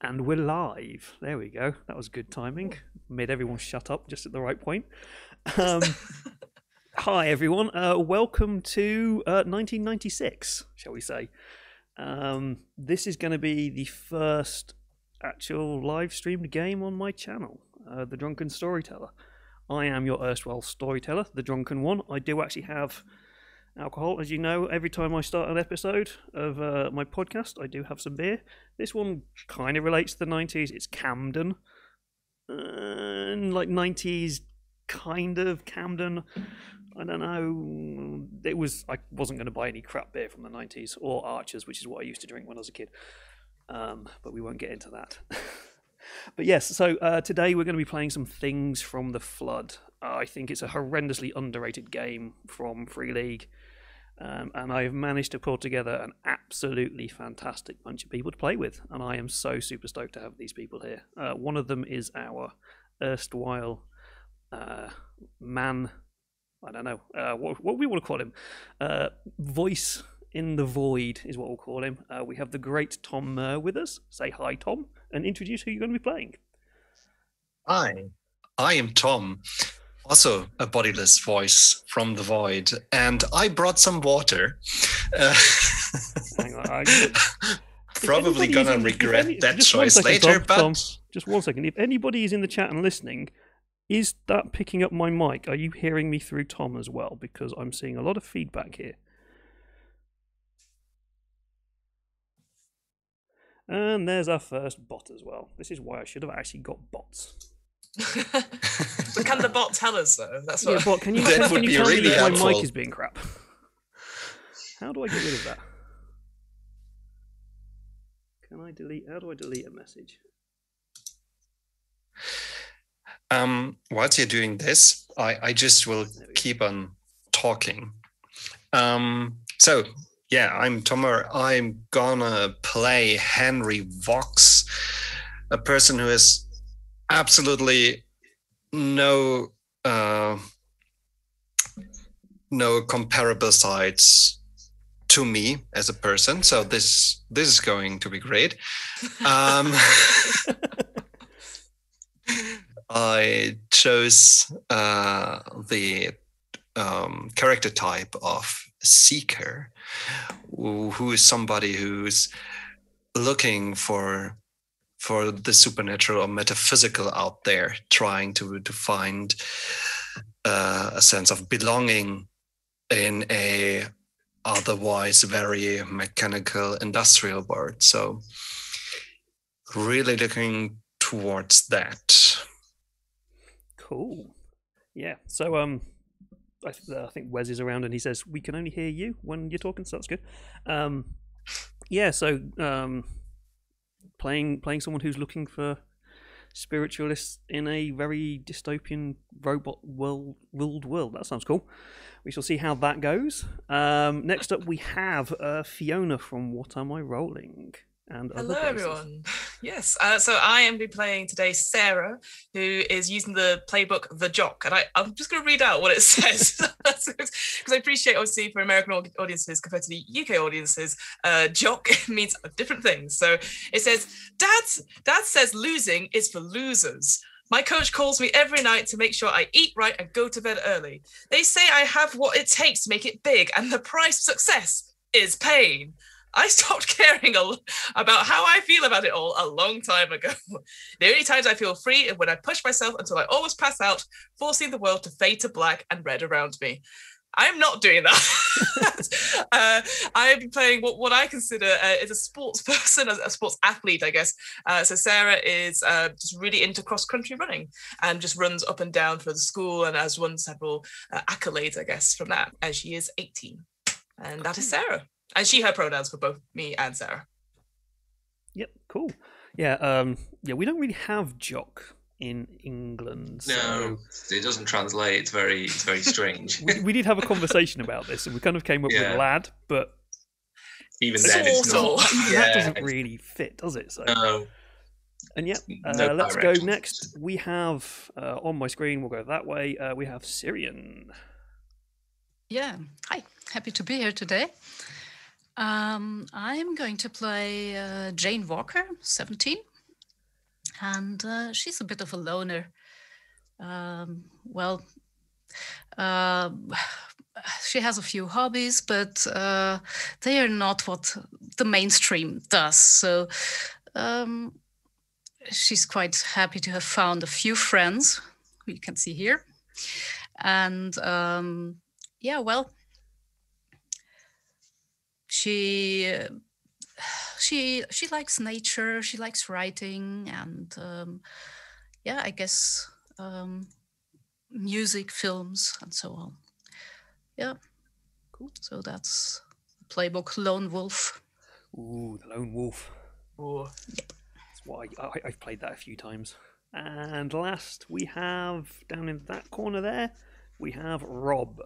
And we're live. There we go. That was good timing. Made everyone shut up just at the right point. Hi, everyone. Welcome to 1996, shall we say. This is going to be the first actual live streamed game on my channel, The Drunken Storyteller. I am your erstwhile storyteller, The Drunken One. I do actually have alcohol, as you know. Every time I start an episode of my podcast, I do have some beer. This one kind of relates to the 90s. It's Camden. Like 90s kind of Camden. I don't know. I wasn't going to buy any crap beer from the 90s or Archers, which is what I used to drink when I was a kid. But we won't get into that. But yes, so today we're going to be playing some Things from the Flood. I think it's a horrendously underrated game from Free League. And I've managed to pull together an absolutely fantastic bunch of people to play with. And I am so super stoked to have these people here. One of them is our erstwhile man, I don't know, what we want to call him. Voice in the void is what we'll call him. We have the great Tom Murr with us. Say hi, Tom, and introduce who you're going to be playing. Hi, I am Tom. Also a bodiless voice from the void, and I brought some water. Hang on, probably gonna regret that choice later, Tom, but... Tom, just 1 second. If anybody is in the chat and listening, is that picking up my mic? Are you hearing me through Tom as well? Because I'm seeing a lot of feedback here. And there's our first bot as well. This is why I should have actually got bots. But can the bot tell us though? That's what. Yeah, bot, can you tell me if my mic is being crap? How do I get rid of that? How do I delete a message? Whilst you're doing this, I just will keep on talking. So yeah, I'm Tomer. I'm gonna play Henry Vox, a person who is absolutely no comparable sides to me as a person. So this is going to be great. I chose the character type of Seeker, who is somebody who's looking for the supernatural or metaphysical out there, trying to find a sense of belonging in a otherwise very mechanical industrial world. So really looking towards that. Cool. Yeah. So I think Wes is around and he says we can only hear you when you're talking, so that's good. Yeah. So playing someone who's looking for spiritualists in a very dystopian robot world. That sounds cool. We shall see how that goes. Next up we have Fiona from What Am I Rolling? And hello everyone. Yes, so I am playing today Sarah, who is using the playbook The Jock, and I'm just going to read out what it says because I appreciate, obviously, for American audiences compared to the UK audiences, jock means different things. So it says, Dad says losing is for losers. My coach calls me every night to make sure I eat right and go to bed early. They say I have what it takes to make it big, and the price of success is pain. I stopped caring about how I feel about it all a long time ago. The only times I feel free is when I push myself until I almost pass out, forcing the world to fade to black and red around me. I'm not doing that. I'm playing what I consider is a sports person, a sports athlete, I guess. So Sarah is just really into cross-country running and just runs up and down for the school and has won several accolades, I guess, from that. And she is 18. And that is Sarah. And she, her pronouns for both me and Sarah. Yep, cool. Yeah, we don't really have jock in England. So... No, it doesn't translate. It's very strange. we did have a conversation about this, and we kind of came up with lad, but even then, it's not. That doesn't really fit, does it? So. No. And let's go next. We have on my screen. We'll go that way. We have Sirion. Yeah. Hi. Happy to be here today. I'm going to play Jane Walker, 17. and she's a bit of a loner. Well, uh, she has a few hobbies, but they are not what the mainstream does. So she's quite happy to have found a few friends, who you can see here. And yeah, well, she likes nature, she likes writing, and yeah, I guess music, films, and so on. Yeah, Cool. So that's the playbook Lone Wolf. Ooh, the Lone Wolf. Ooh. That's why I've played that a few times. And last, we have, down in that corner there, we have Rob.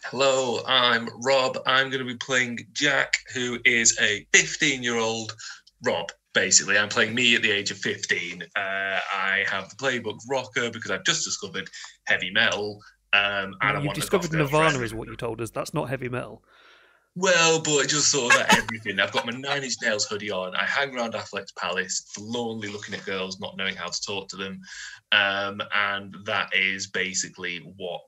Hello, I'm Rob. I'm going to be playing Jack, who is a 15-year-old Rob. Basically, I'm playing me at the age of 15. I have the playbook Rocker because I've just discovered heavy metal. And I You've want discovered a Nirvana girlfriend. is what you told us. That's not heavy metal. Well, but just sort of like everything. I've got my Nine Inch Nails hoodie on. I hang around Affleck's Palace, forlornly looking at girls, not knowing how to talk to them. And that is basically what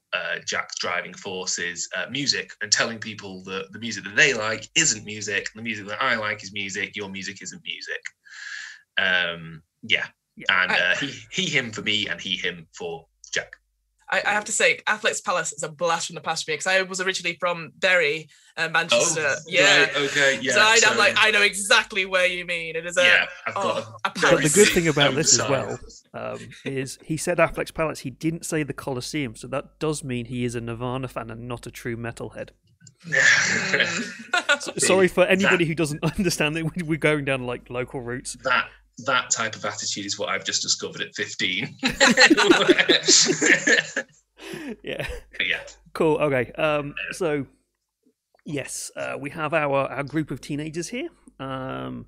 Jack's driving force is, music, and telling people that the music that they like isn't music, the music that I like is music, your music isn't music. Yeah. And he, him for me, and he, him for Jack. I have to say, Affleck's Palace is a blast from the past for me because I was originally from Derry, Manchester. Oh, yeah. Right, okay, yeah. So I'm like, I know exactly where you mean. It is I've got a But Paris. the good thing about this as Outside. well is he said Affleck's Palace. He didn't say the Colosseum, so that does mean he is a Nirvana fan and not a true metalhead. Sorry for anybody who doesn't understand that we're going down like local routes. That type of attitude is what I've just discovered at 15. Yeah. Yeah. Cool. Okay. So, yes, we have our group of teenagers here, and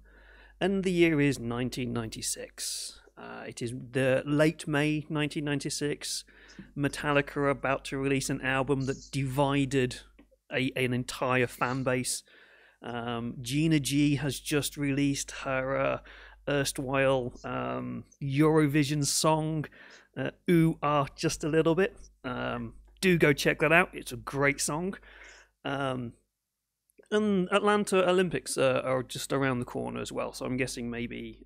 the year is 1996. It is the late May 1996. Metallica are about to release an album that divided an entire fan base. Gina G has just released her erstwhile Eurovision song, Ooh Ah Just a Little Bit. Do go check that out. It's a great song. And Atlanta Olympics are just around the corner as well, so I'm guessing maybe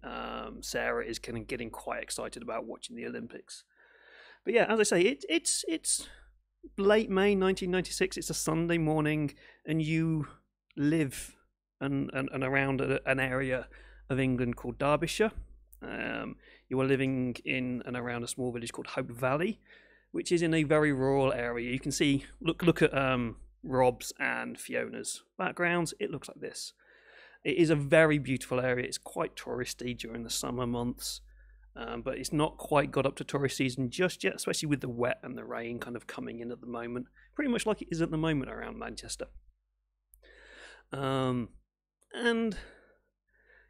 Sarah is kind of getting quite excited about watching the Olympics. But yeah, as I say, it's late May 1996. It's a Sunday morning, and you live and around an area of England called Derbyshire. You are living in and around a small village called Hope Valley, which is in a very rural area. You can see, look at Rob's and Fiona's backgrounds. It looks like this. It is a very beautiful area. It's quite touristy during the summer months, but it's not quite got up to tourist season just yet, especially with the wet and the rain kind of coming in at the moment. Pretty much like it is at the moment around Manchester. And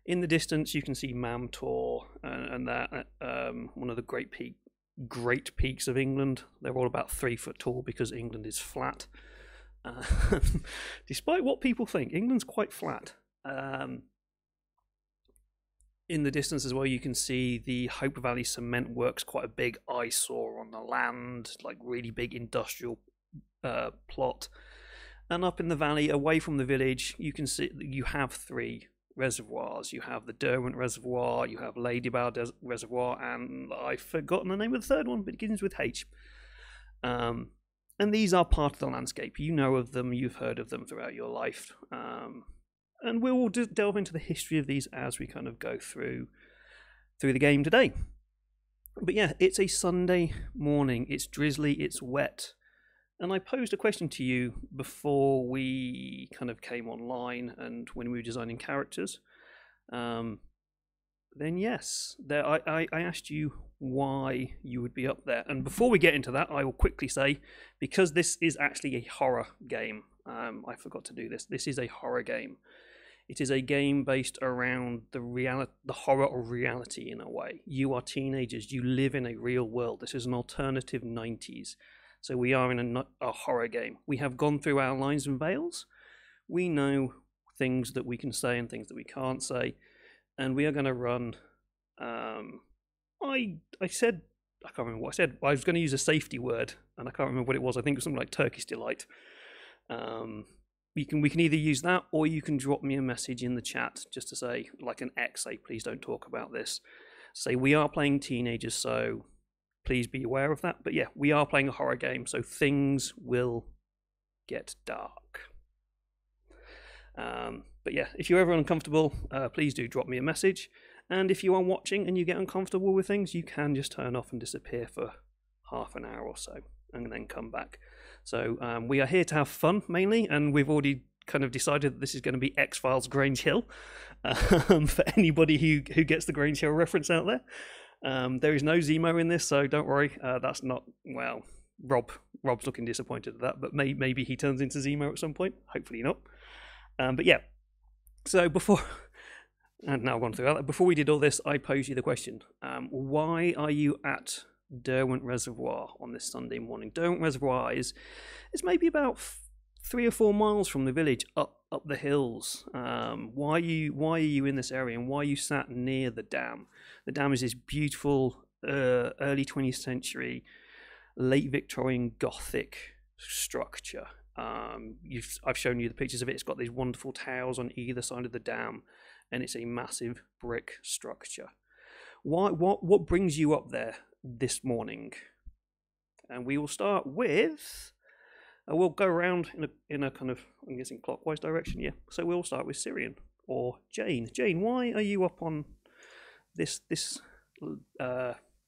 in the distance, you can see Mamtor and that one of the great peaks of England. They're all about 3 foot tall because England is flat. Despite what people think, England's quite flat. In the distance as well, you can see the Hope Valley Cement Works, quite a big eyesore on the land, like really big industrial plot. And up in the valley, away from the village, you can see you have 3 reservoirs. You have the Derwent Reservoir, you have Ladybell Reservoir, and I've forgotten the name of the third one, but it begins with H. And these are part of the landscape. You know of them, you've heard of them throughout your life. And we'll delve into the history of these as we kind of go through the game today. But yeah, it's a Sunday morning, it's drizzly, it's wet. And I posed a question to you before we kind of came online and when we were designing characters. Then yes, I asked you why you would be up there. And before we get into that, I will quickly say, because this is actually a horror game, I forgot to do this. This is a horror game. It is a game based around the horror of reality in a way. You are teenagers. You live in a real world. This is an alternative 90s. So we are in a horror game. We have gone through our lines and veils. We know things that we can say and things that we can't say. And we are going to run I said, I can't remember what I said. I was going to use a safety word, and I can't remember what it was. I think it was something like Turkish delight. We can either use that, or you can drop me a message in the chat just to say, like an X, say, please don't talk about this. Say, we are playing teenagers, so please be aware of that. But yeah, we are playing a horror game, so things will get dark. But yeah, if you're ever uncomfortable, please do drop me a message. And if you are watching and you get uncomfortable with things, you can just turn off and disappear for half an hour or so and then come back. So we are here to have fun mainly, and we've already kind of decided that this is going to be X-Files Grange Hill for anybody who gets the Grange Hill reference out there. There is no Zemo in this, so don't worry. That's not, well, Rob's looking disappointed at that, but maybe he turns into Zemo at some point. Hopefully not. But yeah, so before... And now I've gone through that. Before we did all this, I posed you the question. Why are you at Derwent Reservoir on this Sunday morning? Derwent Reservoir is maybe about 3 or 4 miles from the village, up the hills. Why are you in this area, and why are you sat near the dam? The dam is this beautiful early 20th century, late Victorian Gothic structure. I've shown you the pictures of it. It's got these wonderful towers on either side of the dam, and it's a massive brick structure. What brings you up there this morning? And we will start with... we'll go around in a kind of, I'm guessing, clockwise direction, yeah. So we'll start with Sirion or Jane. Jane, why are you up on this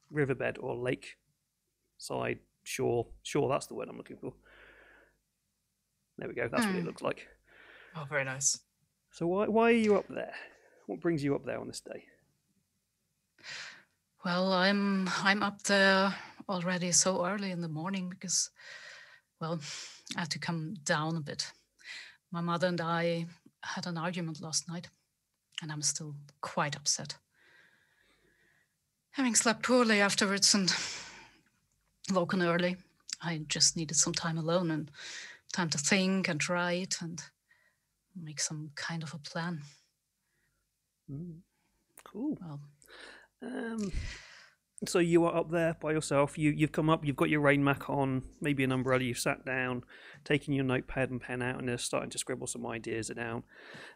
riverbed or lake side shore? Shore, that's the word I'm looking for. There we go. That's what it looks like. Oh, very nice. So why are you up there? What brings you up there on this day? Well, I'm up there already so early in the morning because, well, I have to come down a bit. My mother and I had an argument last night, and I'm still quite upset. Having slept poorly afterwards and woken early, I just needed some time alone and time to think and write and make some kind of a plan. Cool. Well, so you are up there by yourself. You've come up. You've got your rain mac on, maybe an umbrella. You've sat down, taking your notepad and pen out, and they're starting to scribble some ideas down.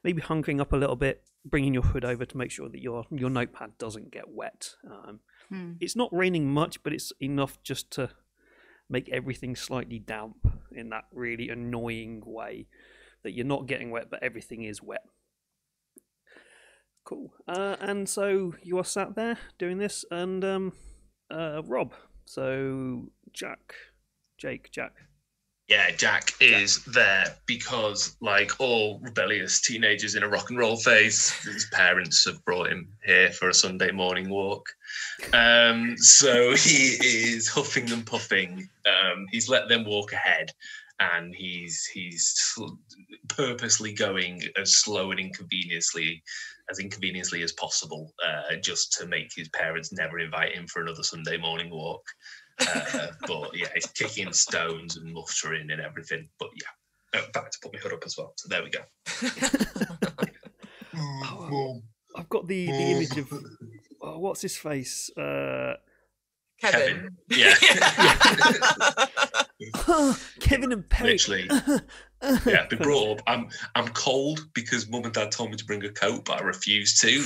Maybe hunkering up a little bit, bringing your hood over to make sure that your notepad doesn't get wet. It's not raining much, but it's enough just to make everything slightly damp in that really annoying way that you're not getting wet, but everything is wet. Cool. And so you are sat there doing this, and Rob. So Jack. Yeah, Jack is there because, like all rebellious teenagers in a rock and roll phase, his parents have brought him here for a Sunday morning walk. So he is huffing and puffing. He's let them walk ahead, and he's purposely going as slow and inconveniently as possible, just to make his parents never invite him for another Sunday morning walk. But yeah, he's kicking stones and muttering and everything. But yeah, back to put my hood up as well. So there we go. I've got the image of what's his face? Kevin. Yeah. Kevin and Perry. Literally. Yeah, been brought up. I'm cold because Mum and Dad told me to bring a coat, but I refused to.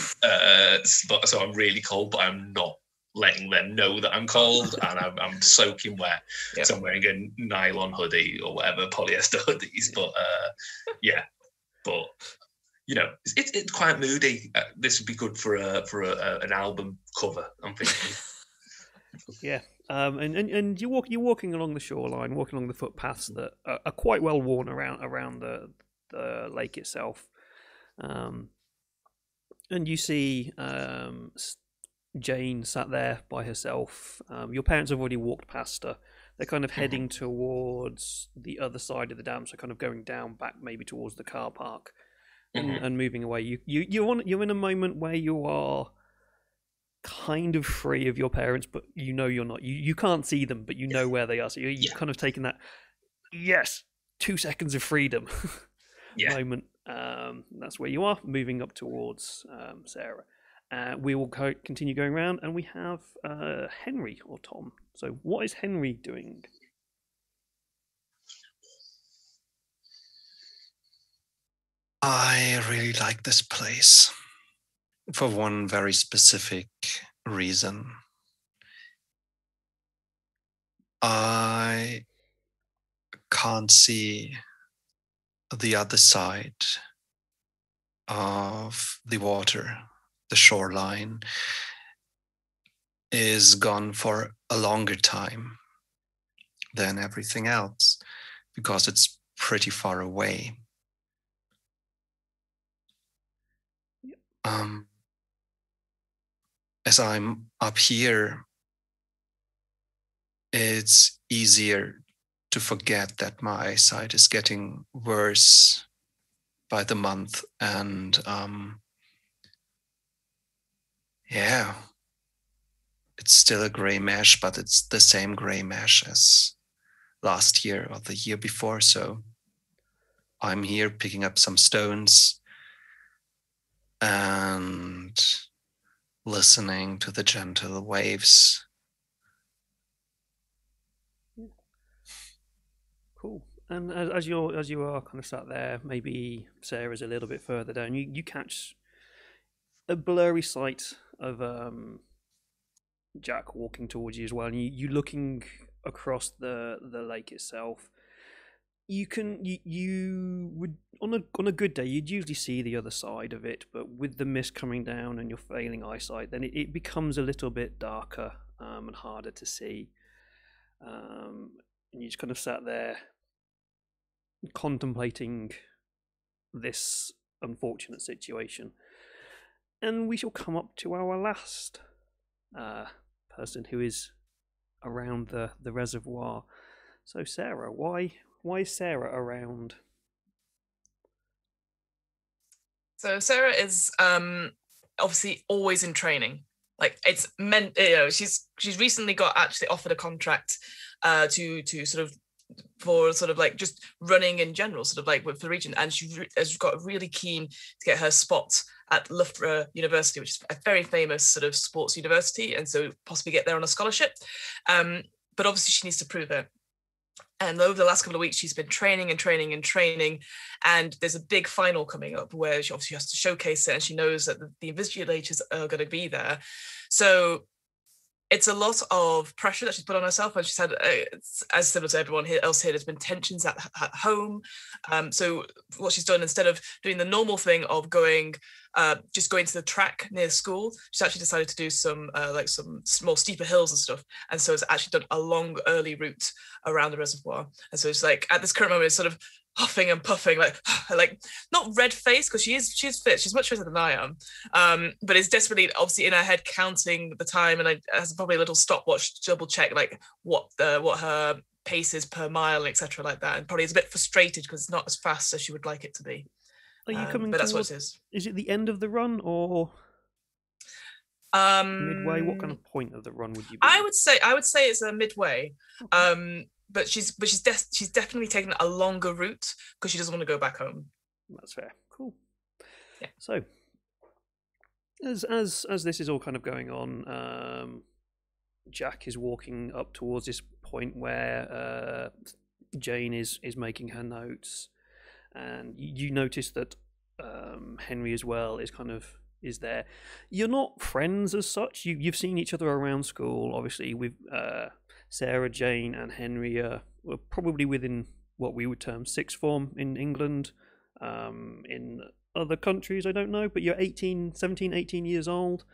So I'm really cold, but I'm not letting them know that I'm cold, and I'm soaking wet. Yep. So I'm wearing a nylon hoodie or whatever, polyester hoodies. But yeah, but you know, it's quite moody. This would be good for an album cover, I'm thinking. Yeah, and you're walking along the shoreline, walking along the footpaths that are quite well worn around the lake itself, and you see Jane sat there by herself. Your parents have already walked past her. They're kind of heading towards the other side of the dam, so kind of going down back maybe towards the car park, and moving away. You're in a moment where you are kind of free of your parents, but you know you're not. You can't see them, but you know where they are. So you're kind of taking that 2 seconds of freedom moment. That's where you are, moving up towards Sarah. We will continue going around, and we have Henry or Tom. So, what is Henry doing? I really like this place for one very specific reason. I can't see the other side of the water. The shoreline is gone for a longer time than everything else because it's pretty far away. As I'm up here, it's easier to forget that my eyesight is getting worse by the month. And yeah, it's still a gray mesh, but it's the same gray mesh as last year or the year before. So I'm here picking up some stones and listening to the gentle waves. Cool. And as you are kind of sat there, maybe Sarah's a little bit further down. You catch a blurry sight of Jack walking towards you as well, and you looking across the lake itself. You would on a good day you'd usually see the other side of it, but with the mist coming down and your failing eyesight, then it becomes a little bit darker and harder to see. And you just kind of sat there contemplating this unfortunate situation. And we shall come up to our last person who is around the reservoir. So Sarah, why is Sarah around? So Sarah is obviously always in training. Like it's meant, she's recently got actually offered a contract to sort of for sort of like just running in general, sort of like with the region, and she's got really keen to get her spot at Loughborough University, which is a very famous sort of sports university, and so possibly get there on a scholarship. But obviously she needs to prove it. And over the last couple of weeks, she's been training, and there's a big final coming up where she obviously has to showcase it, and she knows that the invigilators are going to be there. So it's a lot of pressure that she's put on herself, and she's had, as similar to everyone else here, there's been tensions at home. So what she's done, instead of doing the normal thing of just going to the track near school, she's actually decided to do some more steeper hills and stuff. And so it's actually done a long early route around the reservoir. And so it's like at this current moment, it's sort of huffing and puffing, like not red face, because she's fit, she's much fitter than I am, but it's desperately obviously in her head counting the time, and I has probably a little stopwatch to double check like what her pace is per mile, etc., like that, and probably is a bit frustrated because it's not as fast as she would like it to be. Are you coming but that's what towards, it is. it the end of the run or midway? What kind of point of the run would you be? I would say it's a midway. Okay. But she's definitely taken a longer route because she doesn't want to go back home. That's fair. Cool. Yeah. So as this is all kind of going on, Jack is walking up towards this point where Jane is making her notes, and you notice that Henry as well is there. You're not friends as such. You've seen each other around school, obviously, with Sarah, Jane, and Henry were probably within what we would term sixth form in England. In other countries, I don't know, but you're 17, 18 years old.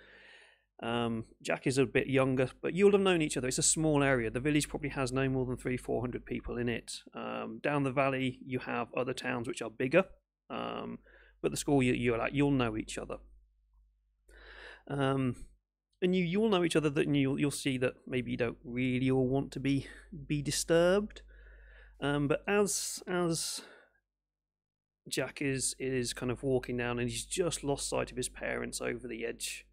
Jack is a bit younger, but you'll have known each other. It's a small area. The village probably has no more than 300-400 people in it. Down the valley, you have other towns which are bigger, but the school you'll know each other. And you'll know each other, that you'll see that maybe you don't really all want to be disturbed. But as Jack is kind of walking down, and he's just lost sight of his parents over the edge,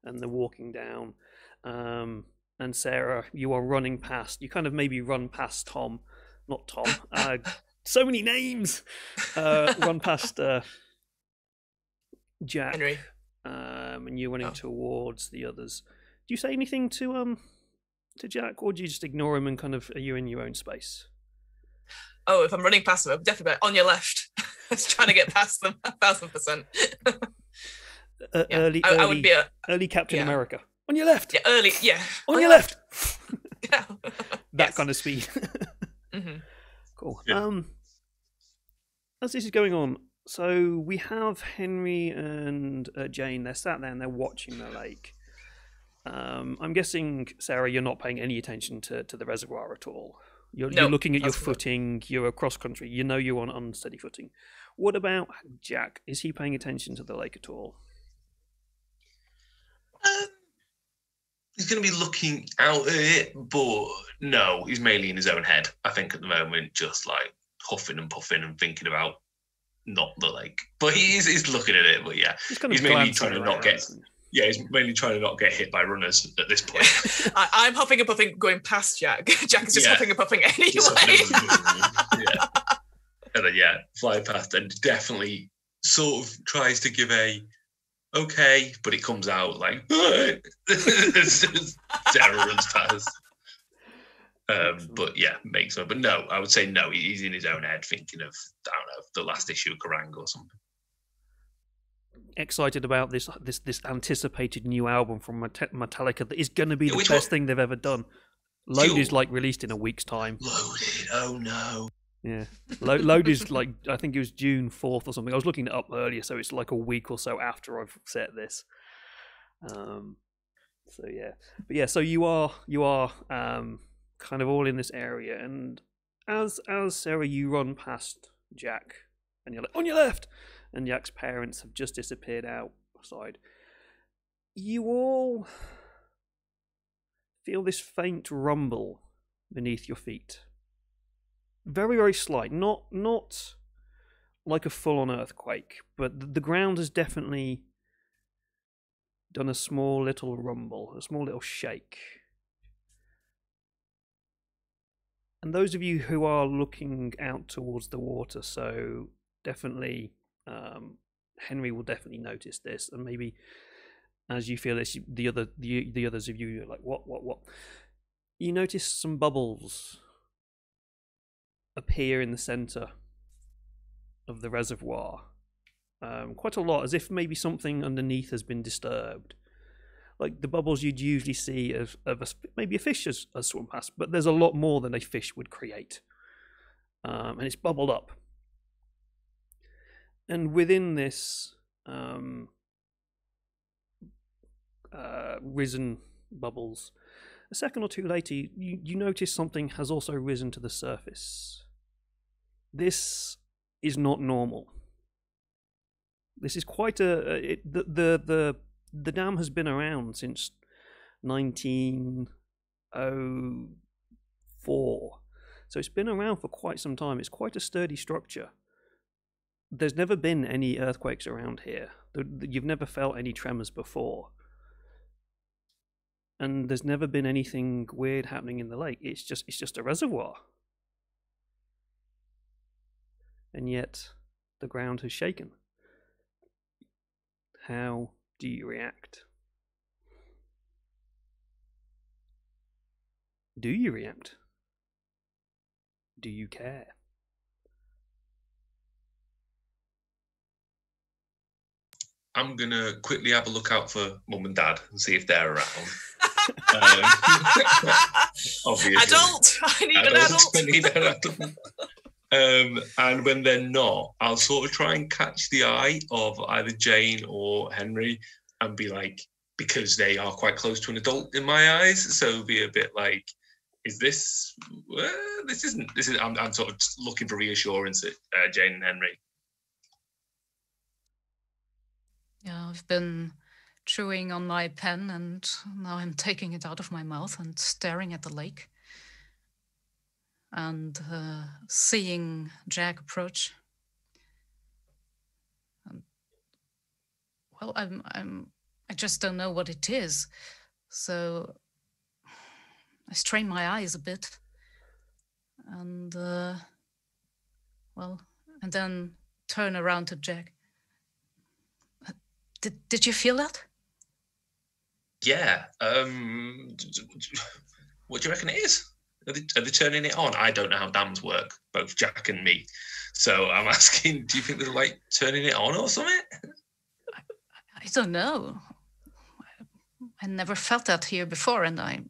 and they're walking down. And Sarah, you are running past. You kind of maybe run past Tom, not Tom. So many names. Run past Jack. Henry. And and you're running towards the others. Do you say anything to Jack, or do you just ignore him and kind of are you in your own space? Oh, if I'm running past them, I'm definitely on your left. I was trying to get past them, 1,000%. I would be early Captain America. On your left. Yeah, early. Yeah. On your left. Yeah. That kind of speed. Mm-hmm. Cool. Yeah. As this is going on, so we have Henry and Jane. They're sat there and they're watching the lake. I'm guessing, Sarah, you're not paying any attention to the reservoir at all. You're looking at your footing. You're across country. You know you're on unsteady footing. What about Jack? Is he paying attention to the lake at all? He's going to be looking out at it, but no, he's mainly in his own head. I think at the moment, just like huffing and puffing and thinking about not the lake. But he's looking at it. But yeah, he's mainly trying to not get. Yeah, he's mainly trying to not get hit by runners at this point. I'm huffing and puffing going past Jack. Jack is just huffing and puffing anyway. Yeah. And then, fly past and definitely sort of tries to give a okay, but it comes out like Sarah runs past. But yeah, makes sense. But no, I would say no, he's in his own head thinking of, I don't know, the last issue of Kerrang or something. Excited about this anticipated new album from Metallica that is going to be the best thing they've ever done. Load is like released in a week's time. Loaded, oh no. Yeah, Load is like, I think it was June 4th or something. I was looking it up earlier, so it's like a week or so after I've set this. So yeah, but yeah, so you are kind of all in this area, and as Sarah, you run past Jack, and you're like, on your left. And Jack's parents have just disappeared outside. You all feel this faint rumble beneath your feet. Very, very slight. Not like a full-on earthquake, but the ground has definitely done a small little rumble, a small little shake. And those of you who are looking out towards the water, so definitely... Henry will definitely notice this, and maybe as you feel this, the others of you are like, what? You notice some bubbles appear in the center of the reservoir, quite a lot, as if maybe something underneath has been disturbed. Like the bubbles you'd usually see of maybe a fish has swum past, but there's a lot more than a fish would create, and it's bubbled up. And within this risen bubbles, a second or two later, you notice something has also risen to the surface. This is not normal. This is quite the dam has been around since 1904, so it's been around for quite some time. It's quite a sturdy structure. There's never been any earthquakes around here. You've never felt any tremors before. And there's never been anything weird happening in the lake. It's just a reservoir. And yet, the ground has shaken. How do you react? Do you react? Do you care? I'm going to quickly have a look out for Mum and Dad and see if they're around. Obviously. Adult! I need an adult! I need an adult. And when they're not, I'll sort of try and catch the eye of either Jane or Henry and be like, because they are quite close to an adult in my eyes, so be a bit like, is this, this is, I'm sort of looking for reassurance at Jane and Henry. Yeah, I've been chewing on my pen and now I'm taking it out of my mouth and staring at the lake and seeing Jack approach. Well, I just don't know what it is, so I strain my eyes a bit, and and then turn around to Jack. Did you feel that? Yeah. What do you reckon it is? Are they turning it on? I don't know how dams work, both Jack and me. So I'm asking, do you think they're like turning it on or something? I don't know. I never felt that here before, and I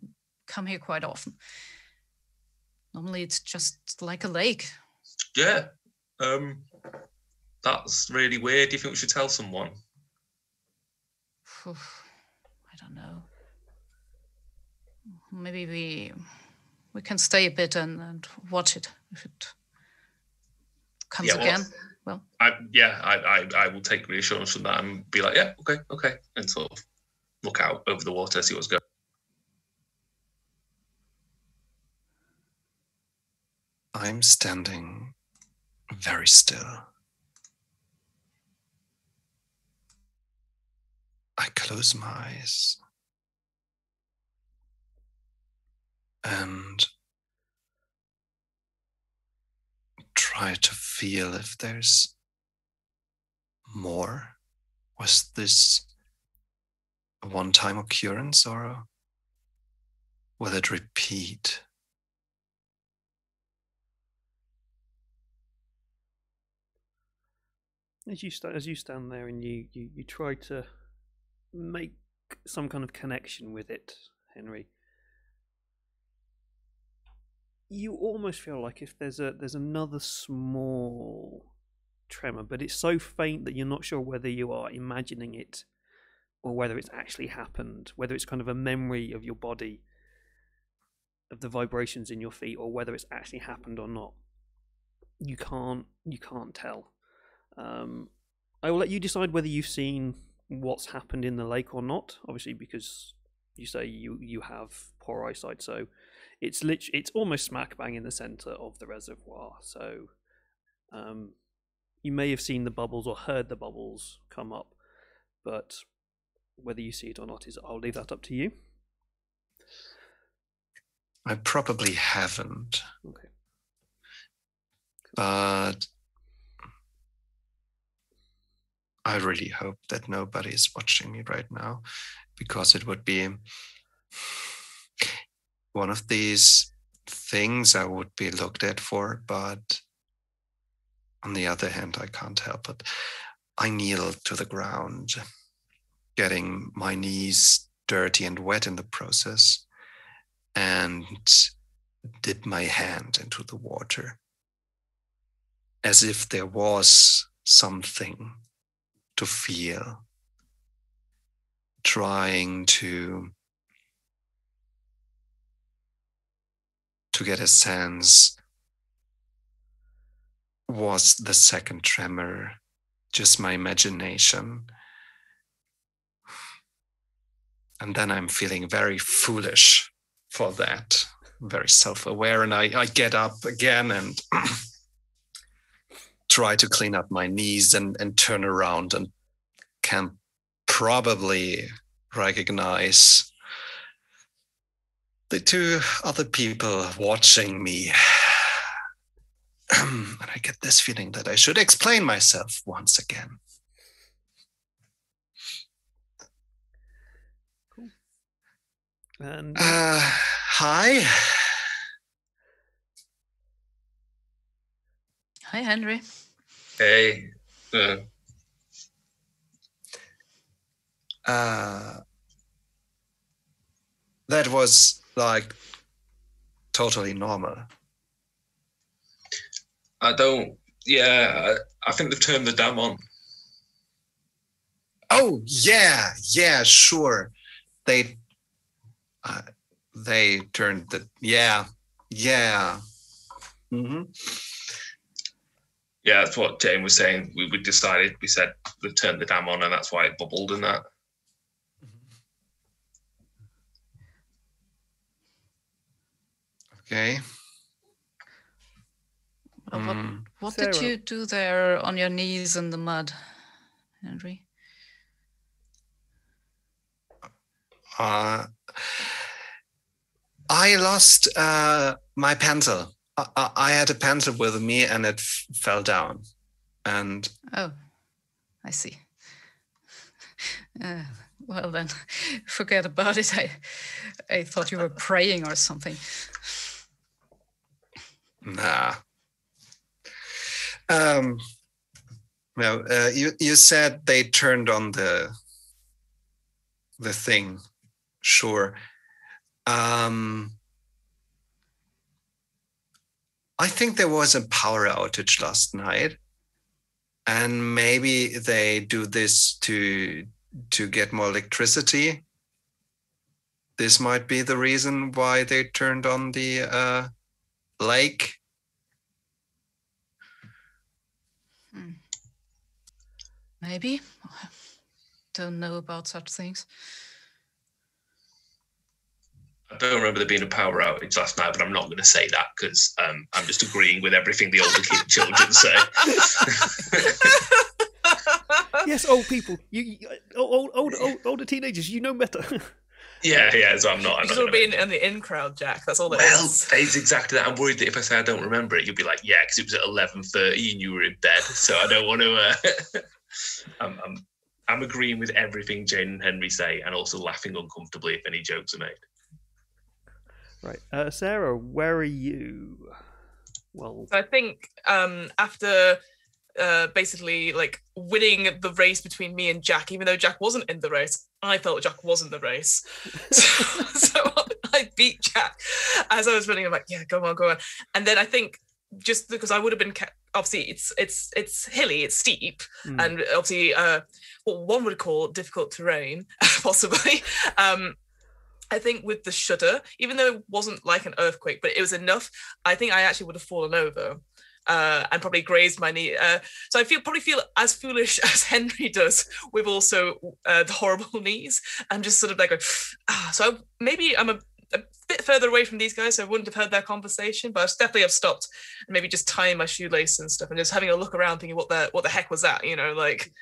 come here quite often. Normally it's just like a lake. Yeah. That's really weird. Do you think we should tell someone? I don't know. Maybe we can stay a bit and watch it if it comes again. Well, I will take reassurance from that and be like, yeah, okay, and sort of look out over the water, see what's going. I'm standing very still. I close my eyes and try to feel if there's more. Was this a one-time occurrence or will it repeat? As you stand there and you try to make some kind of connection with it, Henry, you almost feel like if there's another small tremor, but it's so faint that you're not sure whether you are imagining it or whether it's actually happened, whether it's kind of a memory of your body, of the vibrations in your feet, or whether it's actually happened or not. You can't tell. I will let you decide whether you've seen what's happened in the lake or not, obviously, because you say you have poor eyesight, so it's almost smack bang in the center of the reservoir. So you may have seen the bubbles or heard the bubbles come up, but whether you see it or not I'll leave that up to you. I probably haven't. Okay. But I really hope that nobody is watching me right now, because it would be one of these things I would be looked at for. But on the other hand, I can't help it. I kneel to the ground, getting my knees dirty and wet in the process, and dip my hand into the water as if there was something to feel, trying to get a sense, was the second tremor just my imagination? And then I'm feeling very foolish for that, very self-aware, and I get up again and try to clean up my knees and turn around, and can probably recognize the two other people watching me. And I get this feeling that I should explain myself once again. Cool. And hi. Hi, Henry. Hey. That was like totally normal. I think they've turned the dam on. Oh yeah, sure. They turned the yeah. Mm-hmm. Yeah, that's what Jane was saying. We said they've turned the dam on, and that's why it bubbled and that. Okay. What did you do there on your knees in the mud, Henry? I lost my pencil. I had a pencil with me and it fell down. And oh, I see. Well then, forget about it. I thought you were praying or something. Nah. No, you said they turned on the thing. Sure. I think there was a power outage last night, and maybe they do this to get more electricity. This might be the reason why they turned on the lake. Maybe. Don't know about such things. I don't remember there being a power outage last night, but I'm not going to say that because I'm just agreeing with everything the older children say. Yes, old people. Older teenagers. You know better. Yeah. So I'm not. You're sort of being in the in crowd, Jack. That's all it Well, is. it's exactly that. I'm worried that if I say I don't remember it, you'll be like, yeah, because it was at 11:30 and you were in bed. So I don't want to. I'm agreeing with everything Jane and Henry say, and also laughing uncomfortably if any jokes are made. Right, Sarah, where are you? Well, So I think after basically like winning the race between me and Jack, even though Jack wasn't in the race, I felt Jack was in the race. So I beat Jack as I was running. I'm like, yeah, go on. And then I think just because I would have been obviously it's hilly, it's steep, and obviously what one would call difficult terrain, possibly. I think with the shudder, even though it wasn't like an earthquake, but it was enough, I think I actually would have fallen over and probably grazed my knee. So I probably feel as foolish as Henry does with also the horrible knees. I'm just sort of like, so maybe I'm a bit further away from these guys, so I wouldn't have heard their conversation, but I definitely have stopped and maybe just tying my shoelace and stuff and just having a look around thinking what the heck was that, like...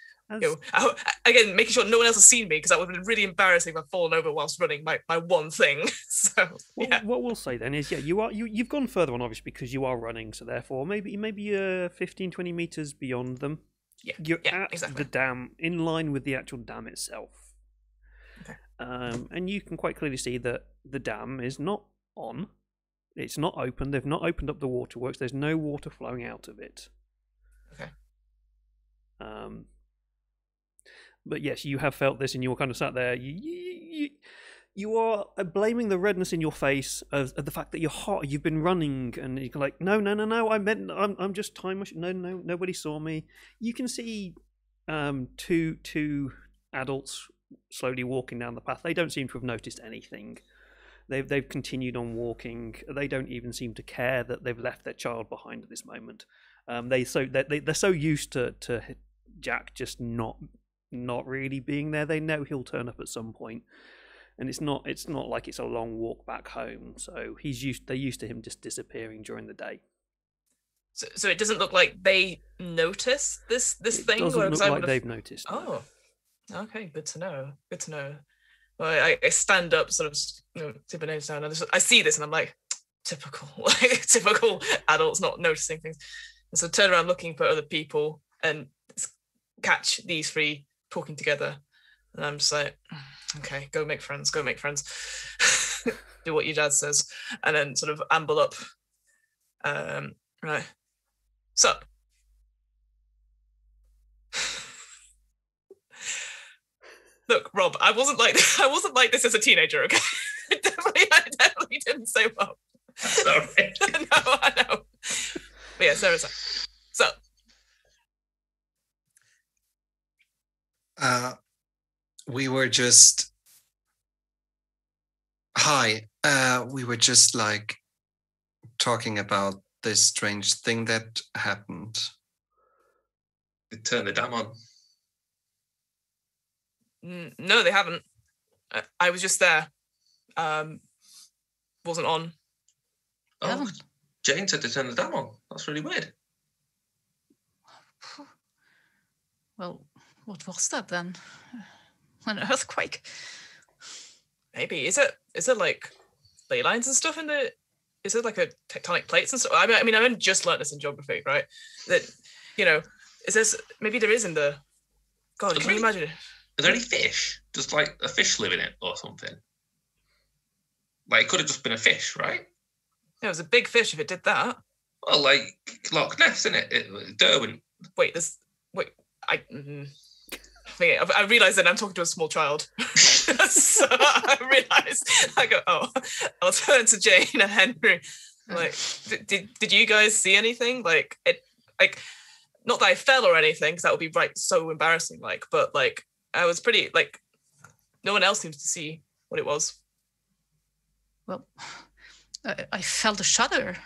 again, making sure no one else has seen me, because that would have been really embarrassing if I'd fallen over whilst running my one thing. So yeah. What we'll say then is, you've gone further on, obviously, because you are running, so therefore maybe 15, 20 meters beyond them. You're at exactly. the dam, in line with the actual dam itself. Okay. And you can quite clearly see that the dam is not on. It's not open. They've not opened up the waterworks. There's no water flowing out of it. Okay. But yes, you have felt this, and you were kind of sat there. You are blaming the redness in your face of the fact that you're hot. You've been running, and you're like, no. I'm just time machine. No, nobody saw me. You can see two adults slowly walking down the path. They don't seem to have noticed anything. They've continued on walking. They don't even seem to care that they've left their child behind at this moment. They're so used to Jack just not really being there. They know he'll turn up at some point, and it's not like it's a long walk back home. So they're used to him just disappearing during the day. So it doesn't look like they notice this thing. It doesn't look like they've noticed. Oh, okay, good to know. Well, I stand up, sort of, tip my nose down, and I see this, and I'm like, typical adults not noticing things. And so turn around looking for other people and catch these three talking together, and I'm just like, okay, go make friends. Do what your dad says, and then sort of amble up. Right, sup? Look, Rob, I wasn't like this as a teenager, okay? I definitely didn't say well. Sorry. No, I know. But yeah, Sarah's like, sup? We were just... Hi. We were just like talking about this strange thing that happened. They turned the dam on. No, they haven't. I was just there. Wasn't on. Oh, Jane said to turn the dam on. That's really weird. Well, what was that then? An earthquake? Maybe. Is it like ley lines and stuff in the... Is it like a tectonic plates and stuff? I mean, I haven't just learnt this in geography, right? That, is this... Maybe there is in the... God, can you imagine it? Are there any fish? Does like a fish live in it or something? Like, it could have just been a fish, right? It was a big fish if it did that. Well, like Loch Ness, isn't it? Derwent. Wait, I realise that I'm talking to a small child. So I realise, I go, oh, I'll turn to Jane and Henry. Like, did you guys see anything? Like, not that I fell or anything, because that would be so embarrassing. Like, but like, I was pretty, like, no one else seems to see what it was. Well, I felt a shudder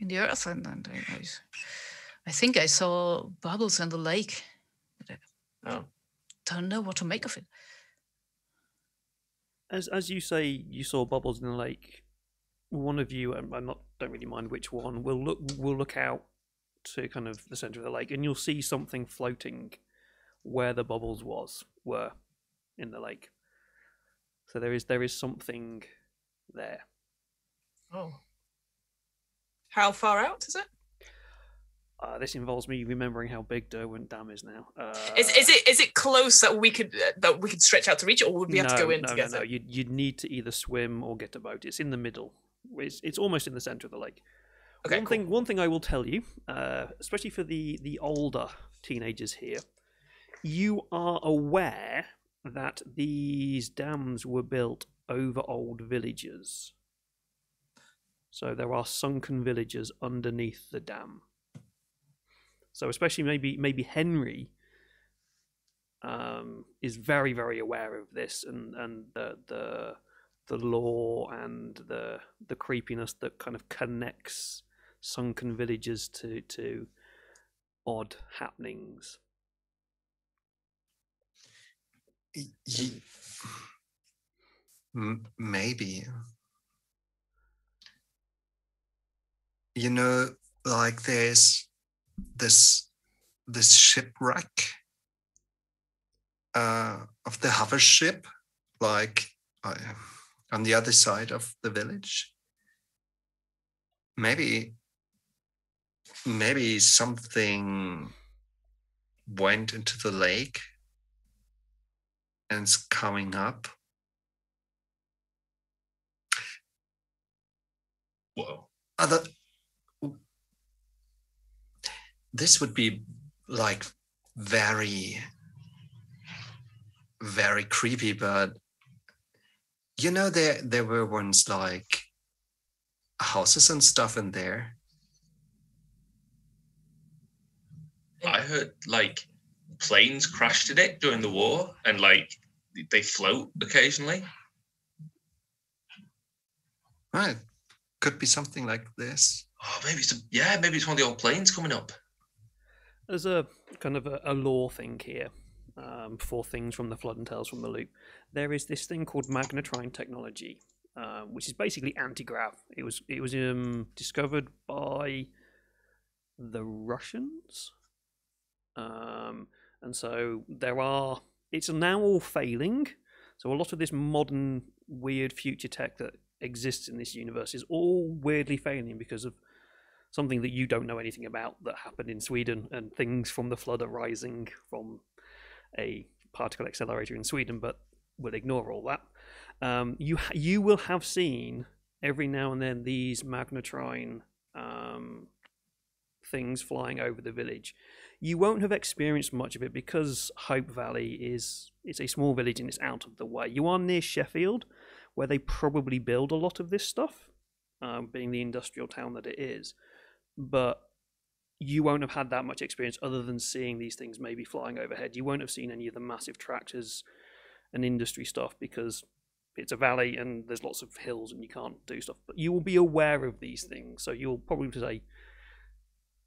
in the earth, and I think I saw bubbles in the lake. But I don't know what to make of it. As you say, you saw bubbles in the lake. One of you, and don't really mind which one, will look out to kind of the center of the lake, and you'll see something floating where the bubbles were in the lake. So there is something there. Oh. How far out is it? This involves me remembering how big Derwent Dam is now. Is it close that we could stretch out to reach it, or would we have to go in together? No. You'd need to either swim or get a boat. It's in the middle. It's almost in the center of the lake. Okay, One thing I will tell you, especially for the older teenagers here, you are aware that these dams were built over old villages. So there are sunken villages underneath the dam. So especially maybe Henry is very, very aware of this and the lore and the creepiness that kind of connects sunken villages to odd happenings. Maybe. You know, like there's this shipwreck of the hover ship, like on the other side of the village. Maybe something went into the lake and it's coming up. Whoa. This would be like very, very creepy, but you know, there were once like houses and stuff in there. I heard like planes crashed in it during the war, and like they float occasionally. Right, could be something like this. Oh, maybe it's one of the old planes coming up. There's a kind of a lore thing here for things from the Flood and Tales from the Loop. There is this thing called magnetrine technology, which is basically anti-grav. It was discovered by the Russians, and so it's now all failing. So a lot of this modern weird future tech that exists in this universe is all weirdly failing because of something that you don't know anything about that happened in Sweden, and things from the flood arising from a particle accelerator in Sweden, but we'll ignore all that. You will have seen every now and then these magnetrine things flying over the village. You won't have experienced much of it because Hope Valley it's a small village and it's out of the way. You are near Sheffield, where they probably build a lot of this stuff, being the industrial town that it is. But you won't have had that much experience other than seeing these things maybe flying overhead. You won't have seen any of the massive tractors and industry stuff because it's a valley and there's lots of hills and you can't do stuff. But you will be aware of these things. So you'll probably say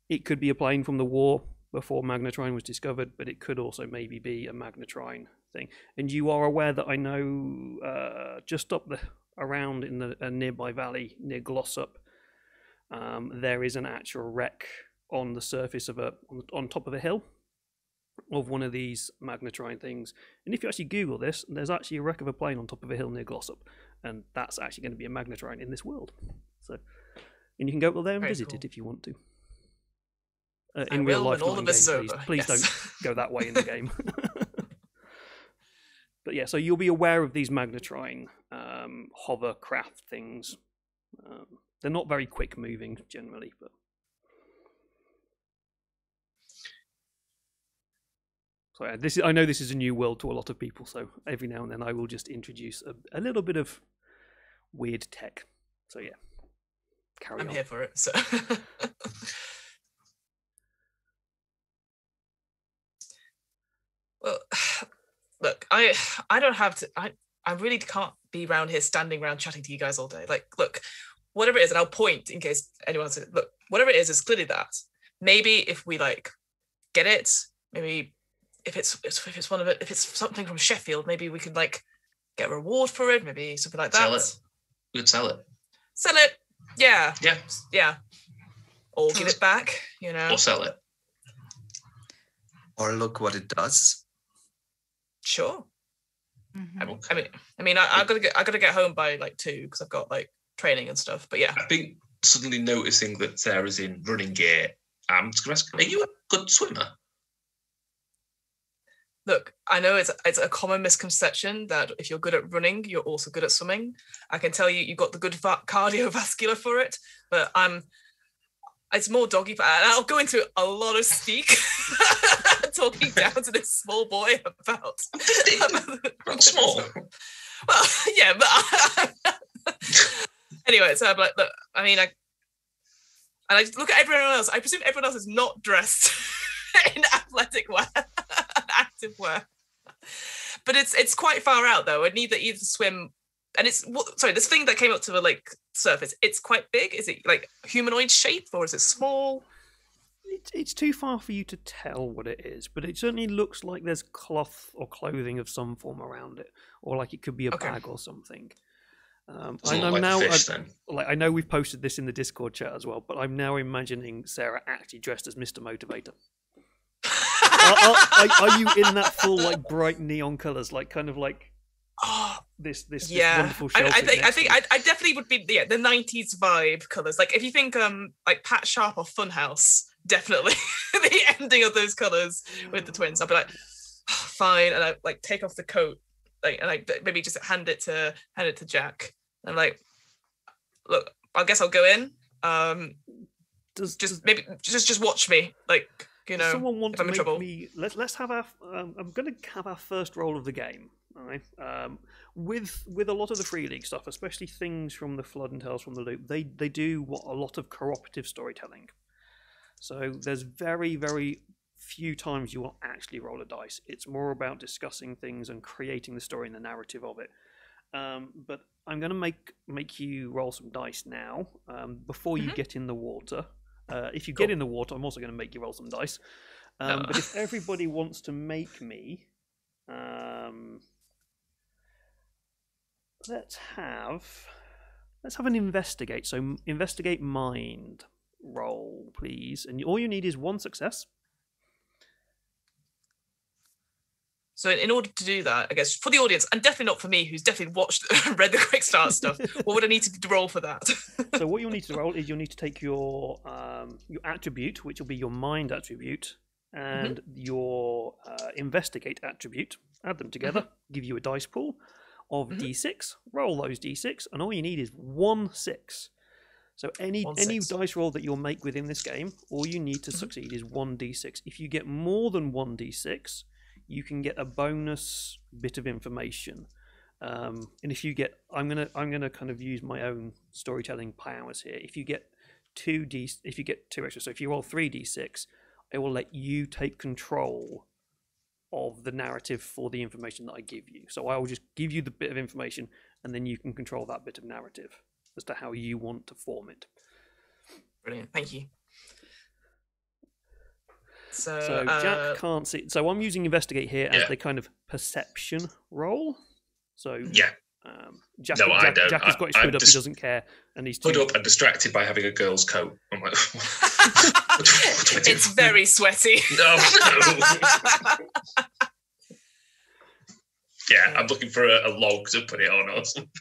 it could be a plane from the war before magnetrine was discovered, but it could also maybe be a magnetrine thing. And you are aware that I know just around in a nearby valley near Glossop, there is an actual wreck on the surface of on top of a hill of one of these magnetrine things. And if you actually Google this, there's actually a wreck of a plane on top of a hill near Glossop, and that's actually going to be a magnetrine in this world. So, and you can go up there and visit it if you want to. In real life, all of this is over. Please Yes. don't go that way in the game. But yeah, so you'll be aware of these magnetrine hovercraft things. They're not very quick moving generally, but so I know this is a new world to a lot of people. So every now and then I will just introduce a little bit of weird tech. So yeah, carry on. I'm here for it. So. Well, look, I don't have to. I really can't be around here standing around chatting to you guys all day. Like, look, whatever it is, and I'll point in case anyone else. Look, whatever it is clearly that. Maybe if we like get it, maybe if it's one of it, if it's something from Sheffield, maybe we could like get a reward for it. Maybe something like that. Sell it. We could sell it. Sell it. Yeah. Yeah. Yeah. Or give it back. You know. Or sell it. Or look what it does. Sure. Okay. I mean, I gotta get home by like 2 because I've got like training and stuff. But yeah. I think suddenly noticing that Sarah's in running gear, I'm just gonna ask, are you a good swimmer? Look, I know it's a common misconception that if you're good at running, you're also good at swimming. I can tell you've got the good cardiovascular for it, but it's more doggy. And I'll go into a lot of speak, talking down to this small boy about. I'm small. Well, yeah, but anyway, so I'm like, look, I mean, I look at everyone else. I presume everyone else is not dressed in athletic wear, active wear. But it's quite far out though. I need to either swim. And this thing that came up to the like surface, it's quite big. Is it like humanoid shape or is it small? It's too far for you to tell what it is, but it certainly looks like there's cloth or clothing of some form around it, or like it could be a bag or something. I know we've posted this in the Discord chat as well, but I'm now imagining Sarah actually dressed as Mr. Motivator. Are you in that full like bright neon colours, like kind of like? This wonderful I think I definitely would be the 90s vibe colours. Like if you think like Pat Sharp or Funhouse, definitely the ending of those colours with the twins. I'll be like, fine, and I like take off the coat, like, and I maybe just hand it to Jack. And I'm like, look, I guess I'll go in. Just watch me, like, you know. Someone want if I'm to in make trouble. me? Let's have our. I'm going to have our first roll of the game. All right. With a lot of the Free League stuff, especially things from the Flood and Tales from the Loop, they do a lot of cooperative storytelling. So there's very, very few times you will actually roll a dice. It's more about discussing things and creating the story and the narrative of it. But I'm going to make you roll some dice now before you get in the water. If you get in the water, I'm also going to make you roll some dice. But if everybody wants to make me... Let's have an investigate. So investigate mind roll, please. And all you need is 1 success. So in order to do that, I guess for the audience, and definitely not for me, who's definitely read the quick start stuff, what would I need to roll for that? So what you'll need to roll is you'll need to take your attribute, which will be your mind attribute, and your investigate attribute. Add them together, give you a dice pool of D6, roll those D6, and all you need is 1 6. So any dice roll that you'll make within this game, all you need to succeed is 1 D6. If you get more than 1 D6, you can get a bonus bit of information. And if you get, I'm gonna kind of use my own storytelling powers here. If you get 2 extra, so if you roll 3 D6, I will let you take control of the narrative for the information that I give you. So I will just give you the bit of information, and then you can control that bit of narrative as to how you want to form it. Brilliant, thank you. So Jack can't see. So I'm using investigate here as the kind of perception roll. So Jack has got his hood up. He doesn't care, and he's hood up and distracted by having a girl's coat. I'm like, it's very sweaty. No. Yeah, I'm looking for a log to put it on or something.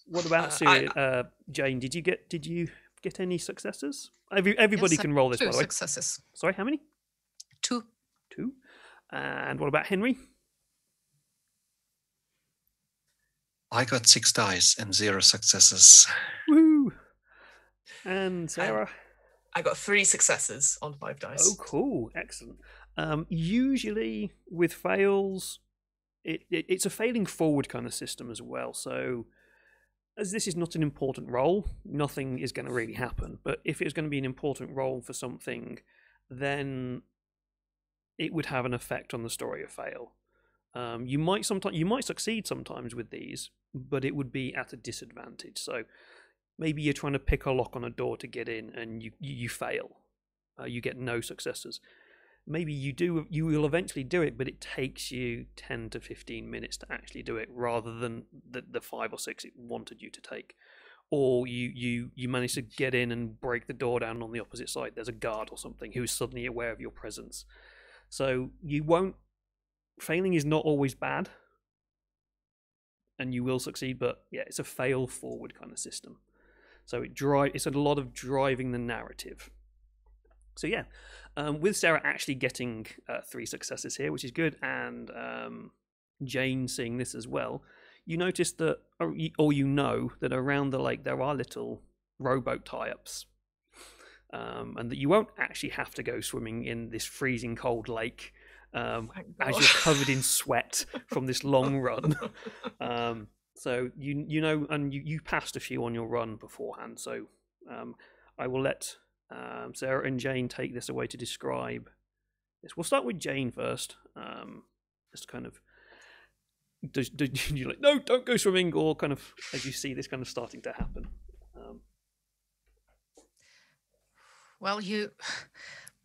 What about Sirion? Jane? Did you get any successes? Everybody can roll this, by the way. 2 successes. Sorry, how many? 2. 2. And what about Henry? I got 6 dice and 0 successes. Woo! And Sarah? I got 3 successes on 5 dice. Oh, cool. Excellent. Usually with fails, it's a failing forward kind of system as well. So as this is not an important roll, nothing is going to really happen. But if it's going to be an important roll for something, then it would have an effect on the story of fail. You might succeed sometimes with these, but it would be at a disadvantage. So maybe you're trying to pick a lock on a door to get in, and you fail. You get no successes. Maybe you will eventually do it, but it takes you 10 to 15 minutes to actually do it, rather than the 5 or 6 it wanted you to take. Or you manage to get in and break the door down on the opposite side. There's a guard or something who's suddenly aware of your presence. So you won't. Failing is not always bad, and you will succeed. But yeah, it's a fail forward kind of system. So it's a lot of driving the narrative. So yeah, with Sarah actually getting 3 successes here, which is good, and Jane seeing this as well, you notice that, or you know that around the lake there are little rowboat tie-ups, and that you won't actually have to go swimming in this freezing cold lake as you're covered in sweat from this long run. So you know, and you passed a few on your run beforehand. So I will let Sarah and Jane take this away to describe this. We'll start with Jane first. Just kind of, do you like, no, don't go swimming, or kind of as you see this kind of starting to happen. Well, you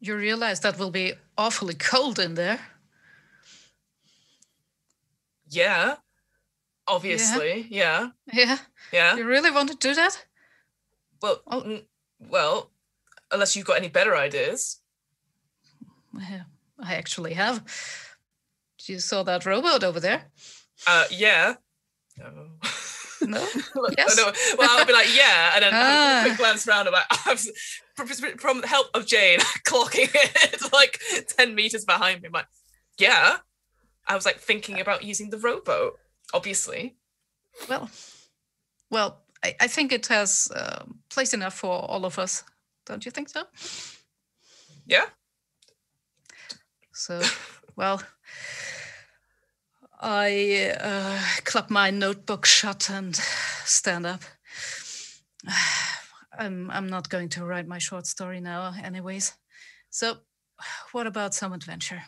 realize that will be awfully cold in there. Yeah. Obviously, yeah. Yeah. Yeah. You really want to do that? Well, unless you've got any better ideas. Yeah, I actually have. You saw that rowboat over there? Yeah. No? Yes? No. Well, I'll be like, yeah, and then have a quick glance around about from the help of Jane, clocking it like 10 meters behind me. I'm like, yeah. I was like thinking about using the rowboat, obviously. Well, I think it has place enough for all of us. Don't you think so? Yeah. So, well, I clap my notebook shut and stand up. I'm not going to write my short story now anyways. So, what about some adventure?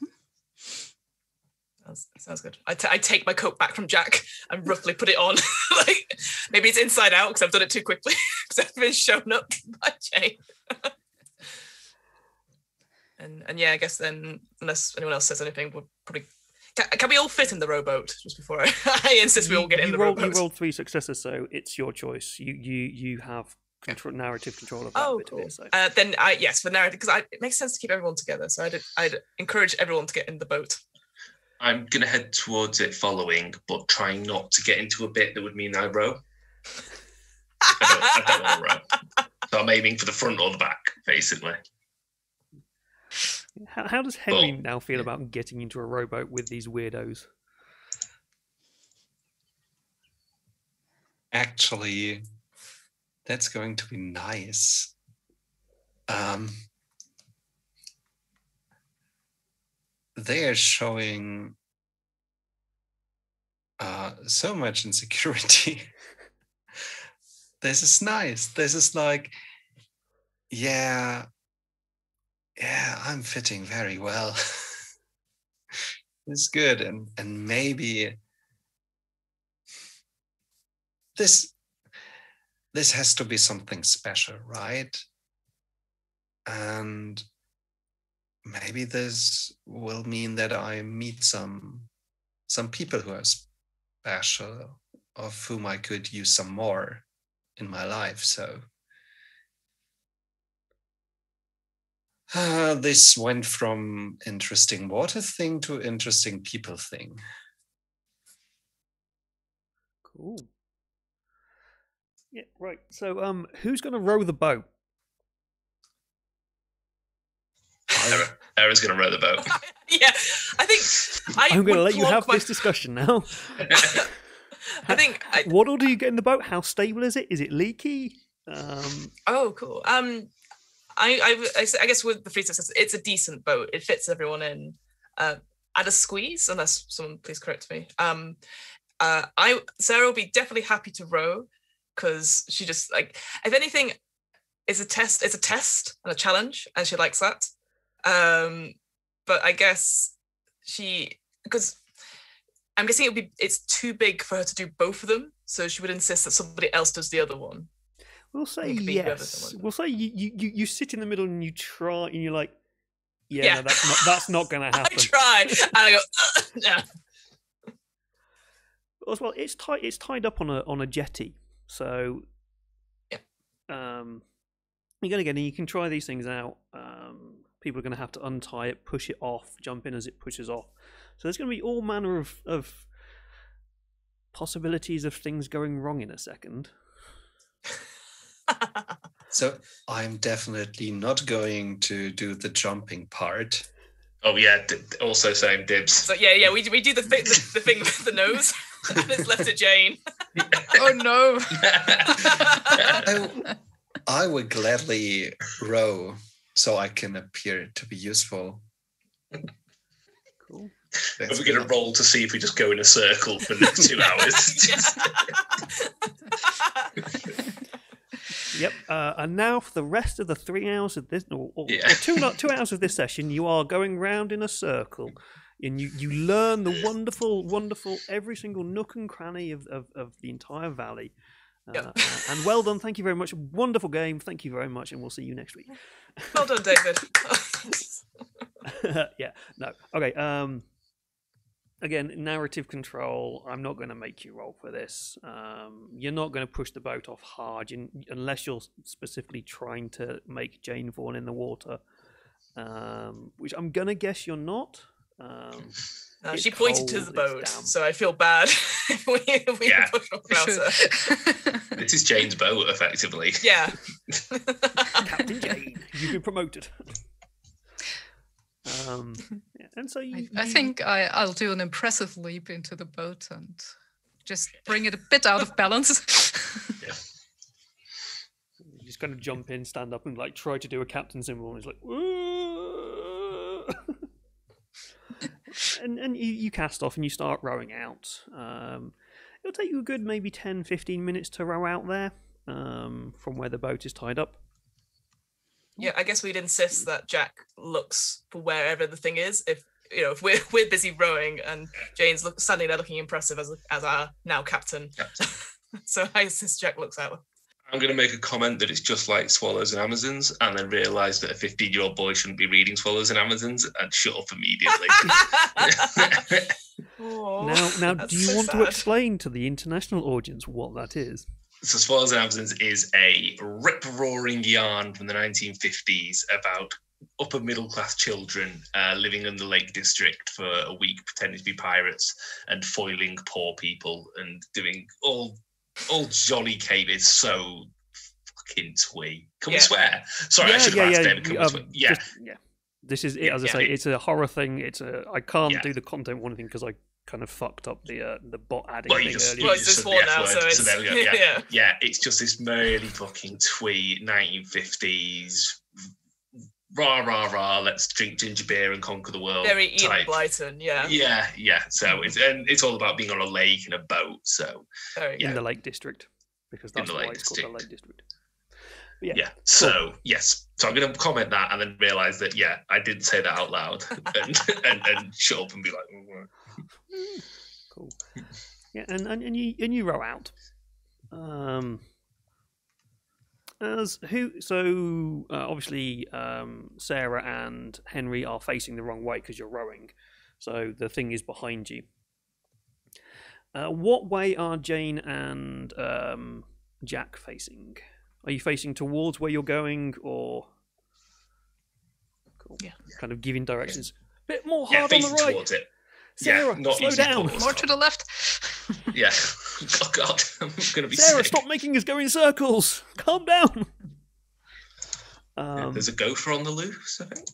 Sounds good. I take my coat back from Jack and roughly put it on. Like, maybe it's inside out because I've done it too quickly because I've been shown up by Jane. and yeah, I guess then, unless anyone else says anything, we'll probably... Can we all fit in the rowboat? Just before I insist we all get in the rowboat. You rolled 3 successes, so it's your choice. You have narrative control of that bit cool. of it. So. Then yes, for narrative, because it makes sense to keep everyone together. So I'd encourage everyone to get in the boat. I'm going to head towards it following, but trying not to get into a bit that would mean I row. I don't want to row. So I'm aiming for the front or the back, basically. How does Henry now feel about getting into a rowboat with these weirdos? Actually, that's going to be nice. They are showing so much insecurity. This is nice. This is like, yeah, I'm fitting very well. It's good, and maybe this has to be something special, right? And maybe this will mean that I meet some people who are special, of whom I could use some more in my life. So this went from interesting water thing to interesting people thing. Cool. Yeah, right. So, who's going to row the boat? Aaron's going to row the boat. Yeah, I think I'm going to let you have my... this discussion now. I think. What order do you get in the boat? How stable is it? Is it leaky? Oh, cool. I guess with the freezer system, it's a decent boat. It fits everyone in at a squeeze, unless someone please correct me. Sarah will be definitely happy to row because she just like, if anything, it's a test and a challenge, and she likes that. But I guess because I'm guessing it's too big for her to do both of them, so she would insist that somebody else does the other one. We'll say yes. We'll say you sit in the middle and you try, and you're like, no, that's not going to happen. I try, and I go, yeah. As well, it's tied up on a jetty, so you're going to get in. You can try these things out. People are going to have to untie it, push it off, jump in as it pushes off. So there's going to be all manner of possibilities of things going wrong in a second. So I'm definitely not going to do the jumping part. Oh yeah, also same dibs. So yeah, we do the thing with the nose, and it's left to Jane. Oh no! I would gladly row so I can appear to be useful. Cool. Are we going to roll to see if we just go in a circle for the next 2 hours? Yep. And now for the rest of the 3 hours of this, or 2 hours of this session, you are going round in a circle, and you learn the wonderful every single nook and cranny of the entire valley. And well done. Thank you very much. Wonderful game. Thank you very much, and we'll see you next week. Well done, David. Yeah. No. Okay. Again, narrative control. I'm not going to make you roll for this. You're not going to push the boat off hard unless you're specifically trying to make Jane fall in the water, which I'm going to guess you're not. She pointed to the boat, so I feel bad if we push off without her. This is Jane's boat, effectively. Yeah. Captain Jane, you've been promoted. And so I think I'll do an impressive leap into the boat and just bring it a bit out of balance. Yeah. You just kind of jump in, stand up, and like try to do a captain symbol, and it's like, and you cast off and you start rowing out. It'll take you a good maybe 10-15 minutes to row out there from where the boat is tied up. Yeah, I guess we'd insist that Jack looks for wherever the thing is. If we're busy rowing and Jane's standing there looking impressive as our now captain. So I insist Jack looks out. I'm going to make a comment that it's just like Swallows and Amazons, and then realise that a 15-year-old boy shouldn't be reading Swallows and Amazons, and shut up immediately. Now, do you want to explain to the international audience what that is? So Swallows and Amazons is a rip-roaring yarn from the 1950s about upper middle-class children living in the Lake District for a week, pretending to be pirates and foiling poor people and doing all jolly cave. Is so fucking twee. Can we swear? Sorry, I should have asked them. Can we swear? Yeah. This is it. As I say, it's a horror thing. I can't do the content warning thing because I kind of fucked up the bot adding thing earlier. Well, it's this one now, so it's... So there we go. Yeah, it's just this really fucking twee 1950s. Rah rah rah! Let's drink ginger beer and conquer the world. Very Ian Blyton, yeah. Yeah. So it's all about being on a lake in a boat. So in the Lake District, because that's why it's called the Lake District. Yeah. So yes. So I'm going to comment that and then realise that I did say that out loud and shut up and be like, oh. Cool. Yeah, and you row out. Obviously Sarah and Henry are facing the wrong way because you're rowing, so the thing is behind you. What way are Jane and Jack facing? Are you facing towards where you're going, or cool? Yeah, kind of giving directions. Bit more hard on the right. Towards it. Sarah, slow down. More to the left. Yeah. Oh God, I'm gonna be Sarah, sick. stop making us go in circles. Calm down. There's a gopher on the loose, I think.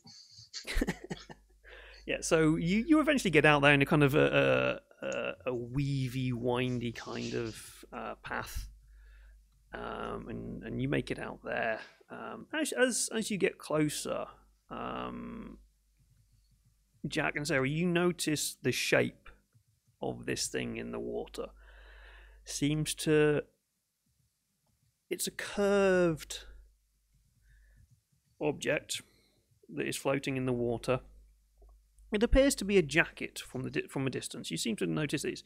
Yeah, so you eventually get out there in a kind of a weavy, windy kind of path, and you make it out there. As you get closer, Jack and Sarah, you notice the shape of this thing in the water. It's a curved object that is floating in the water. It appears to be a jacket from a distance. You seem to notice it's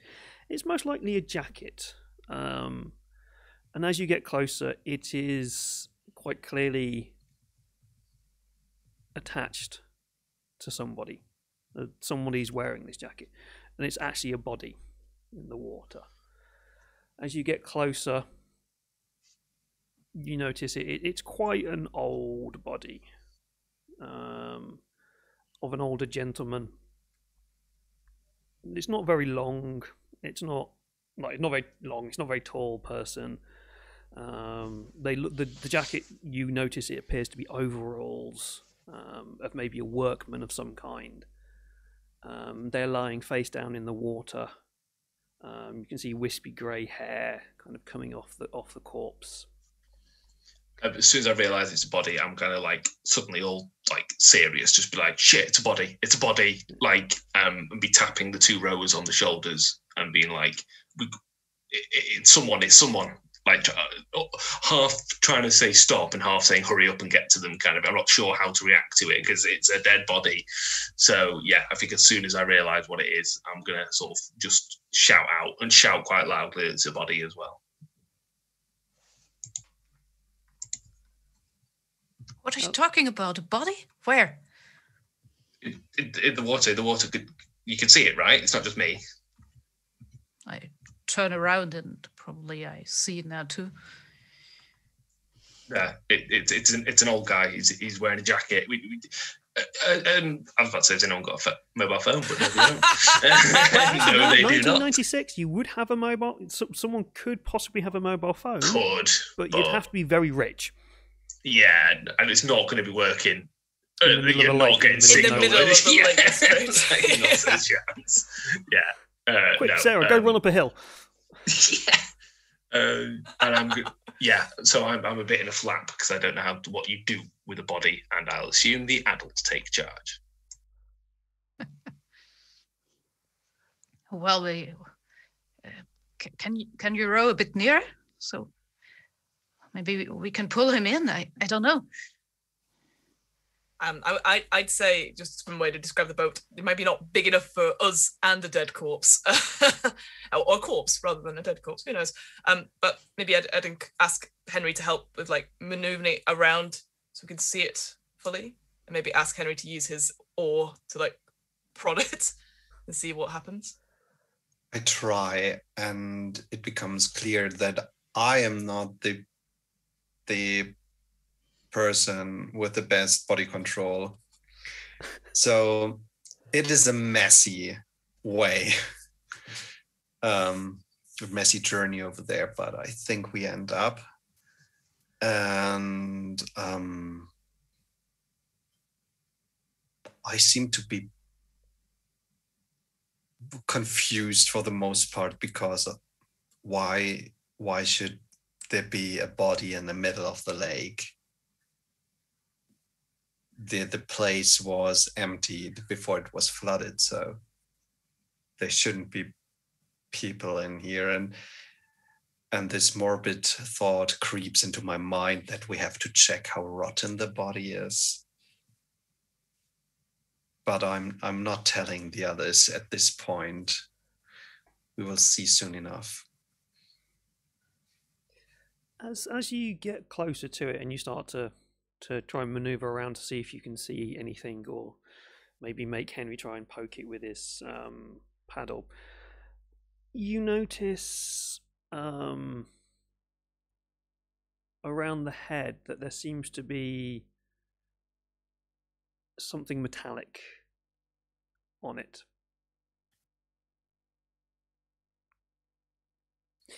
most likely a jacket. And as you get closer, it is quite clearly attached to somebody. Somebody's wearing this jacket, and it's actually a body in the water. As you get closer, you notice it's quite an old body, of an older gentleman. It's not very long. It's not very long. It's not a very tall person. The jacket, you notice it appears to be overalls of maybe a workman of some kind. They're lying face down in the water. You can see wispy grey hair kind of coming off the corpse. As soon as I realise it's a body, I'm kind of like suddenly all like serious, just be like, "Shit, it's a body! It's a body!" Like, and be tapping the two rowers on the shoulders and being like, "It's someone! It's someone!" Like half trying to say stop and half saying hurry up and get to them. Kind of, I'm not sure how to react to it because it's a dead body. So yeah, I think as soon as I realise what it is, I'm gonna sort of just shout out and shout quite loudly it's a body as well. What are you talking about? A body? Where? In the water. The water you can see it, right? It's not just me. I turn around and probably I see it now too. Yeah, it's an old guy. He's wearing a jacket. I was about to say, has anyone got a mobile phone? But no, they don't. No, they do not. 1996, you would have a mobile. Someone could possibly have a mobile phone. But you'd have to be very rich. Yeah, and it's not going to be working. You're not getting signal. In the middle of the lake. Like, not a chance. Yeah. Quick, no, Sarah, go run up a hill. Yeah. And I'm good. Yeah, so I'm a bit in a flap because I don't know what you do with a body, and I'll assume the adults take charge. Well, can you row a bit nearer? So maybe we can pull him in. I don't know. I'd say, just some way to describe the boat, it might be not big enough for us and a dead corpse, or a corpse rather than a dead corpse. Who knows? But maybe I'd ask Henry to help with like maneuvering it around so we can see it fully, and maybe ask Henry to use his oar to like prod it and see what happens. I try, and it becomes clear that I am not the person with the best body control. So it is a messy way, a messy journey over there, but I think we end up. And I seem to be confused for the most part, because why should there be a body in the middle of the lake? The place was emptied before it was flooded, so there shouldn't be people in here. And this morbid thought creeps into my mind that we have to check how rotten the body is. But I'm not telling the others at this point. We will see soon enough. As you get closer to it and you start to try and maneuver around to see if you can see anything, or maybe make Henry try and poke it with his paddle, you notice around the head that there seems to be something metallic on it.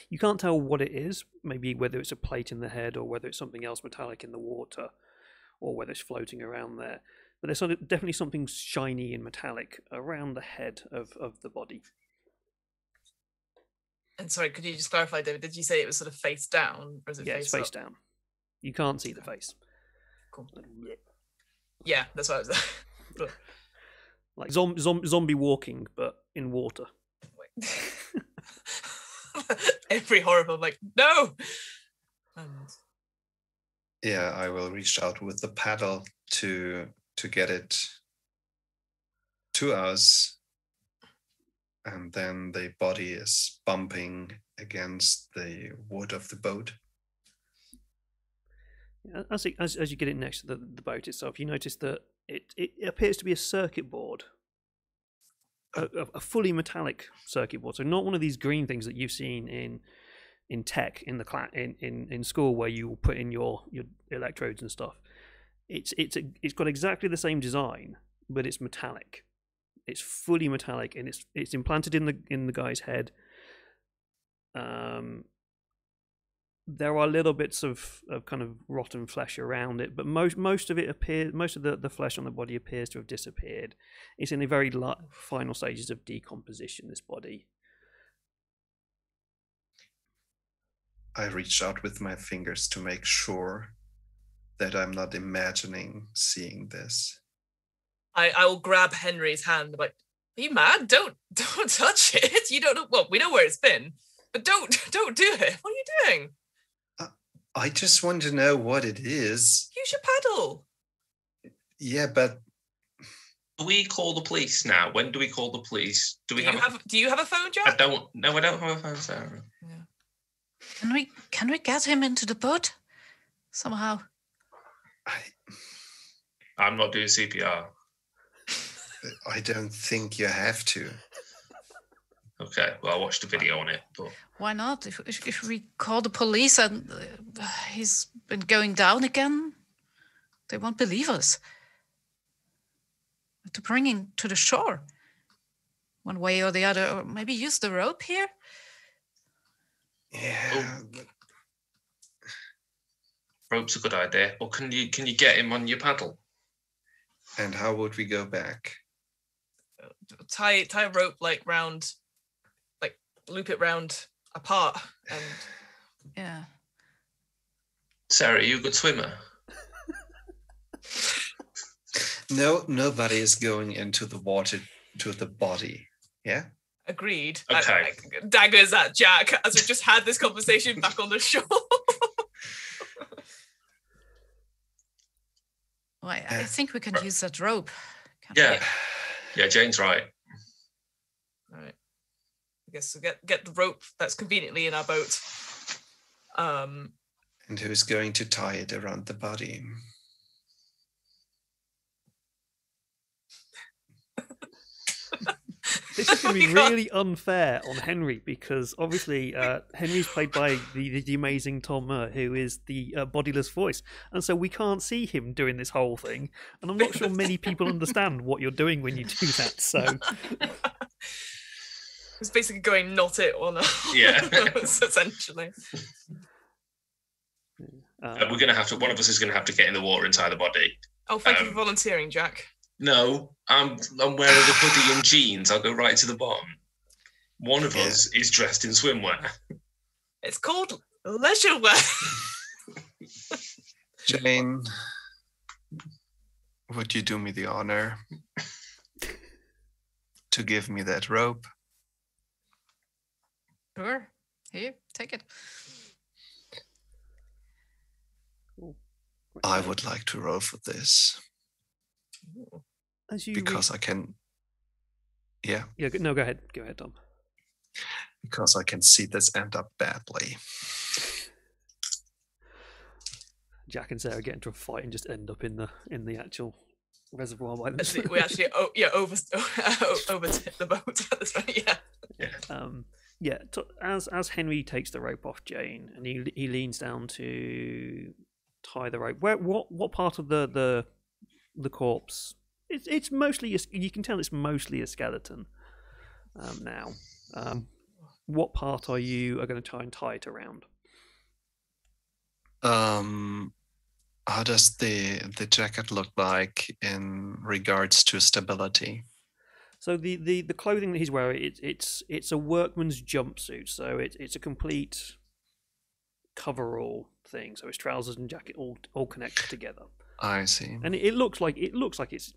You can't tell what it is, maybe whether it's a plate in the head or whether it's something else metallic in the water, or whether it's floating around there. But there's definitely something shiny and metallic around the head of the body. And sorry, could you just clarify, David? Did you say it was sort of face down, or is it Yeah, face it's face up? down. You can't see the face. Cool. Yeah, that's what I was. Like zombie walking, but in water. Every horror film, like, no. And Yeah, I will reach out with the paddle to get it to us, and then the body is bumping against the wood of the boat. As you get it next to the boat itself, you notice that it appears to be a circuit board, a fully metallic circuit board. So not one of these green things that you've seen in tech in school where you put in your electrodes and stuff. It's got exactly the same design, but it's metallic. It's fully metallic, and it's implanted in the guy's head. There are little bits of kind of rotten flesh around it, but most of the flesh on the body appears to have disappeared. It's in the very final stages of decomposition, this body. I reach out with my fingers to make sure that I'm not imagining seeing this. I will grab Henry's hand. I'm like, are you mad? Don't touch it. You don't know. Well, we know where it's been, but don't do it. What are you doing? I just want to know what it is. Use your paddle. Yeah, but do we call the police now? When do we call the police? Do you have a phone, Jack? I don't. No, I don't have a phone, Sarah. Yeah. Can we get him into the boat somehow? I'm not doing CPR. I don't think you have to. Okay, well, I watched a video on it, but Why not? If we call the police and he's been going down again, they won't believe us. To bring him to the shore, one way or the other, or maybe use the rope here. Yeah. rope's a good idea. Or can you get him on your paddle? And how would we go back? Tie a rope round, loop it round apart, and Yeah. Sarah, are you a good swimmer? No, nobody is going into the water to the body. Yeah. agreed. Okay. Daggers at Jack as we've just had this conversation back on the shore. Well, I think we can use that rope. Yeah. Yeah, Jane's right. All right. I guess we'll get the rope that's conveniently in our boat. And who's going to tie it around the body? This is going to be really unfair on Henry because obviously Henry's played by the amazing Tom Murr, who is the bodiless voice, and so we can't see him doing this whole thing. And I'm not sure many people understand what you're doing when you do that. So it's basically going not it or not. Yeah. Essentially. We're going to have to. One of us is going to have to get in the water and tie the body. Oh, thank you for volunteering, Jack. No, I'm wearing the hoodie and jeans. I'll go right to the bottom. One of us is dressed in swimwear. It's called leisure wear. Jane, would you do me the honor to give me that rope? Sure. Here, take it. I would like to roll for this. Because I can. Yeah. Yeah. No, go ahead. Go ahead, Tom. Because I can see this end up badly. Jack and Sarah get into a fight and just end up in the actual reservoir by themselves. We actually overtip the boat at this point. Yeah. As Henry takes the rope off Jane and he leans down to tie the rope. What part of the corpse? It's mostly you can tell it's mostly a skeleton now. What part are you going to try and tie it around? How does the jacket look like in regards to stability? So the clothing that he's wearing, it's a workman's jumpsuit. So it's a complete coverall thing. So his trousers and jacket all connected together. I see. And it looks like it's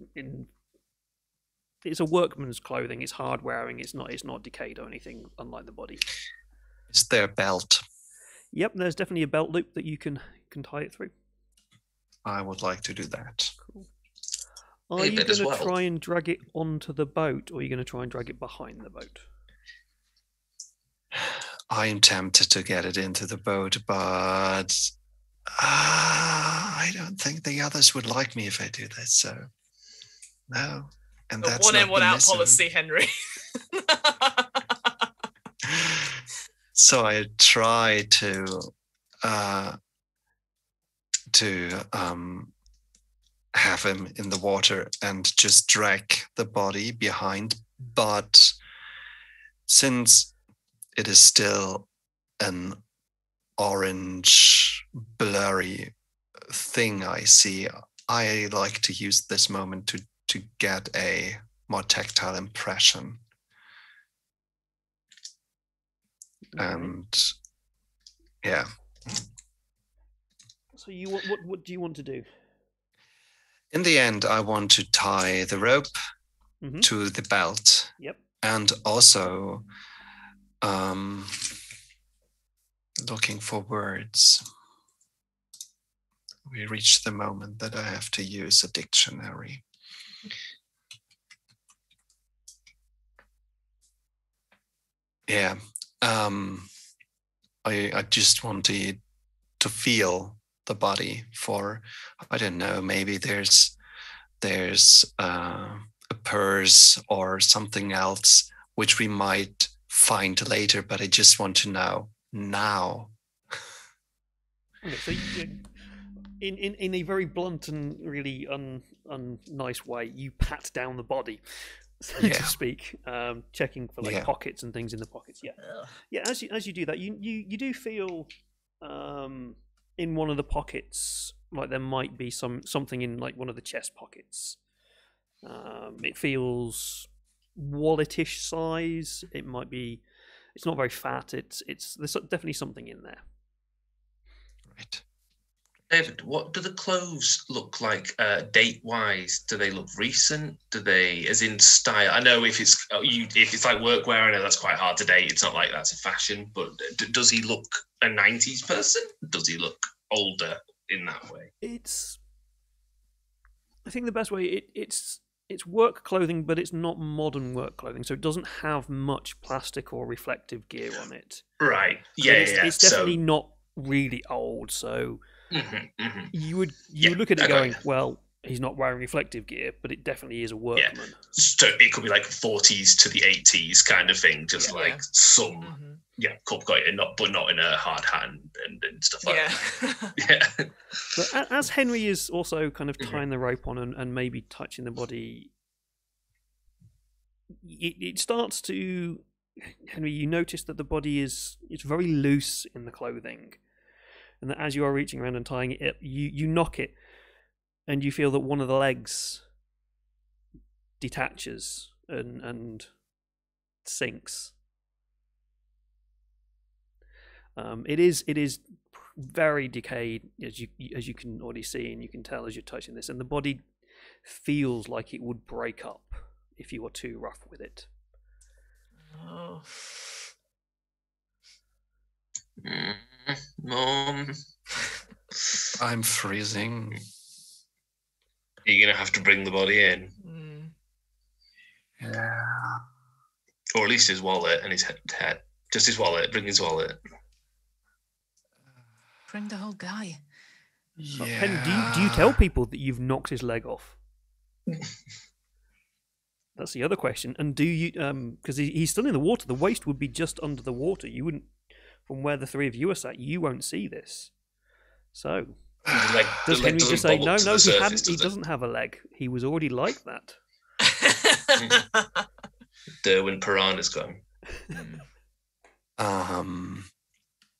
a workman's clothing. It's hard wearing. It's not decayed or anything, unlike the body. Is there a belt? Yep, there's definitely a belt loop that you can tie it through. I would like to do that. Cool. Are you going to try and drag it onto the boat, or are you going to try and drag it behind the boat? I am tempted to get it into the boat, but I don't think the others would like me if I do that. So, no. And that's one in, one out permissible. policy, Henry. So I try to have him in the water and just drag the body behind. But since it is still an orange, blurry thing I see, I like to use this moment to get a more tactile impression. And yeah. So what do you want to do? In the end, I want to tie the rope to the belt. Yep. And also looking for words. We reach the moment that I have to use a dictionary. Yeah. I just want to feel the body for, I don't know, maybe there's a purse or something else which we might find later, but I just want to know now. Okay, so in a very blunt and really unnice way, you pat down the body, so to speak, checking for pockets and things in the pockets. Yeah. As you do that, you do feel in one of the pockets like there might be something in like one of the chest pockets. It feels walletish size. It might be. It's not very fat. There's definitely something in there. Right. David, what do the clothes look like date-wise? Do they look recent? Do they, as in style? I know if it's like workwear, I know that's quite hard to date. It's not like that's a fashion. But does he look a 90s person? Does he look older in that way? I think the best way it's work clothing, but it's not modern work clothing, so it doesn't have much plastic or reflective gear on it. Right. Yeah. It's definitely not really old. So. You would look at it going, well, he's not wearing reflective gear, but it definitely is a workman. Yeah. So it could be like 40s to the 80s kind of thing, just some cup got it, but not in a hard hat and stuff like that. Yeah. But as Henry is also kind of tying the rope on and maybe touching the body, it starts to, Henry, you notice that the body it's very loose in the clothing. And that as you are reaching around and tying it up, you knock it, and you feel that one of the legs detaches and sinks. It is very decayed, as you can already see, and you can tell as you're touching this, and the body feels like it would break up if you were too rough with it. Oh. Mom, I'm freezing. You're gonna have to bring the body in. Yeah. Or at least his wallet and his head. Just his wallet. Bring his wallet. Bring the whole guy. Yeah. Pen, do you tell people that you've knocked his leg off? That's the other question. And do you, because he's still in the water, the waist would be just under the water. You wouldn't, from where the three of you are sat, you won't see this. So, does Henry just say, no, he doesn't have a leg. He was already like that. Derwent Piranha's gone.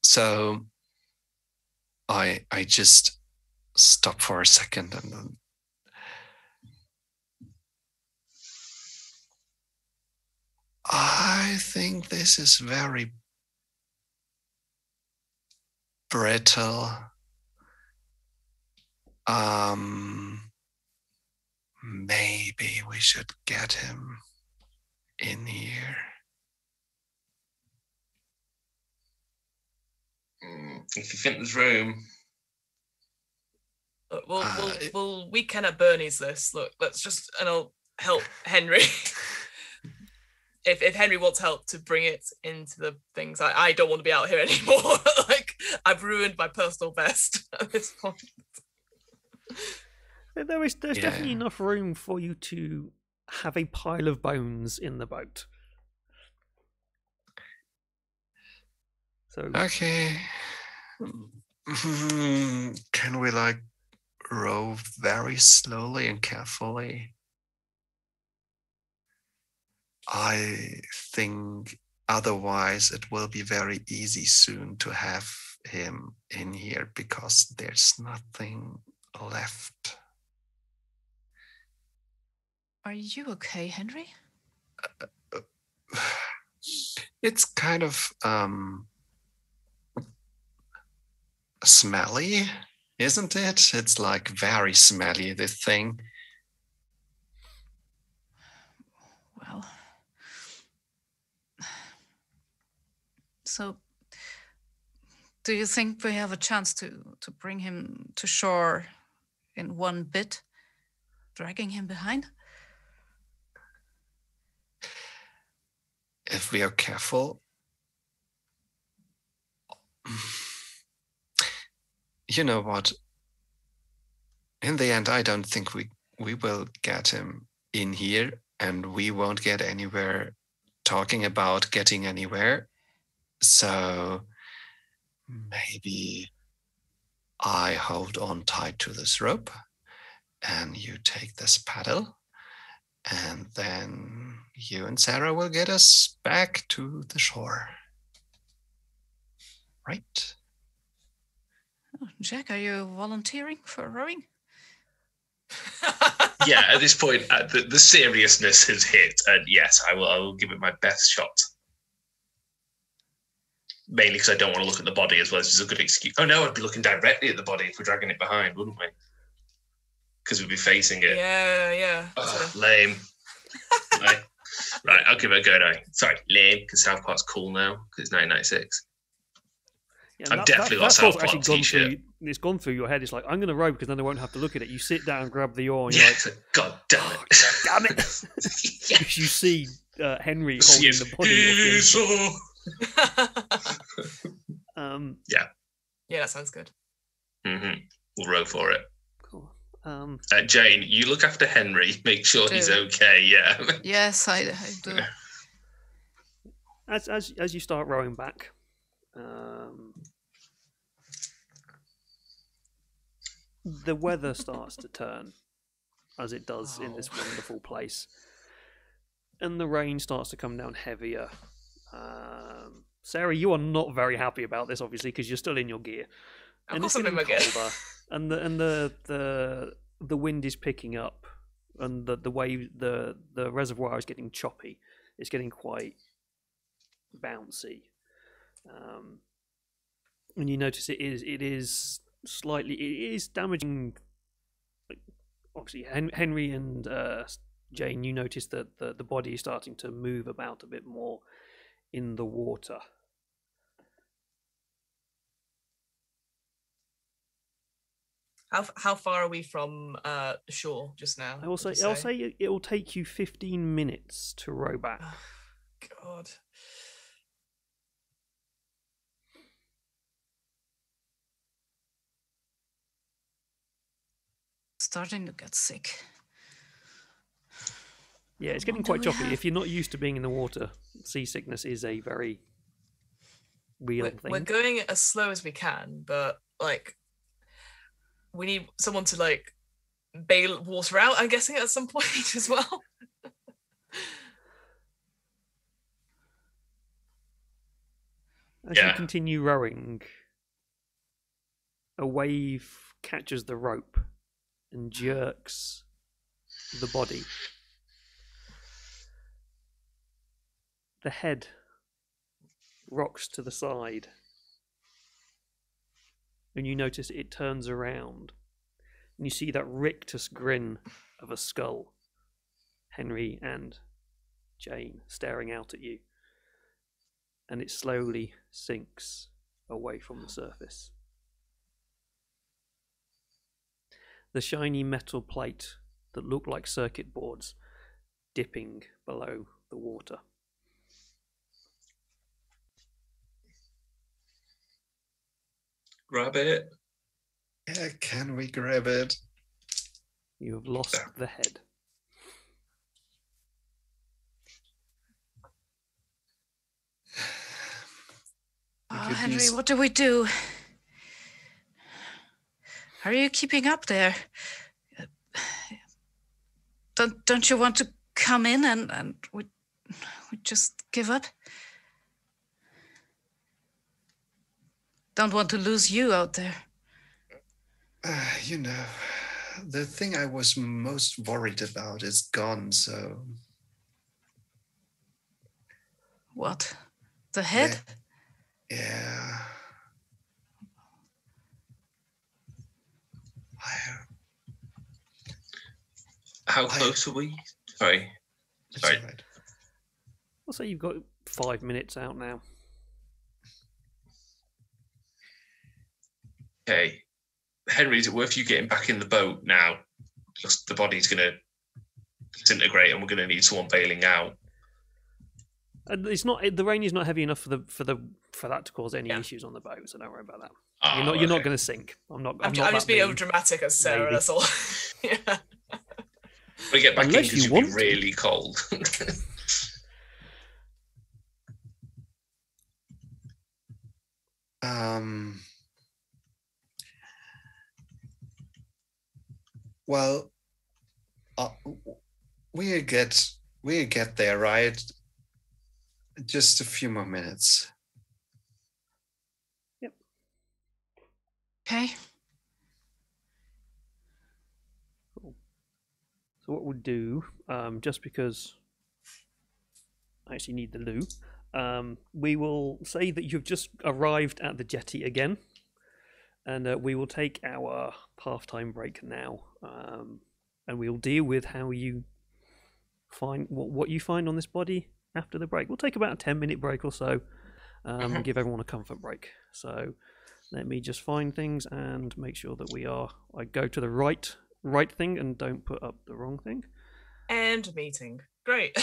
So I just stop for a second and then I think this is very brittle. Maybe we should get him in here. If you think there's room. Look, we can at Bernie's this. Look, let's just, and I'll help Henry. if Henry wants help to bring it into the things, I don't want to be out here anymore. Like, I've ruined my personal best at this point. There's definitely enough room for you to have a pile of bones in the boat. So Okay. Can we row very slowly and carefully? I think otherwise it will be very easy soon to have him in here because there's nothing left. Are you okay, Henry? It's kind of smelly, isn't it? It's very smelly, this thing. Well, so do you think we have a chance to bring him to shore in one bit, dragging him behind? If we are careful. You know what? In the end, I don't think we will get him in here, and we won't get anywhere talking about getting anywhere. So maybe I hold on tight to this rope and you take this paddle, and then you and Sarah will get us back to the shore. Right? Oh, Jack, are you volunteering for rowing? Yeah, at this point, the seriousness has hit, and yes, I will give it my best shot. Mainly because I don't want to look at the body as well. This is a good excuse. Oh no, I'd be looking directly at the body if we're dragging it behind, wouldn't we? Because we'd be facing it. Yeah. Oh, lame. Right, I'll give it a go now. Sorry, lame, because South Park's cool now, because it's 1996. yeah, I've definitely got a South Park t-shirt. It's gone through your head. It's like, I'm going to row because then I won't have to look at it. You sit down, grab the oar, and you're like, God damn it. Oh, damn it. Yes. You see Henry holding the body of Yeah, that sounds good. Mm-hmm. We'll row for it. Cool. Jane, you look after Henry. Make sure he's okay. Yeah. Yes, I do. As you start rowing back, the weather starts to turn, as it does in this wonderful place, and the rain starts to come down heavier. Sarah, you are not very happy about this, obviously, because you're still in your gear, and it's getting colder, and the wind is picking up, and the way the reservoir is getting choppy. It's getting quite bouncy, and you notice it is damaging. Obviously, Henry and Jane, you notice that the body is starting to move about a bit more in the water. How far are we from the shore just now? I'll say it will take you 15 minutes to row back. Oh, God. Starting to get sick. Yeah, it's getting quite choppy. If you're not used to being in the water, seasickness is a very real thing. We're going as slow as we can, but we need someone to bail water out, I'm guessing, at some point as well. As you continue rowing, a wave catches the rope and jerks the body. The head rocks to the side, and you notice it turns around, and you see that rictus grin of a skull. Henry and Jane staring out at you, and it slowly sinks away from the surface. The shiny metal plate that look like circuit boards dipping below the water. Grab it. Yeah, can we grab it? You have lost the head. Oh, Henry, what do we do? Are you keeping up there? Don't you want to come in and we just give up? Don't want to lose you out there. You know, the thing I was most worried about is gone, so... What? The head? Yeah. How close are we? Sorry. It's Sorry. all right. I'll say you've got 5 minutes out now. Okay. Henry, is it worth you getting back in the boat now? Because the body's going to disintegrate and we're going to need someone bailing out. It's not, the rain is not heavy enough for that to cause any issues on the boat, so don't worry about that. Oh, You're not going to sink. I'm just being over dramatic as Sarah. lady. That's all. Yeah. We get back in Unless because you you'll be want to. really cold. Well, we'll get there, right? Just a few more minutes. Yep. Okay. Cool. So what we'll do, just because I actually need the loo, we will say that you've just arrived at the jetty again, and we will take our half-time break now, and we'll deal with how you find what you find on this body after the break. We'll take about a 10-minute break or so, give everyone a comfort break. So let me just find things and make sure that I go to the right thing and don't put up the wrong thing. And meeting. Great.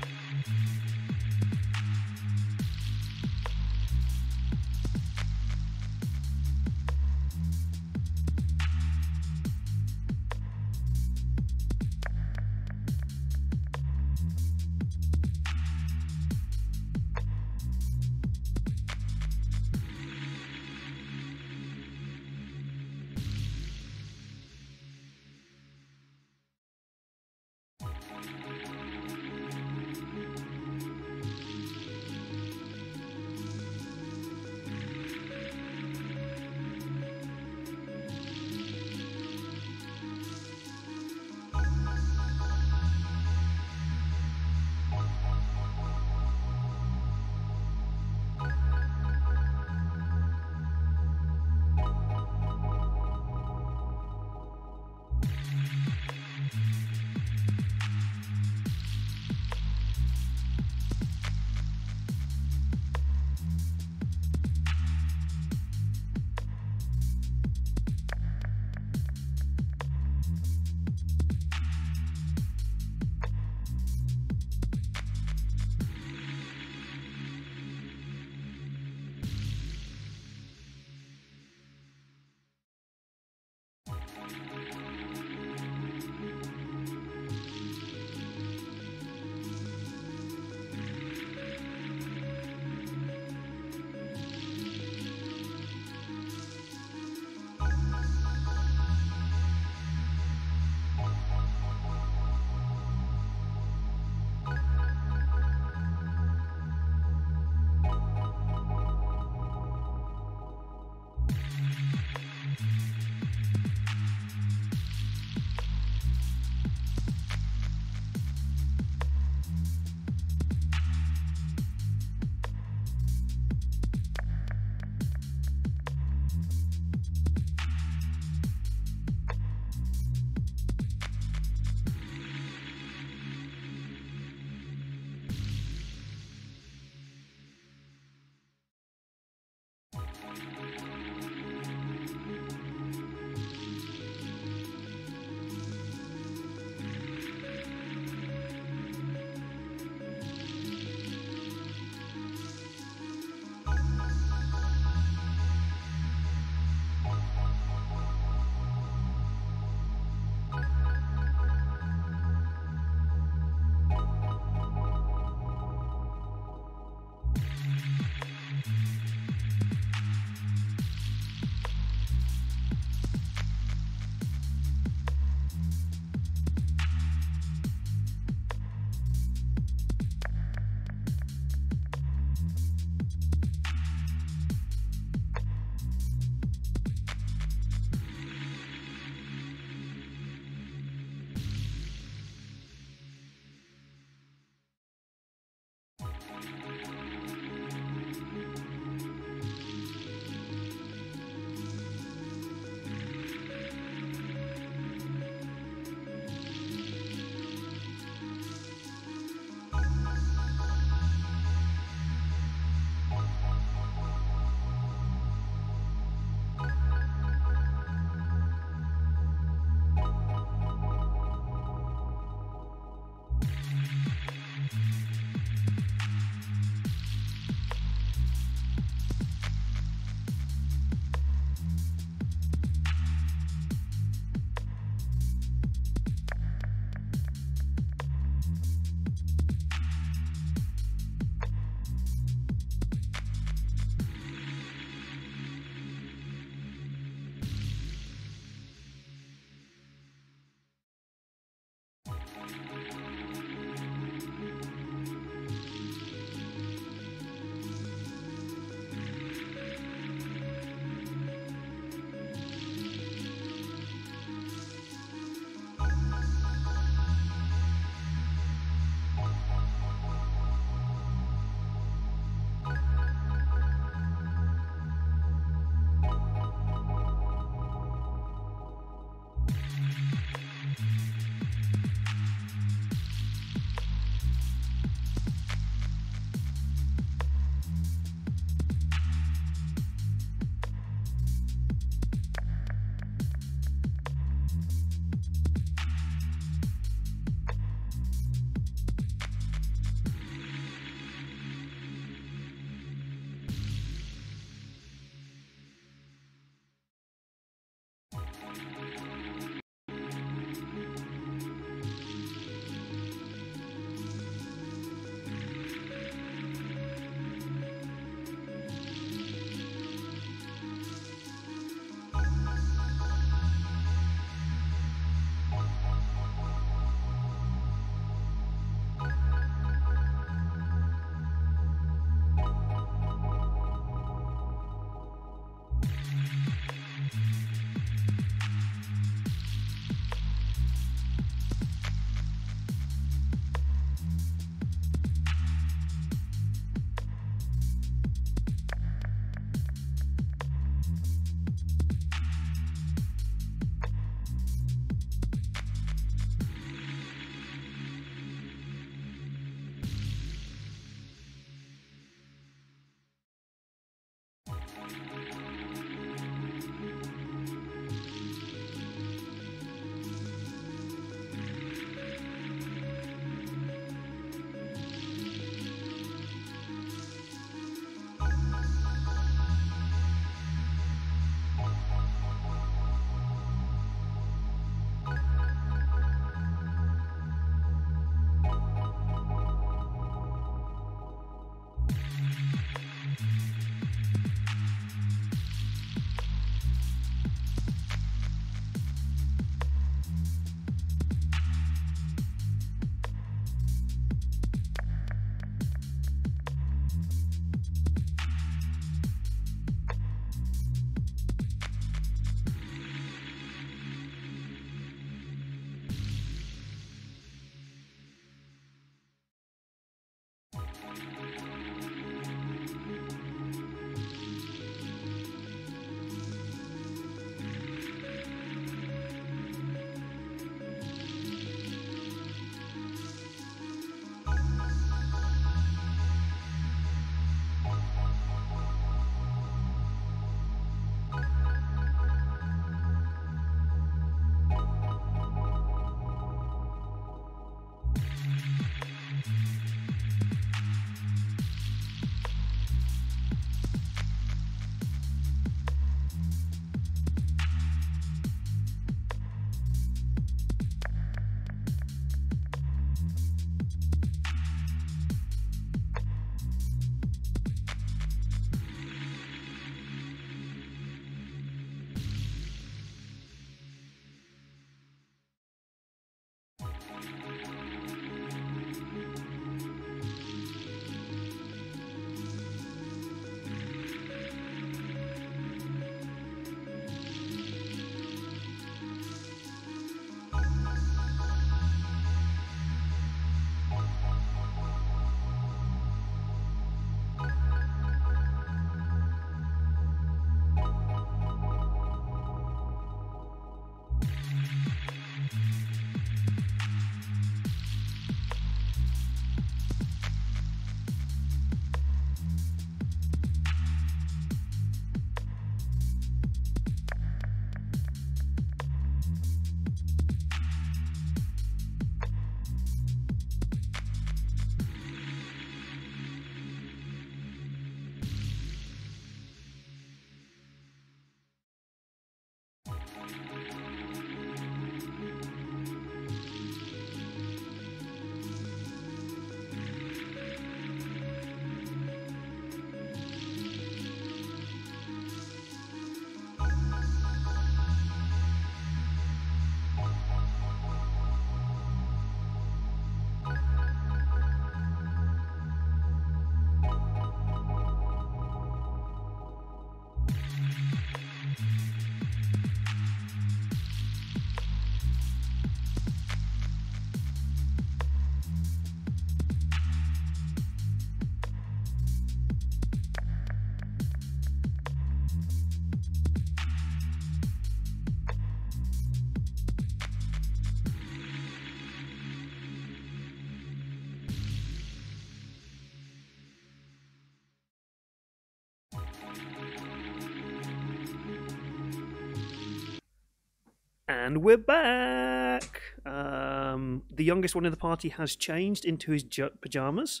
And we're back. The youngest one in the party has changed into his pajamas.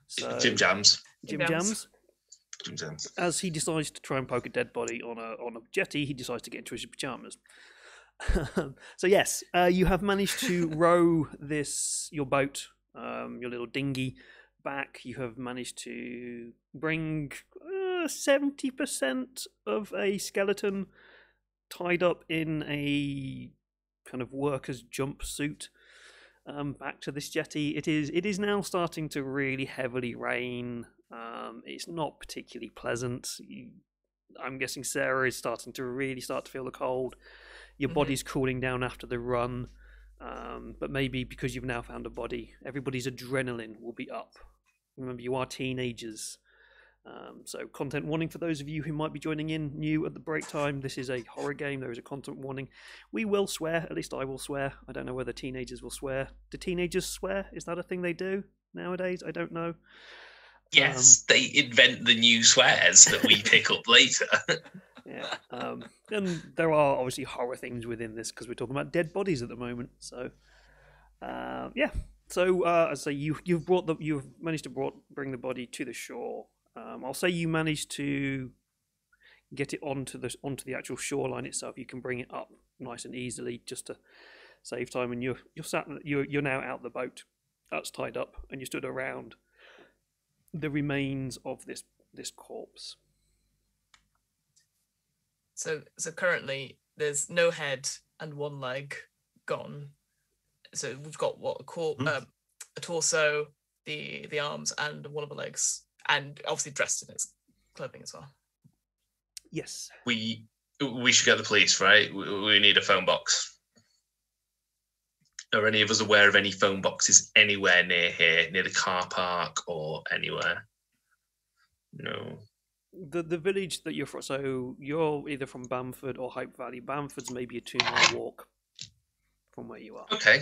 So, Jim Jams. Jim Jams. Jim Jams. As he decides to try and poke a dead body on a jetty, he decides to get into his pajamas. So yes, you have managed to row your boat, your little dinghy, back. You have managed to bring 70% of a skeleton tied up in a kind of worker's jumpsuit back to this jetty. It is now starting to really heavily rain. It's not particularly pleasant. I'm guessing Sarah is starting to feel the cold. Your body's cooling down after the run, but maybe because you've now found a body, everybody's adrenaline will be up. Remember, you are teenagers. So content warning for those of you who might be joining in new at the break time. This is a horror game. There is a content warning. We will swear. At least I will swear. I don't know whether teenagers will swear. Do teenagers swear? Is that a thing they do nowadays? I don't know. Yes, they invent the new swears that we pick up later. Yeah. And there are obviously horror things within this because we're talking about dead bodies at the moment. So, yeah. So, as I say, you've managed to bring the body to the shore. I'll say you managed to get it onto the actual shoreline itself. You can bring it up nice and easily just to save time. And you're now out the boat. That's tied up, and you stood around the remains of this corpse. So currently there's no head and one leg gone. So we've got a torso, the arms, and one of the legs. And obviously dressed in its clothing as well. Yes. We should get the police, right? We need a phone box. Are any of us aware of any phone boxes anywhere near here, near the car park or anywhere? No. The village that you're from, so you're either from Bamford or Hope Valley. Bamford's maybe a 2-mile walk from where you are. Okay.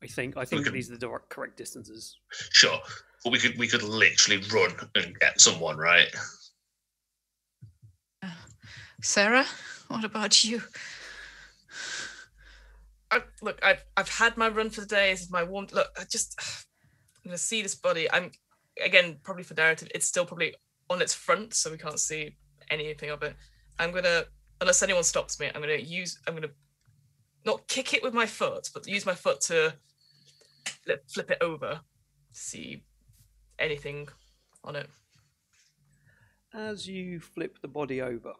I think these are the correct distances. Sure. But we could literally run and get someone, right? Sarah, what about you? I've had my run for the day. This is my warm. Look, I'm gonna see this body. I'm again probably for narrative. It's still probably on its front, so we can't see anything of it. I'm gonna, unless anyone stops me, I'm gonna not kick it with my foot, but use my foot to flip it over to see anything on it. As you flip the body over,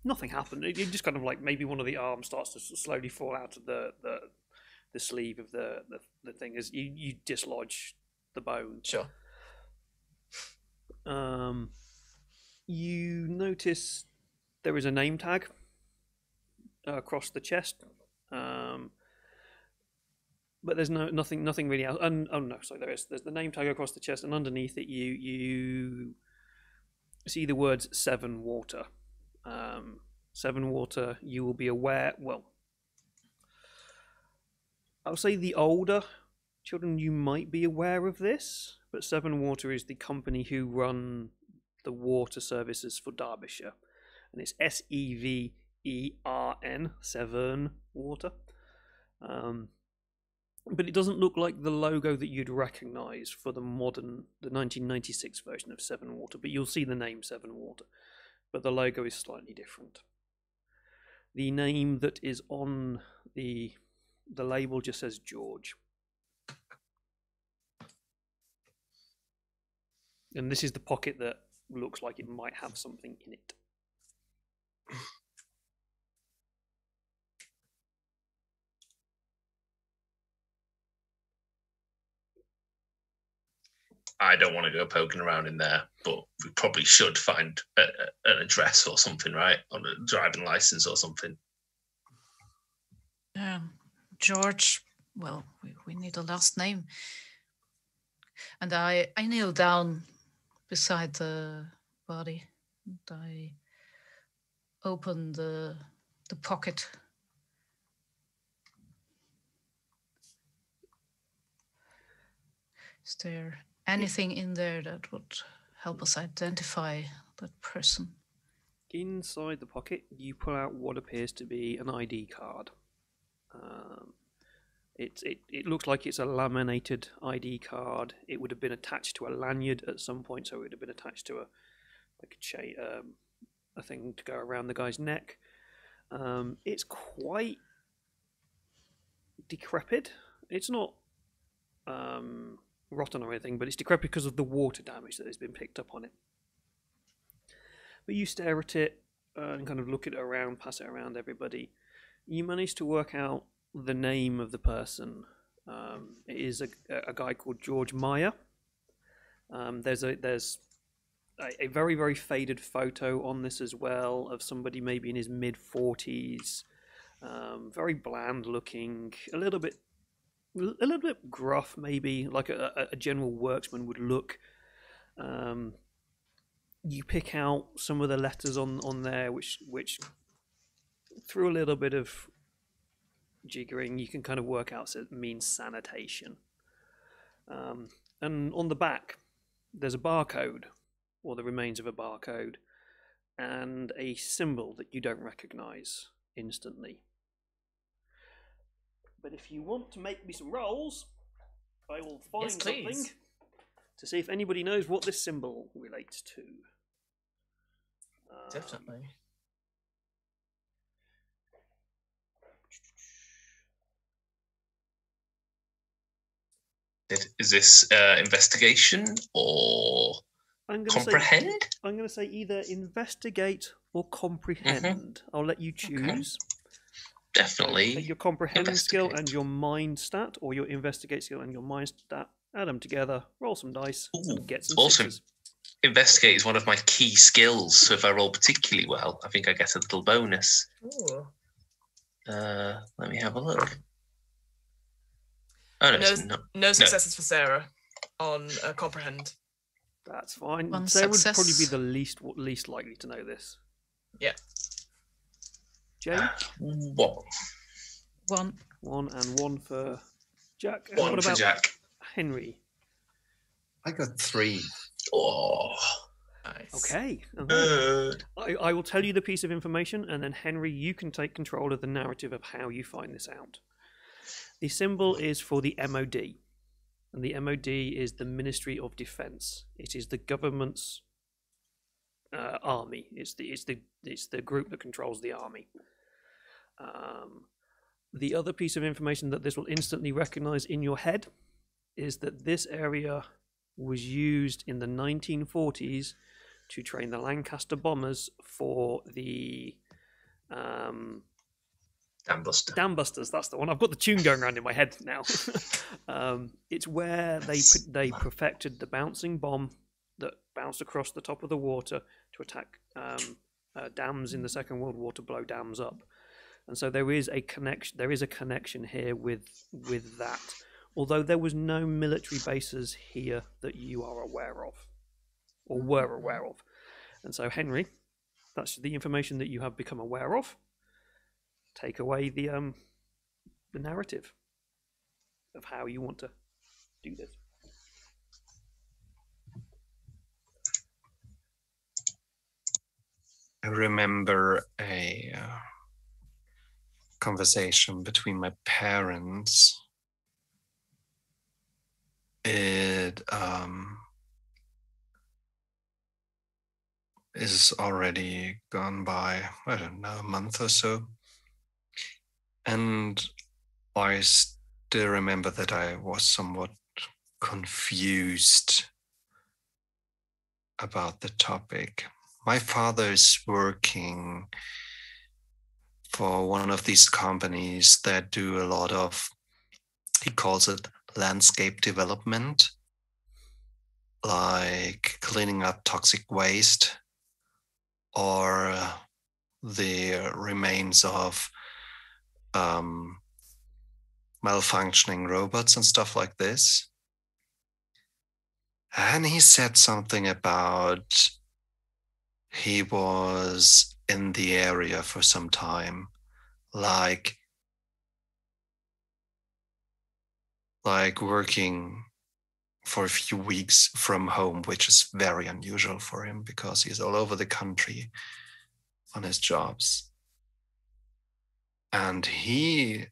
nothing happened. It just kind of like maybe one of the arms starts to slowly fall out of the sleeve of the thing as you dislodge the bone. Sure. You notice there is a name tag across the chest. But there's nothing really else. There's the name tag across the chest, and underneath it you see the words Seven Water. Seven Water. You will be aware. Well, I'll say the older children, you might be aware of this, but Seven Water is the company who run the water services for Derbyshire, and it's SEVERN, Severn Water. But it doesn't look like the logo that you'd recognise for the 1996 version of Seven Water, but you'll see the name Seven Water, but the logo is slightly different. The name that is on the label just says George. And this is the pocket that looks like it might have something in it. I don't want to go poking around in there, but we probably should find an address or something, right? On a driving license or something. George, well, we need a last name. And I kneel down beside the body and I open the pocket. Is there anything in there that would help us identify that person? Inside the pocket, you pull out what appears to be an ID card. It looks like it's a laminated ID card. It would have been attached to a lanyard at some point, so it would have been attached to a thing to go around the guy's neck. It's quite decrepit. It's not rotten or anything, but it's decrepit because of the water damage that has been picked up on it. But you stare at it and kind of look it around, pass it around everybody. You manage to work out the name of the person. It is a guy called George Meyer. There's a very, very faded photo on this as well of somebody maybe in his mid-40s, very bland looking, a little bit gruff, maybe like a general worksman would look. You pick out some of the letters on there, which through a little bit of jiggering, you can kind of work out it means sanitation. And on the back, there's a barcode, or the remains of a barcode, and a symbol that you don't recognize instantly. But if you want to make me some rolls, I will find something to see if anybody knows what this symbol relates to. Definitely. Is this investigation or comprehend? I'm going to say either investigate or comprehend. I'll let you choose. Okay. Definitely. Your comprehend skill and your mind stat, or your investigate skill and your mind stat. Add them together, roll some dice, and get some awesome. sixes. Investigate is one of my key skills, so if I roll particularly well, I think I get a little bonus. Ooh. Let me have a look. Oh, no successes for Sarah on comprehend. That's fine. One Sarah success. would probably be the least likely to know this. Yeah. Jay? What? One. One and one for Jack. And One what for about Jack. Henry? I got 3. Oh. Nice. Okay. Good. I will tell you the piece of information, and then Henry, you can take control of the narrative of how you find this out. The symbol is for the MOD, and the MOD is the Ministry of Defence. It is the government's army. It's the group that controls the army. The other piece of information that this will instantly recognise in your head is that this area was used in the 1940s to train the Lancaster bombers for the Dam Busters. That's the one. I've got the tune going around in my head now. It's where they perfected the bouncing bomb that bounced across the top of the water to attack dams in the Second World War, to blow dams up. And so there is a connection. There is a connection here with that. Although there was no military bases here that you are aware of, or were aware of. And so, Henry, that's the information that you have become aware of. Take away the narrative of how you want to do this. I remember a conversation between my parents. It is already gone by, I don't know, a month or so. And I still remember that I was somewhat confused about the topic. My father is working for one of these companies that do a lot of, he calls it landscape development, like cleaning up toxic waste or the remains of malfunctioning robots and stuff like this. And he said something about he was in the area for some time, like working for a few weeks from home, which is very unusual for him because he's all over the country on his jobs. And he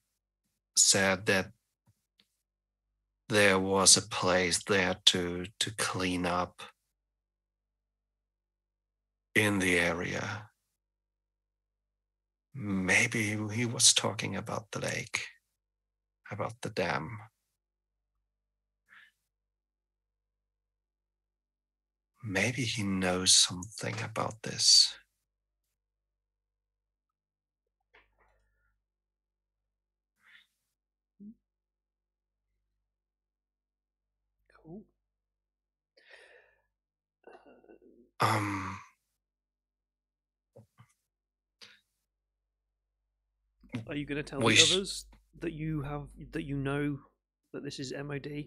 said that there was a place there to clean up in the area. Maybe he was talking about the lake, about the dam. Maybe he knows something about this. Cool. Are you going to tell the others that you know that this is MOD?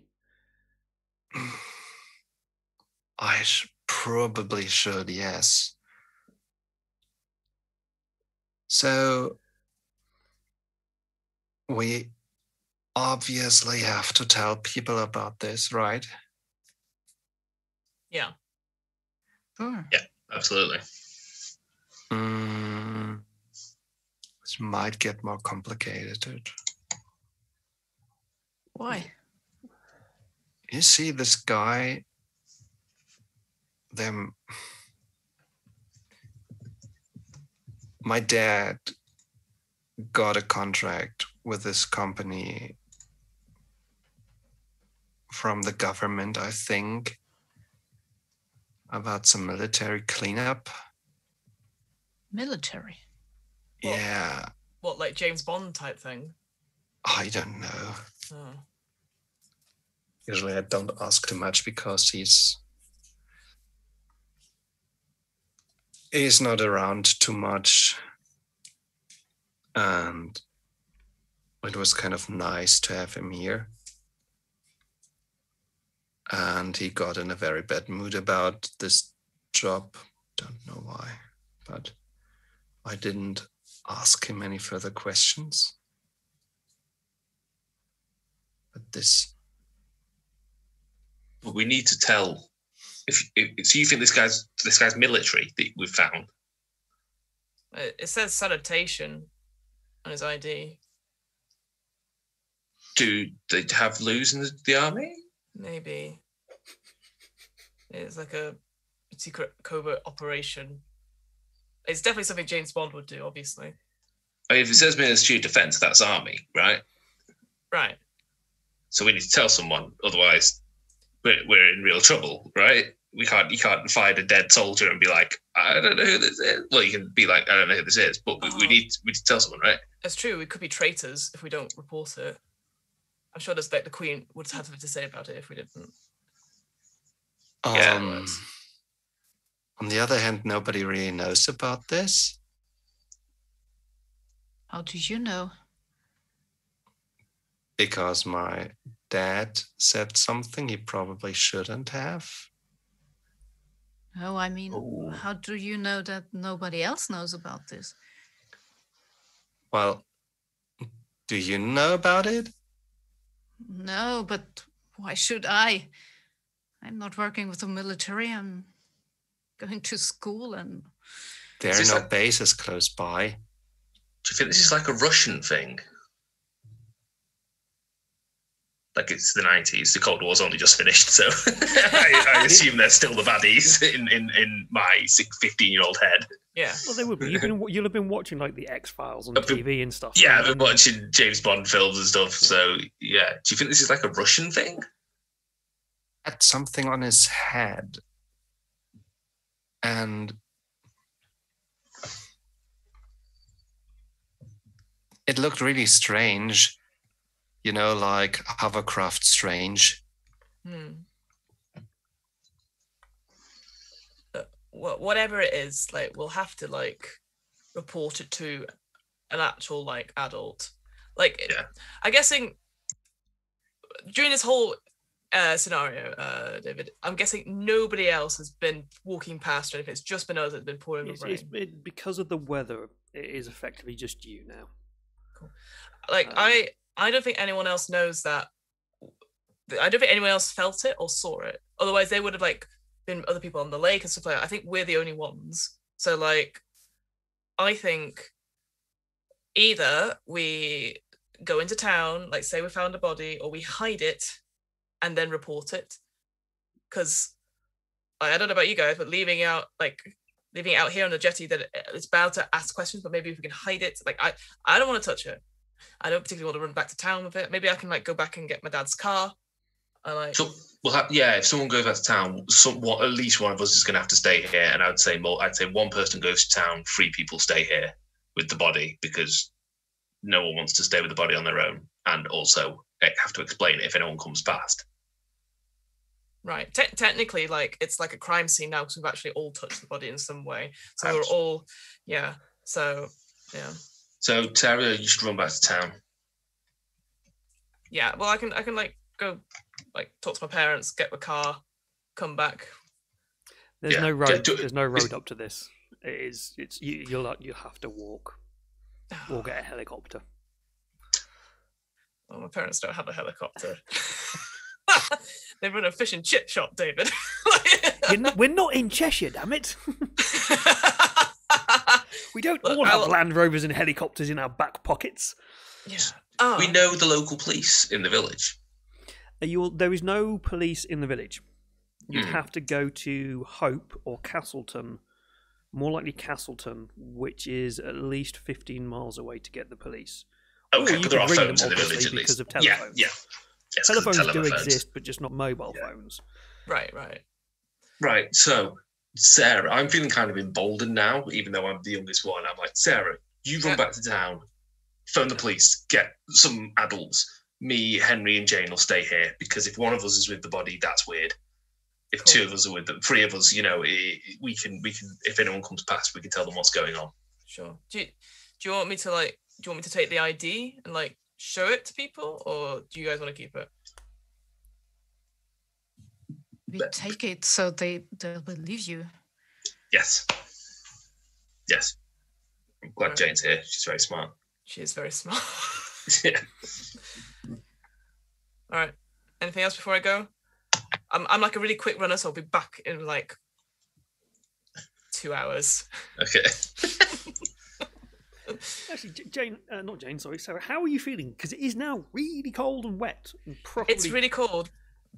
I probably should, yes. So we obviously have to tell people about this, right? Yeah. Sure. Yeah, absolutely. This might get more complicated. Why? You see this guy, my dad got a contract with this company from the government, I think, about some military cleanup. Military? Yeah. What, like James Bond type thing? I don't know. Oh. Usually I don't ask too much because he's not around too much. And it was kind of nice to have him here. And he got in a very bad mood about this job. Don't know why, but I didn't ask him any further questions. But we need to tell. If so, you think this guy's military that we've found? It says sanitation on his ID. Do they have Lous in the army? Maybe. It's like a secret covert operation. It's definitely something James Bond would do, obviously. I mean, if it says Ministry of Defence, that's army, right? Right. So we need to tell someone, otherwise we're in real trouble, right? You can't find a dead soldier and be like, I don't know who this is. Well, you can be like, I don't know who this is, but we need to tell someone, right? That's true. We could be traitors if we don't report it. I'm sure there's like the Queen would have something to say about it if we didn't. Yeah. On the other hand, nobody really knows about this. How do you know? Because my dad said something he probably shouldn't have. Oh, I mean, how do you know that nobody else knows about this? Well, do you know about it? No, but why should I? I'm not working with the military. I'm going to school and... There are no bases close by. Do you think this is like a Russian thing? Like it's the 90s, the Cold War's only just finished, so I assume they're still the baddies in my 15-year-old head. Yeah. Well, they would be. You'll have been watching like the X-Files on TV and stuff. Yeah, I've been watching James Bond films and stuff, so yeah. Do you think this is like a Russian thing? Had something on his head. And it looked really strange. You know, like hovercraft strange. Whatever it is, like we'll have to like report it to an actual like adult. Like, yeah. I'm guessing during this whole scenario, David, I'm guessing nobody else has been walking past or anything. It's just been us that's been pouring the rain. Because of the weather, it is effectively just you now. Cool. Like I don't think anyone else knows that. I don't think anyone else felt it or saw it. Otherwise, they would have like been other people on the lake and stuff like that. I think we're the only ones. So like, I think either we go into town, like say we found a body, or we hide it and then report it. Because I don't know about you guys, but leaving it out here on the jetty, that it's bound to ask questions, but maybe if we can hide it, like I don't want to touch it. I don't particularly want to run back to town with it. Maybe I can like go back and get my dad's car. So if someone goes back to town, at least one of us is going to have to stay here. And I'd say one person goes to town, 3 people stay here with the body, because no one wants to stay with the body on their own, and also have to explain it if anyone comes past. Right. Technically, like it's like a crime scene now because we've actually all touched the body in some way. So we're all, yeah. So yeah. So Sarah, you should run back to town. Yeah. Well, I can like go like talk to my parents, get the car, come back. There's no road. There's no road up to this. You'll have to walk or get a helicopter. Well, my parents don't have a helicopter. They run a fish and chip shop, David. We're not in Cheshire, damn it. We don't all have Land Rovers and helicopters in our back pockets. Yeah. We know the local police in the village. There is no police in the village. You'd have to go to Hope or Castleton, more likely Castleton, which is at least 15 miles away to get the police. Okay, but there are phones in the village at least. Because of telephones. Yeah. Yes, telephones do exist, but just not mobile phones. Right. So, Sarah, I'm feeling kind of emboldened now, even though I'm the youngest one. I'm like, Sarah, you run back to town, phone the police, get some adults. Me, Henry, and Jane will stay here, because if one of us is with the body, that's weird. If 2 of us are with them, 3 of us, we can. If anyone comes past, we can tell them what's going on. Sure. Do you want me to take the ID and like show it to people, or do you guys want to keep it? We take it so they'll believe you. Yes. I'm glad Jane's here. She's very smart. She is very smart. Yeah. All right. Anything else before I go? I'm like a really quick runner, so I'll be back in like 2 hours. Okay. Actually, not Jane, sorry, Sarah, how are you feeling? Because it is now really cold and wet. And It's really cold,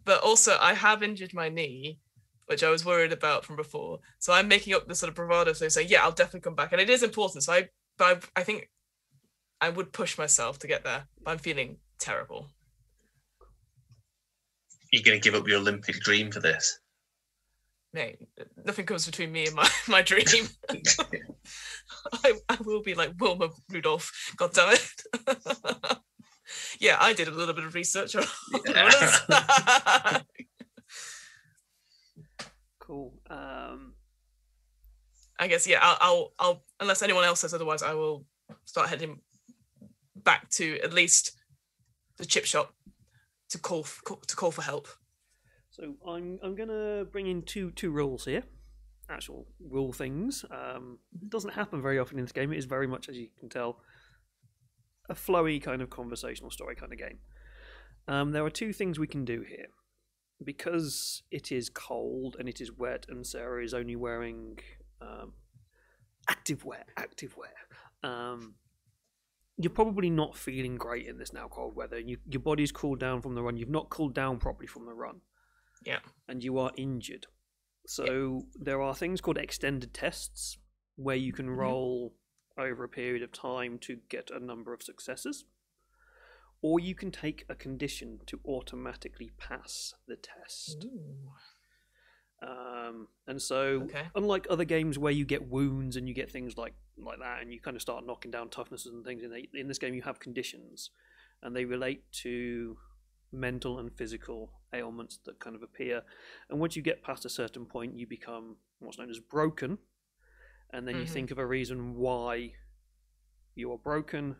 but also I have injured my knee, which I was worried about from before. So I'm making up this sort of bravado, so say, yeah, I'll definitely come back. And it is important, so I think I would push myself to get there, but I'm feeling terrible. You're going to give up your Olympic dream for this? Mate, nothing comes between me and my dream. I will be like Wilma Rudolph, God damn it. Yeah, I did a little bit of research on runners. Cool. I guess, yeah, I'll unless anyone else says otherwise, I will start heading back to at least the chip shop to call for help. So I'm gonna bring in two rules here, actual rule things. It doesn't happen very often in this game. It is very much, as you can tell, a flowy kind of conversational story kind of game. There are 2 things we can do here. Because it is cold and it is wet, and Sarah is only wearing activewear. You're probably not feeling great in this now cold weather. Your body's cooled down from the run. You've not cooled down properly from the run. Yeah. And you are injured. So there are things called extended tests where you can roll over a period of time to get a number of successes. Or you can take a condition to automatically pass the test. And so, unlike other games where you get wounds and you get things like that, and you kind of start knocking down toughnesses and things, in this game you have conditions, and they relate to mental and physical ailments that kind of appear. And once you get past a certain point, you become what's known as broken, and then you think of a reason why you are broken,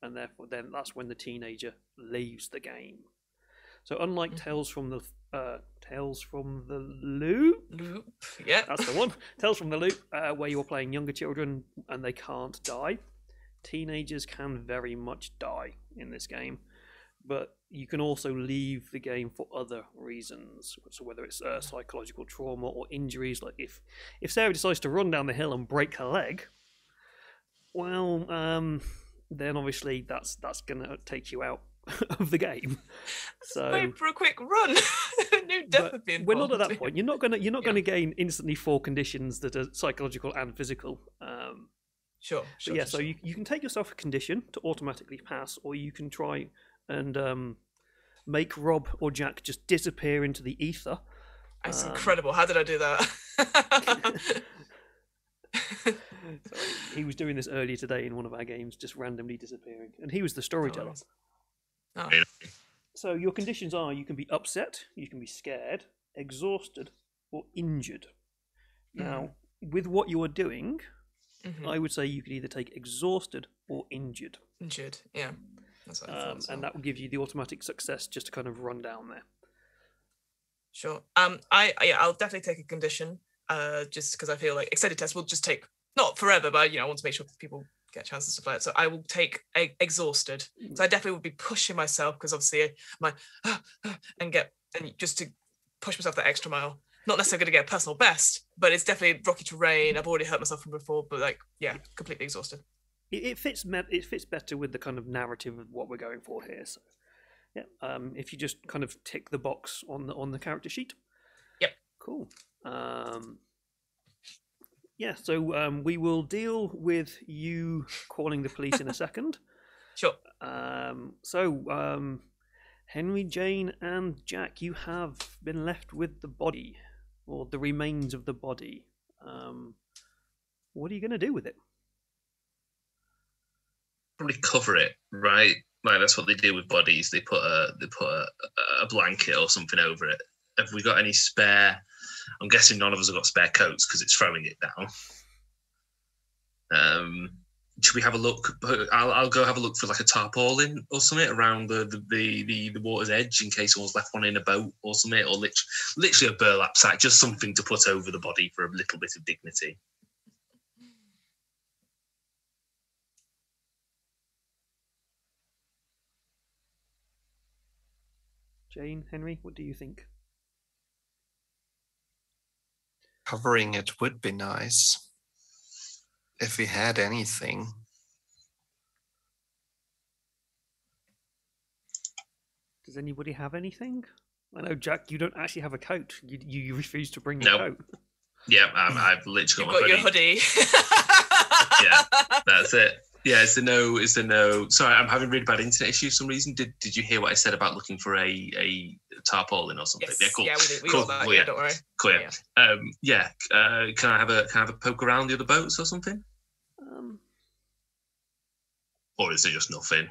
and therefore then that's when the teenager leaves the game. So unlike Tales from the Loop, yeah, that's the one. Tales from the Loop, where you're playing younger children and they can't die. Teenagers can very much die in this game, but you can also leave the game for other reasons. So whether it's psychological trauma or injuries, like if Sarah decides to run down the hill and break her leg, Well, then obviously that's going to take you out of the game. So Going for a quick run. New death would be we're not at involved. that point. You're not going to gain instantly 4 conditions that are psychological and physical. Sure. But yeah, so you can take yourself a condition to automatically pass, or you can try and make Rob or Jack just disappear into the ether. That's incredible. How did I do that? Sorry, he was doing this earlier today in one of our games, just randomly disappearing, and he was the storyteller. Oh. So your conditions are: you can be upset, you can be scared, exhausted, or injured. Now, with what you are doing, I would say you could either take exhausted or injured. Injured, yeah. That's what I thought, and that will give you the automatic success just to kind of run down there. Sure. I'll definitely take a condition, just because I feel like extended tests will just take not forever, but I want to make sure people get chances to play it. So I will take exhausted. So I definitely would be pushing myself because obviously my and just to push myself that extra mile. Not necessarily going to get a personal best, but it's definitely rocky terrain. I've already hurt myself from before, but completely exhausted. It fits better with the kind of narrative of what we're going for here. So, yeah. If you just kind of tick the box on the character sheet. Yep. Cool. Yeah. So we will deal with you calling the police in a second. Sure. Henry, Jane, and Jack, you have been left with the body, or the remains of the body. What are you going to do with it? Probably cover it, right? Like that's what they do with bodies. They put a blanket or something over it. Have we got any spare? I'm guessing none of us have got spare coats because it's throwing it down. Should we have a look? I'll go have a look for like a tarpaulin or something around the water's edge in case someone's left one in a boat or something, or literally a burlap sack, just something to put over the body for a little bit of dignity. Jane, Henry, what do you think? Covering it would be nice. If we had anything. Does anybody have anything? I know, Jack, you don't actually have a coat. You refuse to bring a coat. Yeah, I've literally got your hoodie. Yeah, that's it. Yeah, it's the no. Sorry, I'm having really bad internet issues for some reason. Did you hear what I said about looking for a tarpaulin or something? Yes. Yeah, cool. Yeah, we did. We cool. got that. Cool, yeah, don't worry. Cool. Yeah. Can I have a poke around the other boats or something? Or is there just nothing?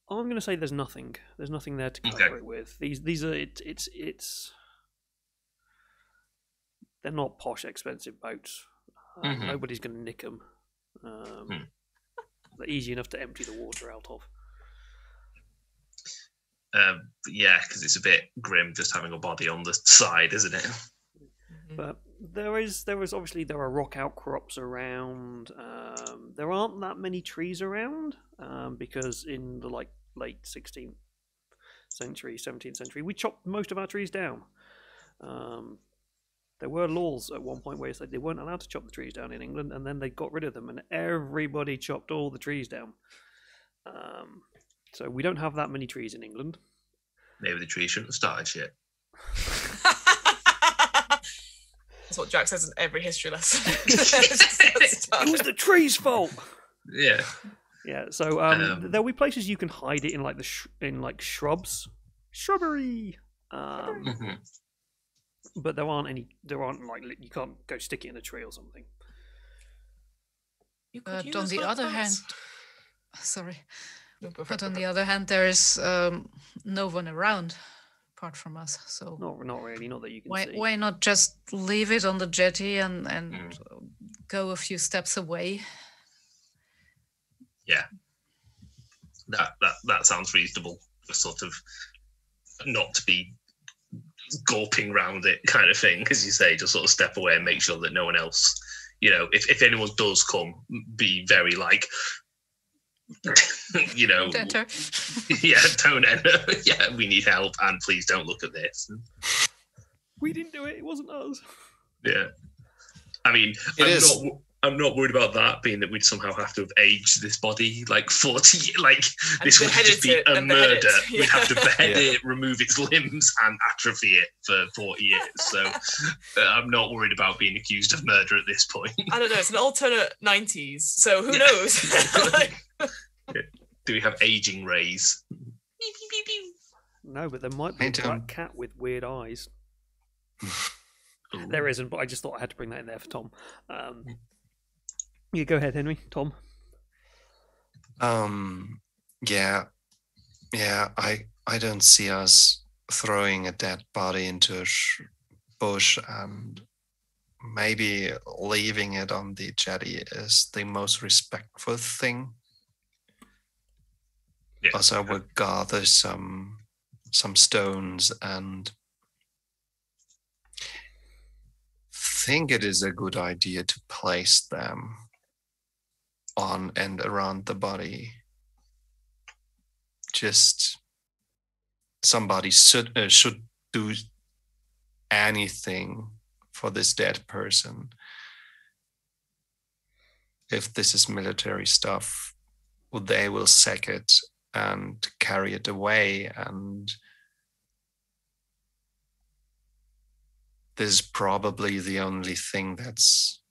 I'm going to say there's nothing. There's nothing there to cover it with. These are it's. They're not posh, expensive boats. Nobody's going to nick them. They're easy enough to empty the water out of. Yeah, because it's a bit grim just having a body on the side, isn't it? But there are rock outcrops around. There aren't that many trees around because in the late 16th century, 17th century, we chopped most of our trees down. There were laws at one point where they weren't allowed to chop the trees down in England, and then they got rid of them, and everybody chopped all the trees down. So we don't have that many trees in England. Maybe the trees shouldn't have started shit. That's what Jack says in every history lesson. It was the tree's fault. Yeah. Yeah. So there'll be places you can hide it in like shrubs, shrubbery. But there aren't any. You can't go stick it in a tree or something. But on the other hand, But on the other hand, there is no one around apart from us. So not really. Not that you can see. Why not just leave it on the jetty and go a few steps away? Yeah, that sounds reasonable. Just sort of not to be gawping round it kind of thing, as you say, just sort of step away and make sure that no one else, if anyone does come, be very like, don't enter. Yeah, don't enter. Yeah, we need help, and please don't look at this. I'm not worried about that, being that we'd somehow have to have aged this body like 40, like And this would just be a murder. Yeah. We'd have to behead it, remove its limbs, and atrophy it for 40 years. So I'm not worried about being accused of murder at this point. I don't know. It's an alternate 90s, so who knows? Like, do we have aging rays? No, but there might be a black cat with weird eyes. There isn't, but I just thought I had to bring that in there for Tom. You go ahead, Henry. Tom. Yeah. I don't see us throwing a dead body into a bush, and maybe leaving it on the jetty is the most respectful thing. Yeah. Also, I would gather some stones and think it is a good idea to place them on and around the body. Just somebody should do anything for this dead person. If this is military stuff, they will sack it and carry it away, and this is probably the only thing that's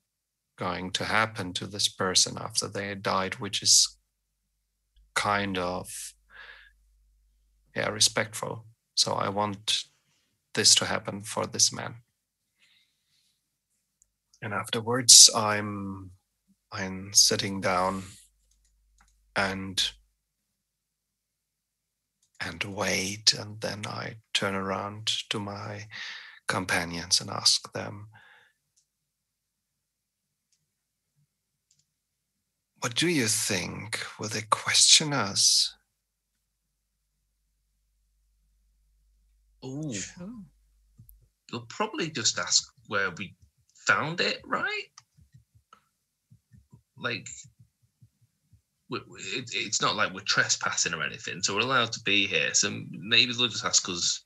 going to happen to this person after they died, which is kind of respectful. So I want this to happen for this man. And afterwards I'm sitting down and wait, and then I turn around to my companions and ask them, what do you think? Will they question us? Oh, Sure. they'll probably just ask where we found it, right? Like, it's not like we're trespassing or anything, so we're allowed to be here. So maybe they'll just ask us,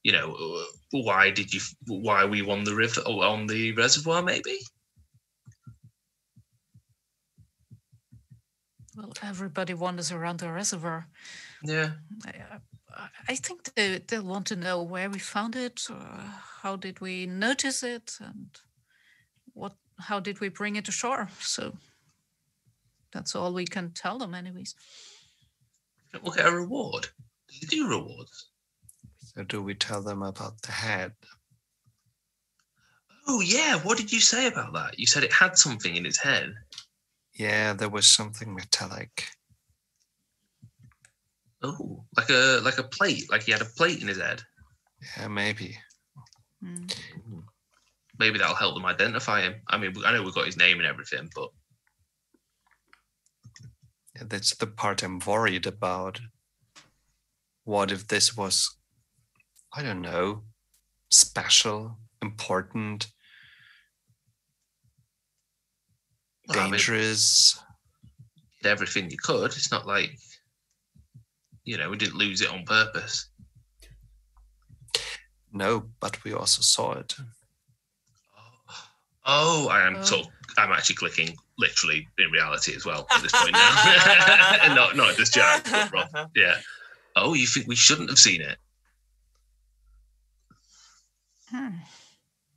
you know, why we won the river or on the reservoir, maybe? Well, everybody wanders around the reservoir. Yeah. I think they'll want to know where we found it, or how did we notice it, and how did we bring it ashore. So that's all we can tell them anyways. We'll get a reward. Do you do rewards? So do we tell them about the head? Oh, yeah. What did you say about that? You said it had something in its head. Yeah, there was something metallic. Oh, like a plate. Like he had a plate in his head. Yeah, maybe. Mm. Maybe that'll help them identify him. I mean, I know we've got his name and everything, but Yeah, that's the part I'm worried about. What if this was, I don't know, special, important, well, I mean, dangerous? did everything you could. It's not like, you know, we didn't lose it on purpose. No, but we also saw it. Oh, I'm actually clicking literally in reality as well at this point now. And not just Jack, but Rob. Yeah. Oh, you think we shouldn't have seen it? I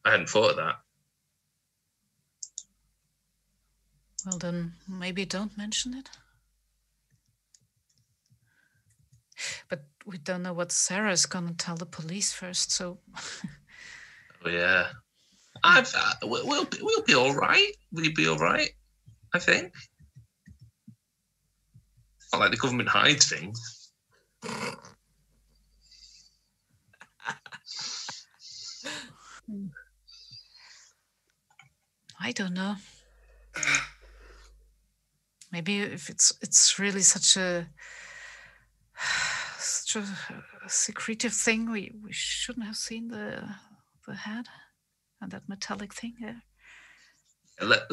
hadn't thought of that. Well, then maybe don't mention it. But we don't know what Sarah's gonna tell the police first, so. Oh yeah. We'll be all right. We'll be all right, I think. It's not like the government hides things. I don't know. Maybe if it's really such a secretive thing, we shouldn't have seen the head and that metallic thing there.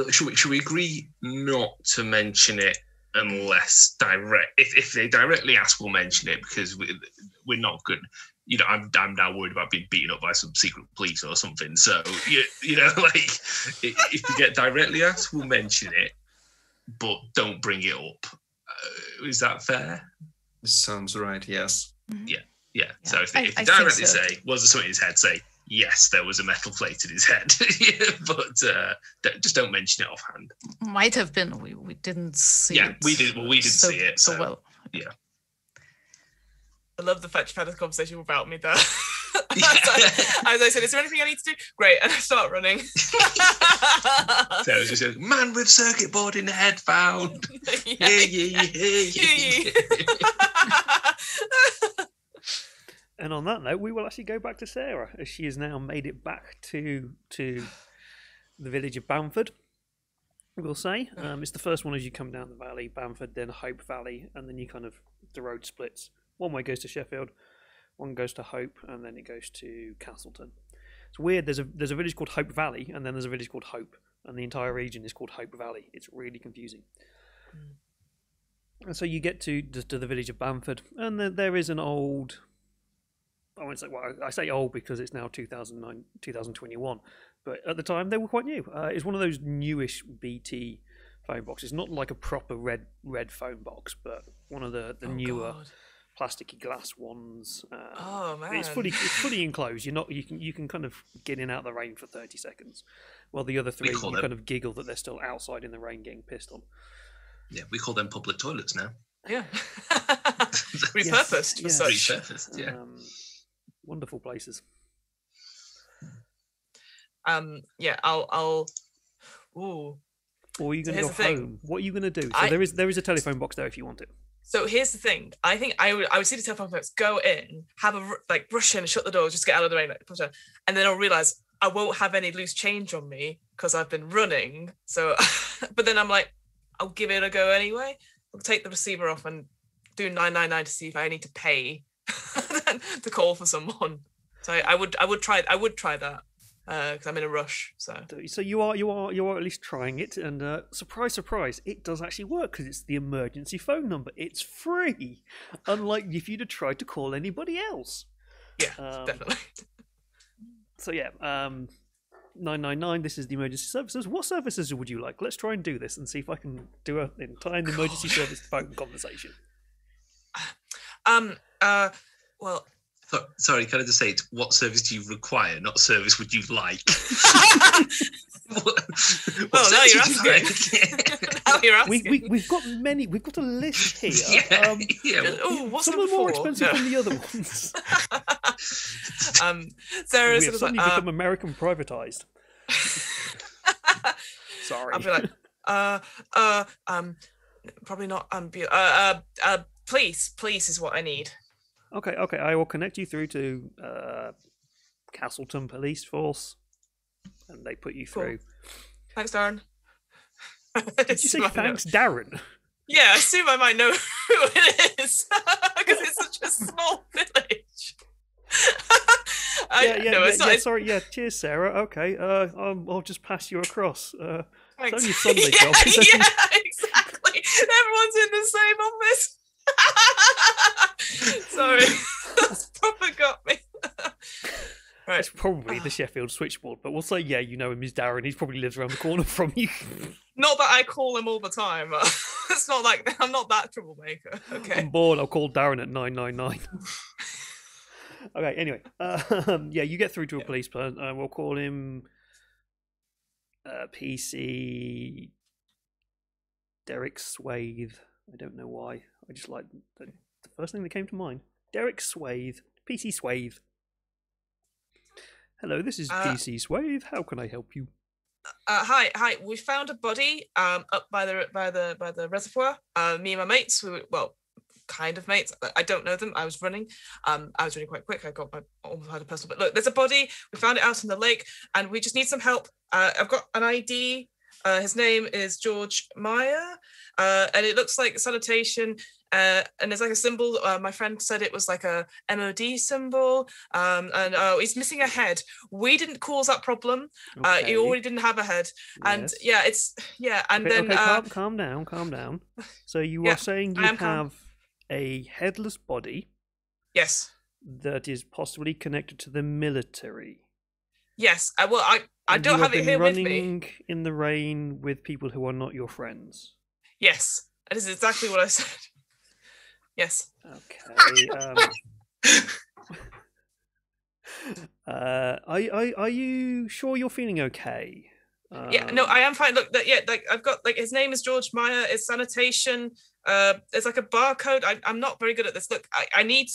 Should we agree not to mention it unless if they directly ask, we'll mention it because we're not good. I'm now worried about being beaten up by some secret police or something. So like if you get directly asked, we'll mention it, but don't bring it up. Is that fair? Sounds right. Yes. Yeah. So if you directly say, "Was there something in his head?" Say, "Yes, there was a metal plate in his head," but just don't mention it offhand. Might have been. We didn't see it. Yeah, we did. Well, we didn't see it. So well. Yeah. I love the fact you've had this conversation without me there. As I said, is there anything I need to do? Great, and I start running. So it's just man with circuit board in the head found. And on that note, we will actually go back to Sarah, as she has now made it back to the village of Bamford. We'll say it's the first one as you come down the valley, Bamford, then Hope Valley, and then the road splits. One way goes to Sheffield, one goes to Hope, and then it goes to Castleton. It's weird. There's a village called Hope Valley, and then there's a village called Hope, and the entire region is called Hope Valley. It's really confusing. And so you get to the village of Bamford, and there is an old. I won't say. Well, I say old because it's now 2009, 2021, but at the time they were quite new. It's one of those newish BT phone boxes, not like a proper red phone box, but one of the newer. God. Plasticky glass ones. Oh man! It's fully enclosed. You can kind of get in out of the rain for 30 seconds, while the other three you kind of giggle that they're still outside in the rain getting pissed on. Yeah, we call them public toilets now. Yeah, repurposed for such. Repurposed, yeah. Wonderful places. Yeah, I'll. Ooh. Or are you going to go home? What are you going to do? So there is a telephone box there if you want it. So here's the thing. I think I would see the telephone box, go in, have a rush in, shut the door, just get out of the rain, and then I'll realize I won't have any loose change on me because I've been running. So, but then I'm like, I'll give it a go anyway. I'll take the receiver off and do 999 to see if I need to pay to call for someone. So I would try that. Because I'm in a rush, so you are at least trying it, and surprise, surprise, it does actually work because it's the emergency phone number. It's free, unlike if you'd have tried to call anybody else. Yeah, definitely. So 999. This is the emergency services. What services would you like? Let's try and do this and see if I can do an entire emergency service phone conversation. Well. Sorry, can I just say, what service do you require, not service would you like? Well, now you're asking. We've got many. We've got a list here. What's some of them more expensive than the other ones. Sarah we have suddenly become American privatized. Sorry. I'll be like, probably not. Police is what I need. Okay. I will connect you through to Castleton Police Force, and they put you through. Thanks, Darren. Did you say thanks, Darren? Yeah, I assume I might know who it is because it's such a small village. Sorry. Yeah, cheers, Sarah. Okay. I'll just pass you across. It's only a Sunday job. Yeah, exactly. Everyone's in the same office. Sorry, that's proper got me. Right. It's probably the Sheffield switchboard, but we'll say, yeah, you know him as Darren. He probably lives around the corner from you. Not that I call him all the time. It's not like I'm not that troublemaker. Okay. I'm bored. I'll call Darren at 999. Okay. Anyway, you get through to a police person. We'll call him PC Derek Swathe. I don't know why. I just like the first thing that came to mind. Derek Swathe. PC Swathe. Hello, this is PC Swathe. How can I help you? Hi. We found a body up by the reservoir. Me and my mates, kind of mates. I don't know them. I was running. I was running quite quick. I almost had a personal. But look, there's a body. We found it out in the lake, and we just need some help. I've got an ID. His name is George Meyer, and it looks like sanitation. And there's like a symbol. My friend said it was like a MOD symbol. And he's missing a head. We didn't cause that problem. Okay. He already didn't have a head. And And okay, then calm down. So you are saying you have a headless body. Yes. that is possibly connected to the military. Yes. Well, I And don't you have it been here with me. running in the rain with people who are not your friends. Yes, that is exactly what I said. Yes. Okay. Are you sure you're feeling okay? Yeah, no, I am fine. Look, like I've got like his name is George Meyer. It's sanitation. There's like a barcode. I'm not very good at this. Look, I need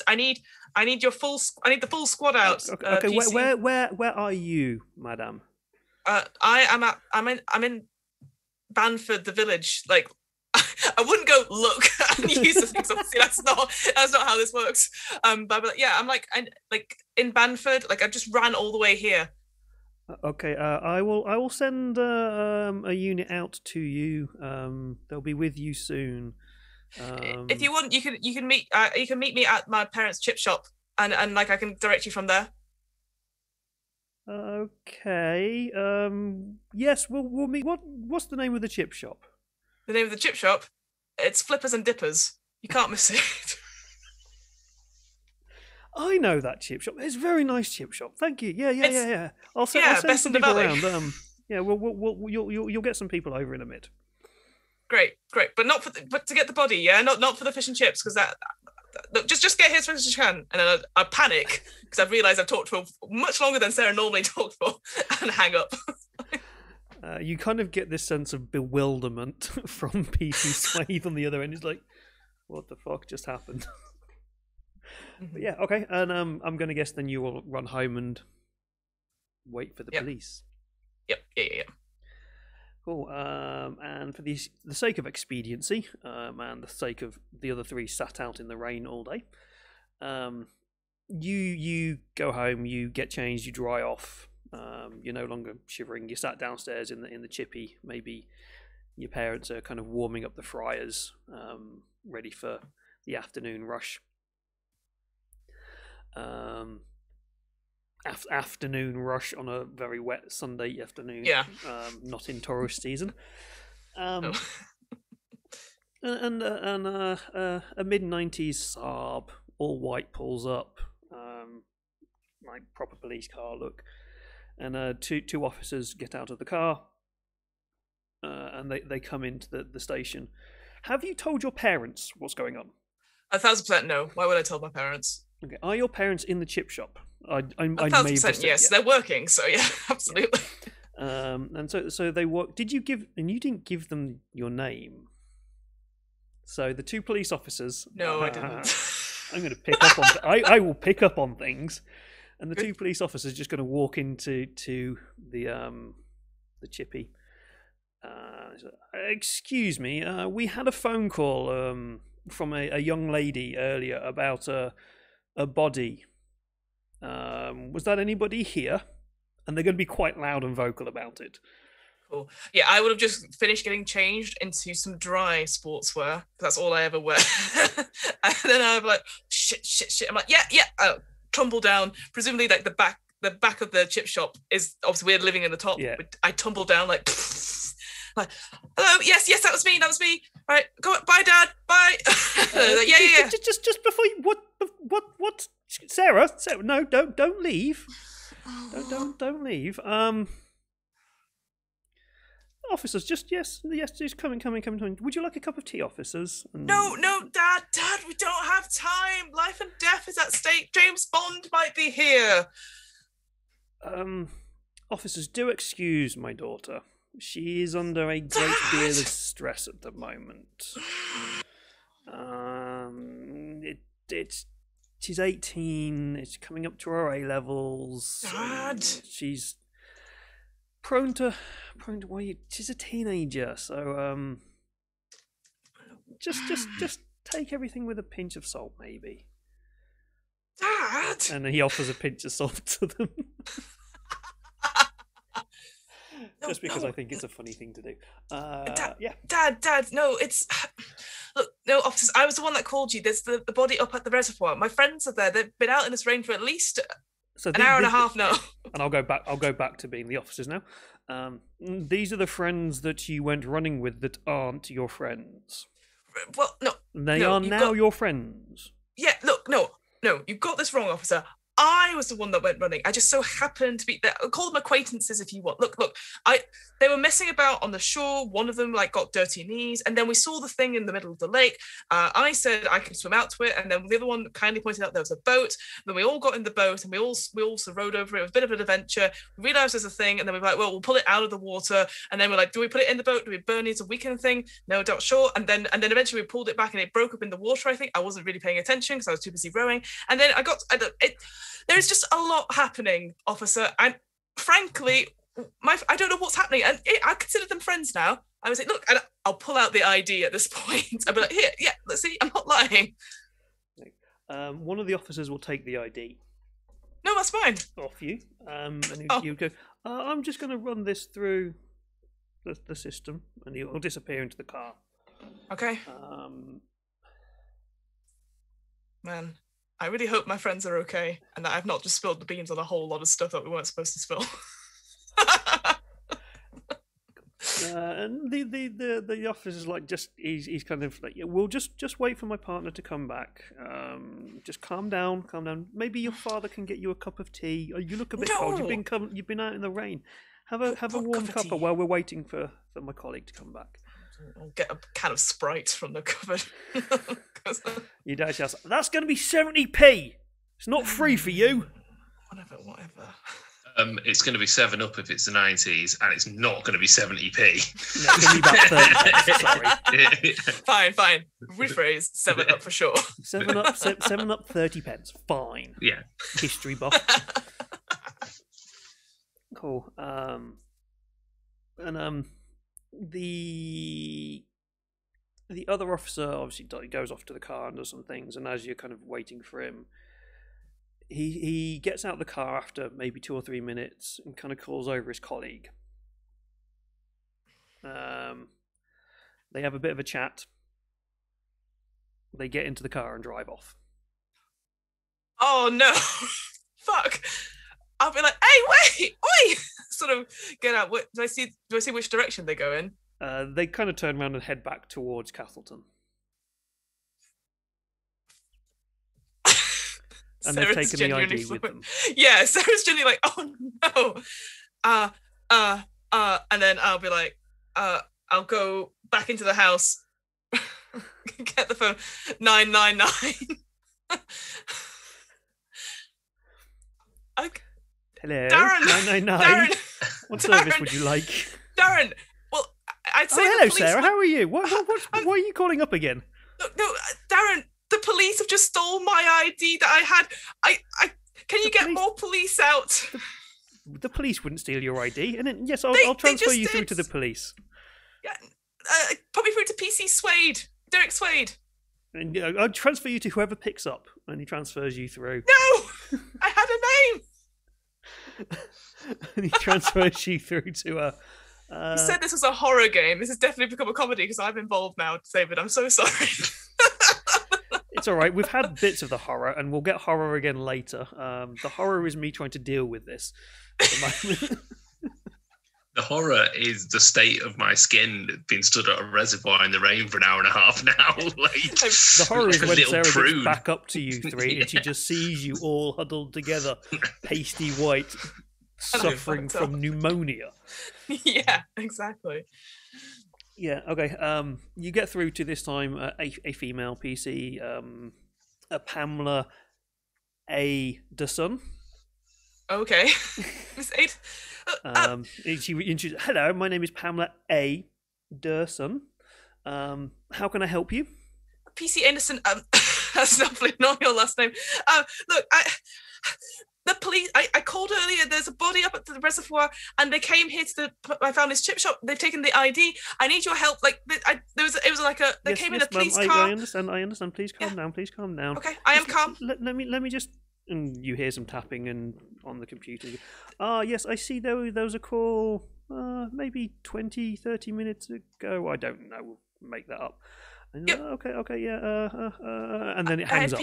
your full. I need the full squad out. Okay. PC. Where are you, madam? I'm in Banford, the village. Like, I wouldn't go look and use the things. Obviously, that's not how this works. But yeah, I'm like in Banford. Like, I've just ran all the way here. Okay, I will send a unit out to you. They'll be with you soon. If you want, you can meet me at my parents' chip shop, and like I can direct you from there. Okay. Yes, we'll meet. What's the name of the chip shop? The name of the chip shop? It's Flippers and Dippers. You can't miss it. I know that chip shop. It's a very nice chip shop. Thank you. Yeah. I'll send best some in the people valley. around. Yeah, you'll get some people over in a minute. Great, but not but to get the body. Yeah, not for the fish and chips because that. Look, just get here as fast as you can, and then I panic because I've realised I've talked for much longer than Sarah normally talked for, and hang up. You kind of get this sense of bewilderment from PC Swathe on the other end. He's like, "What the fuck just happened?" But yeah, okay, and I'm going to guess then you will run home and wait for the police. Yep, yeah. Cool. And for the sake of expediency, and the sake of the other three sat out in the rain all day, you go home, you get changed, you dry off. You're no longer shivering. You sat downstairs in the chippy. Maybe your parents are kind of warming up the fryers, ready for the afternoon rush. Afternoon rush on a very wet Sunday afternoon. Yeah. Not in tourist season. Oh. And a mid-90s Saab, all white, pulls up, like proper police car look, and two officers get out of the car, and they come into the station. Have you told your parents what's going on? 1,000% no. Why would I tell my parents? Okay. Are your parents in the chip shop? I 1,000% yes. They're working, so yeah, absolutely. Yeah. And so they work. Did you give? And you didn't give them your name. So the two police officers. No, I didn't. I'm going to pick up on. I will pick up on things, and the two police officers just going to walk into the chippy. Excuse me. We had a phone call from a young lady earlier about a body. Was that anybody here? And they're going to be quite loud and vocal about it. Cool. Yeah, I would have just finished getting changed into some dry sportswear. That's all I ever wear. And then I'm like, shit. I'm like, yeah. I tumble down. Presumably, like the back of the chip shop is obviously we're living in the top. Yeah. I tumble down like hello, yes, that was me. All right, go on, bye, Dad, bye. Yeah. Just before you, what? Sarah, no, don't leave. Don't leave. Officers, just coming. Would you like a cup of tea, officers? No, Dad, we don't have time. Life and death is at stake. James Bond might be here. Officers, do excuse my daughter. She is under a great deal of stress at the moment. She's 18. It's coming up to her A levels. Dad, she's prone to she's a teenager, so just take everything with a pinch of salt, maybe. Dad, and he offers a pinch of salt to them. Just because I think it's a funny thing to do. Yeah. Dad, no, it's... Look, no, officers, I was the one that called you. There's the body up at the reservoir. My friends are there. They've been out in this rain for at least an hour and a half now. And I'll go back to being the officers now. These are the friends that you went running with that aren't your friends. Well, no. They are now your friends. Yeah, look, no, no, you got this wrong, officer. I was the one that went running. I just so happened to be there. Call them acquaintances if you want. Look, they were messing about on the shore. One of them like got dirty knees, and then we saw the thing in the middle of the lake. I said I could swim out to it, and then the other one kindly pointed out there was a boat. Then we all got in the boat, and we also rowed over it. It was a bit of an adventure. We realized there's a thing, and then we were like, well, we'll pull it out of the water. And then we're like, do we put it in the boat? Do we burn it as a weekend thing? No, not sure. And then eventually we pulled it back, and it broke up in the water. I think I wasn't really paying attention because I was too busy rowing. And then there's just a lot happening, officer. And frankly, I don't know what's happening. And I consider them friends now. I was like, look, and I'll pull out the ID at this point. I'll be like, here, yeah, let's see, I'm not lying. One of the officers will take the ID. No, that's fine. Off you. And you go, I'm just going to run this through the system. And you'll disappear into the car. Okay. Man, I really hope my friends are okay and that I've not just spilled the beans on a whole lot of stuff that we weren't supposed to spill. And the officer's like, he's kind of like, yeah, we'll just wait for my partner to come back. Just calm down. Maybe your father can get you a cup of tea. You look a bit cold. You've been out in the rain. Have a warm cuppa while we're waiting for my colleague to come back. I'll get a can of Sprite from the cupboard. Your dad shouts, that's going to be 70p. It's not free for you. Whatever. It's going to be 7-Up if it's the 90s, and it's not going to be 70p. No, it's going to be about 30 pence, sorry. Fine. Rephrase, 7-Up for sure. 7-Up 30 pence. Fine. Yeah. History buff. Cool. The other officer obviously goes off to the car and does some things, and as you're kind of waiting for him, he gets out of the car after maybe 2 or 3 minutes and kind of calls over his colleague. They have a bit of a chat. They get into the car and drive off. Oh no. Fuck. I'll be like, hey, wait, sort of get out. Do I see which direction they go in? They kind of turn around and head back towards Castleton. And Sarah's they've taken the ID with them. Yeah, Sarah's genuinely like, oh no. And then I'll be like, I'll go back into the house, get the phone, 999. Hello, Darren, 999. Darren, What service would you like? Darren, well, I'd say hello, Sarah. How are you? Why are you calling up again? No, Darren, the police have just stole my ID that I had. Can you get more police out? The police wouldn't steal your ID, and then, yes, I'll transfer you through to the police. Yeah, put me through to PC Suede, Derek Suede. And I'll transfer you to whoever picks up, and he transfers you through. No, I had a name. And he transfers you through to You said this was a horror game. This has definitely become a comedy because I'm involved now, David. I'm so sorry. It's all right. We've had bits of the horror, and we'll get horror again later. The horror is me trying to deal with this at the moment. The horror is the state of my skin being stood at a reservoir in the rain for an hour and a half now. The horror is when Sarah prude. gets back up to you three and she just sees you all huddled together, pasty white, suffering from pneumonia. Yeah, exactly. Yeah, okay. You get through to this time a female PC, a Pamela A. DeSun. Okay. Miss Aid. She introduces, hello, my name is Pamela A. DeSun. How can I help you? PC Anderson. That's not your last name. Look, the police. I called earlier. There's a body up at the reservoir, and they came here to my family's chip shop. They've taken the ID. I need your help. Like, it was like a. They came in a police car. I understand. Please calm down. Please calm down. Okay, I am calm. Let me just. And you hear some tapping and on the computer. Yes, I see there was a call maybe 20, 30 minutes ago. I don't know. We'll make that up. And, yep. Okay, yeah. And then it hangs up.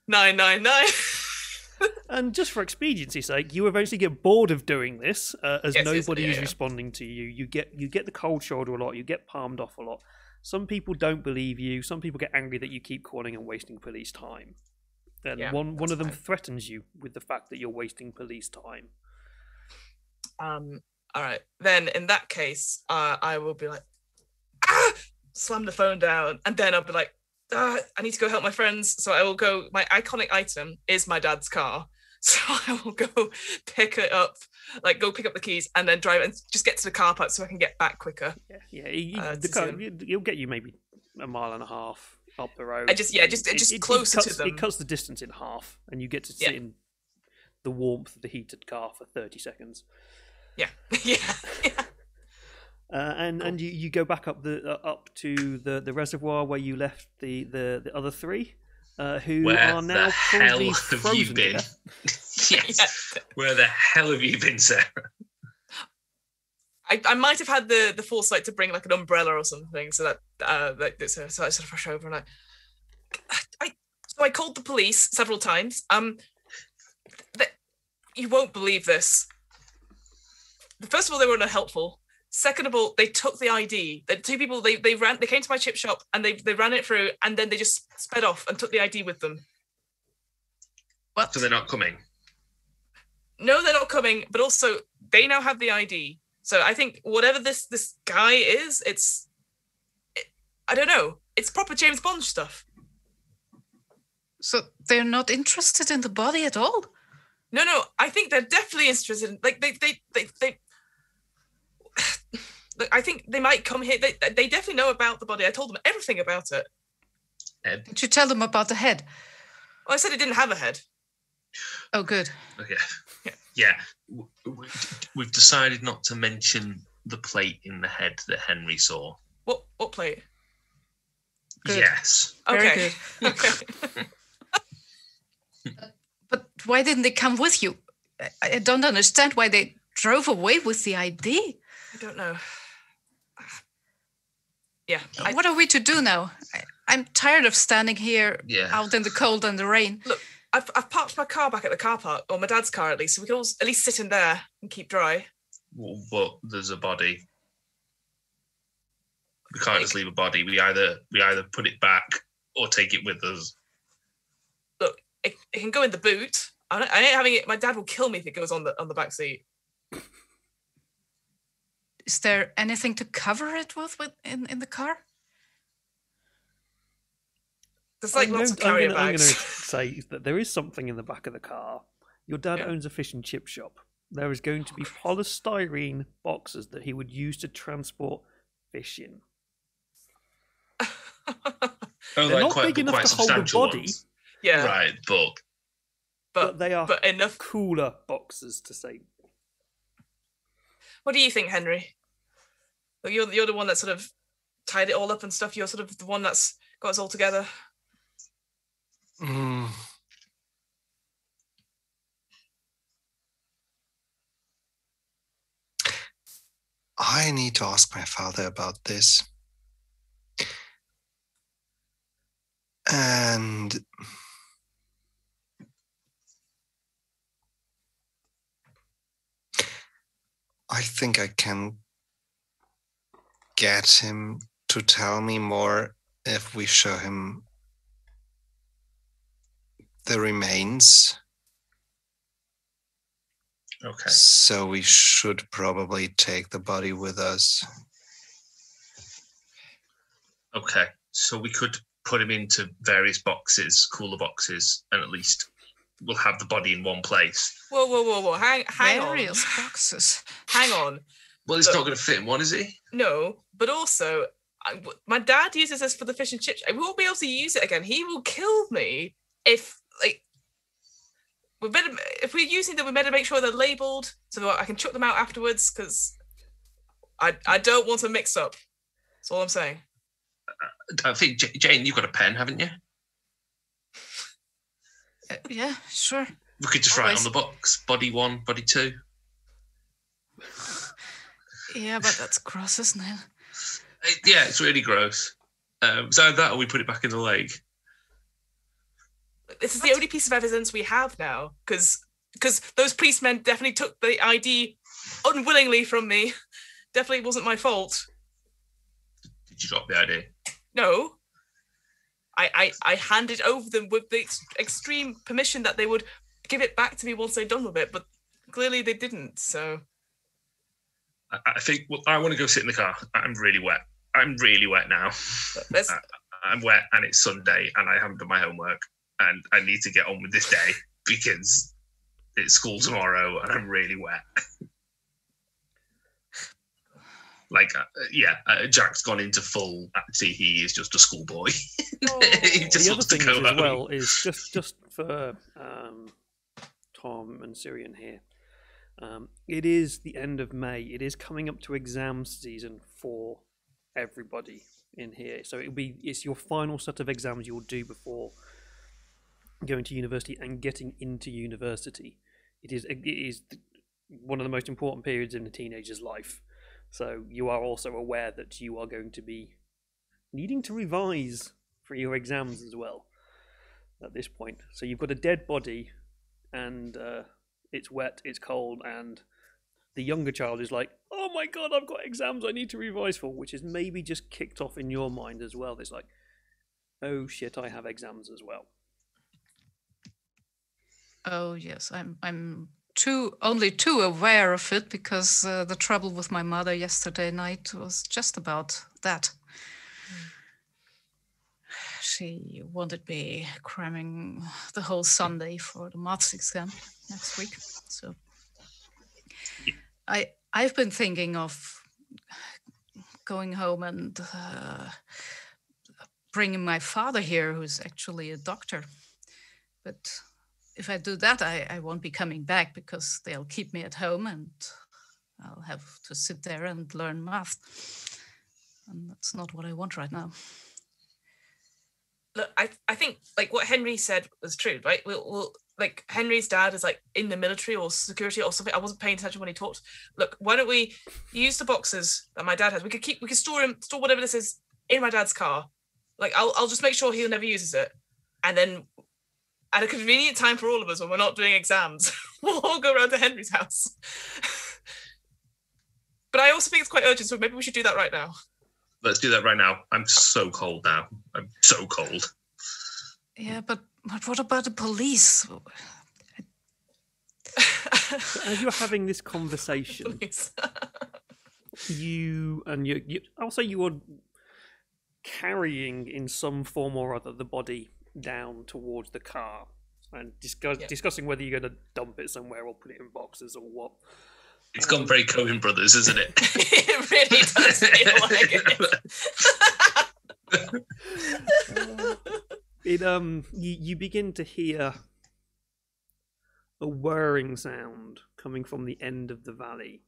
999. And just for expediency's sake, you eventually get bored of doing this, as Yes, nobody is yeah. responding to you. You get the cold shoulder a lot. You get palmed off a lot. Some people don't believe you. Some people get angry that you keep calling and wasting police time. And Yeah, one that's of them fine. threatens you with the fact that you're wasting police time. All right. Then in that case, I will be like, slam the phone down, and then I'll be like, I need to go help my friends. So I will go. My iconic item is my dad's car. So I will go pick it up, like go pick up the keys, and then drive and just get to the car park so I can get back quicker. Yeah. The car, you'll get you maybe a mile and a half up the road. Just closer to them. It cuts the distance in half, and you get to sit in the warmth of the heated car for 30 seconds. Yeah. And you go back up to the reservoir where you left the other three, who Where are now the hell probably have you frozen to been? death. Yes. Where the hell have you been, Sarah? I might have had the foresight to bring like an umbrella or something, so that so I sort of rush over and I called the police several times. You won't believe this. First of all, they were unhelpful. Second of all, they took the ID. The two people they came to my chip shop and they ran it through, and then they just sped off and took the ID with them. What? So they're not coming. No, they're not coming. But also, they now have the ID. So I think whatever this guy is, I don't know. It's proper James Bond stuff. So they're not interested in the body at all? No. I think they're definitely interested in, like, they I think they might come here. They definitely know about the body. I told them everything about it. Ed? Did you tell them about the head? Well, I said it didn't have a head. Oh, good. Okay. Yeah. We've decided not to mention the plate in the head that Henry saw. What plate? Good. Yes. Very Okay. good. Okay. But why didn't they come with you? I don't understand why they drove away with the ID. I don't know. Yeah. What are we to do now? I'm tired of standing here out in the cold and the rain. Look, I've parked my car back at the car park, or my dad's car at least, so we can all at least sit in there and keep dry. But there's a body. We can't just leave a body. We either put it back or take it with us. Look, it can go in the boot. I ain't having it. My dad will kill me if it goes on the back seat. Is there anything to cover it with in the car? There's like lots of carrier I'm going to bags. say that there is something in the back of the car. Your dad owns a fish and chip shop. There is going to be polystyrene boxes that he would use to transport fish in. They're not big enough to hold a body. Ones. Yeah. Right, But they are enough. cooler boxes to say. What do you think, Henry? Well, you're the one that sort of tied it all up and stuff. You're sort of the one that's got us all together. I need to ask my father about this. And I think I can get him to tell me more if we show him the remains. Okay. So we should probably take the body with us. Okay. So we could put him into various boxes, cooler boxes, and at least we'll have the body in one place. Whoa. Hang on. Various boxes. Hang on. Well, it's not going to fit in one, is he? No, but also, my dad uses this for the fish and chips. I won't be able to use it again. He will kill me if, like, if we're using them, we better make sure they're labelled so that I can chuck them out afterwards, because I don't want to mix up. That's all I'm saying. I think, Jane, you've got a pen, haven't you? Yeah, sure. We could just write on the box, body 1, body 2. Yeah, but that's gross, isn't it? Yeah, it's really gross. So that, or we put it back in the lake. this is the only piece of evidence we have now, because those policemen definitely took the ID unwillingly from me. Definitely wasn't my fault. Did you drop the ID? No. I handed over them with the extreme permission that they would give it back to me once they're done with it, but clearly they didn't, so... I think, well, I want to go sit in the car. I'm really wet. I'm really wet now. I'm wet and it's Sunday and I haven't done my homework and I need to get on with this day because it's school tomorrow and I'm really wet. Jack's gone into full, actually he is just a schoolboy. He just the wants other to thing go is, as home. well, is just for Tom and Sirion here. It is the end of May. It is coming up to exam season for everybody in here. So it's your final set of exams you'll do before going to university and getting into university. It is one of the most important periods in a teenager's life. So you are also aware that you are going to be needing to revise for your exams as well at this point. So you've got a dead body and it's wet, it's cold, and the younger child is like, oh my god, I've got exams I need to revise for, which is maybe just kicked off in your mind as well. It's like, oh shit, I have exams as well. Oh yes, I'm only too aware of it because the trouble with my mother yesterday night was just about that. She wanted me cramming the whole Sunday for the maths exam next week. So I've been thinking of going home and bringing my father here, who's actually a doctor. But if I do that, I won't be coming back because they'll keep me at home and I'll have to sit there and learn math. And that's not what I want right now. Look, I think like what Henry said was true, right? We'll like Henry's dad is like in the military or security or something. I wasn't paying attention when he talked. Look, why don't we use the boxes that my dad has? We could store whatever this is in my dad's car. Like I'll just make sure he never uses it, and then at a convenient time for all of us when we're not doing exams, we'll all go around to Henry's house. But I also think it's quite urgent, so maybe we should do that right now. Let's do that right now. I'm so cold now. I'm so cold. Yeah, but what about the police? As you're having this conversation, I'll say you are carrying in some form or other the body down towards the car and discussing whether you're going to dump it somewhere or put it in boxes or what. It's gone very Coen Brothers, isn't it? It really does feel like it. You begin to hear a whirring sound coming from the end of the valley.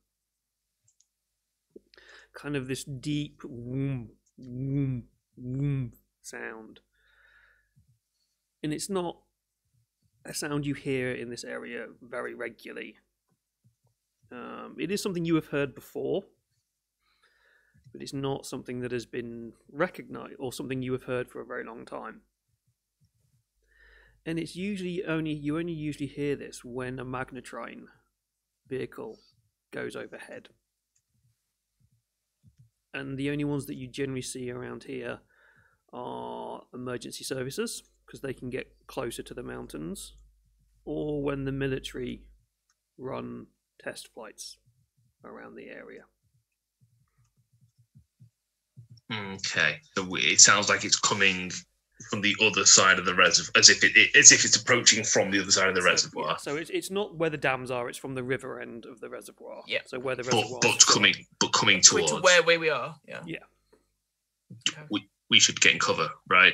Kind of this deep whoom, whoom, whoom sound. And it's not a sound you hear in this area very regularly. It is something you have heard before, but it's not something that has been recognized or something you have heard for a very long time. And it's usually you only usually hear this when a magnetrain vehicle goes overhead. And the only ones that you generally see around here are emergency services, because they can get closer to the mountains, or when the military run test flights around the area. Okay, so it sounds like it's coming from the other side of the reservoir, as if it's approaching from the other side of the reservoir. Yeah, so it's not where the dams are; it's from the river end of the reservoir. Yeah. So where the reservoir, but coming towards to where we are. Yeah. Yeah. Okay. We should get in cover, right?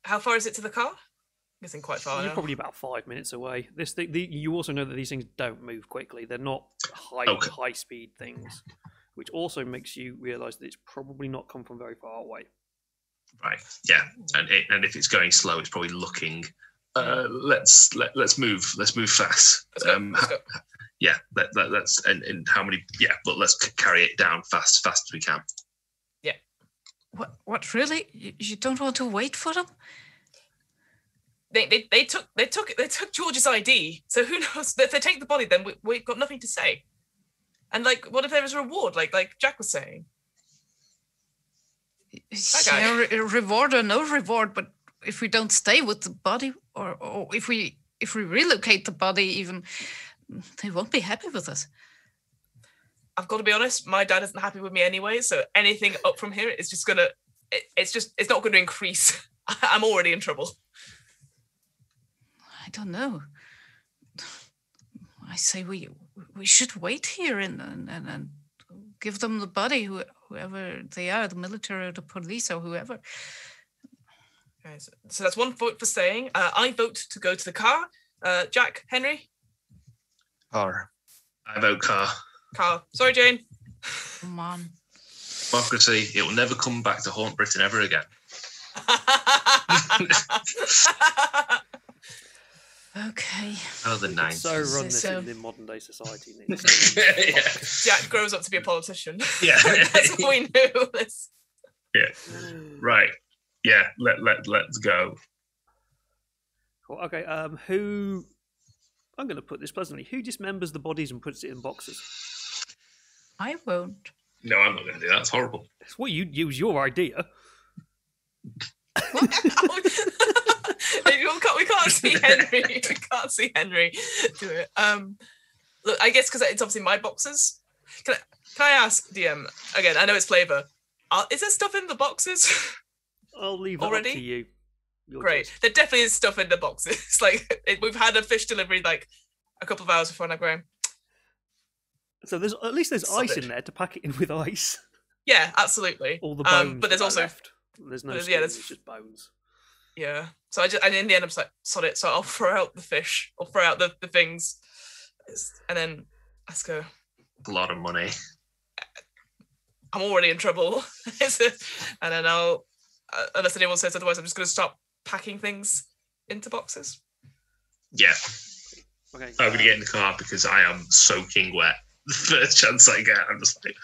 How far is it to the car? I'm guessing quite far. You're now. probably about 5 minutes away. You also know that these things don't move quickly. They're not high speed things, which also makes you realise that it's probably not come from very far away. Right. Yeah. And if it's going slow, it's probably looking. Let's move. Let's move fast. Let's go. Yeah. Let's and how many? Yeah. But let's carry it down fast as we can. Yeah. What really? You don't want to wait for them? They took George's ID. So who knows? If they take the body, then we've got nothing to say. And like, what if there was a reward? Like Jack was saying. Yeah, reward or no reward, but if we don't stay with the body, or if we relocate the body, even they won't be happy with us. I've got to be honest, my dad isn't happy with me anyway, so anything up from here is just gonna, it's not going to increase. I'm already in trouble. I don't know. I say we should wait here and give them the body, whoever they are, the military or the police or whoever. Okay, so that's one vote for staying. I vote to go to the car. Jack, Henry? Car. I vote car. Car. Sorry, Jane. Come on. Democracy, it will never come back to haunt Britain ever again. Okay. Oh, the 90s. So run this So- in the modern day society. Yeah. Jack grows up to be a politician. Yeah. That's what we knew. Yeah. Right. Yeah. Let's go. Cool. Okay. Who? I'm going to put this pleasantly. Who dismembers the bodies and puts it in boxes? I won't. No, I'm not going to do that. It's horrible. It's what you use your idea. We can't see Henry. We can't see Henry do it. Look, I guess because it's obviously my boxes. Can I ask DM again? I know it's flavor. Is there stuff in the boxes? I'll leave that Already? up to you. Your Great. choice. There definitely is stuff in the boxes. We've had a fish delivery like a couple of hours before, and I'm going, So there's at least there's ice Solid. in there to pack it in with ice. yeah, absolutely. All the bones. But there's that are also left. There's no but skin. yeah, there's- It's just bones. yeah. So and in the end, I'm just like, sod it. So I'll throw out the fish. I'll throw out the things, and then let's go. A lot of money. I'm already in trouble. And then I'll, unless anyone says otherwise, I'm just going to start packing things into boxes. Yeah. Okay. I'm going to get in the car because I am soaking wet. The first chance I get, I'm just like...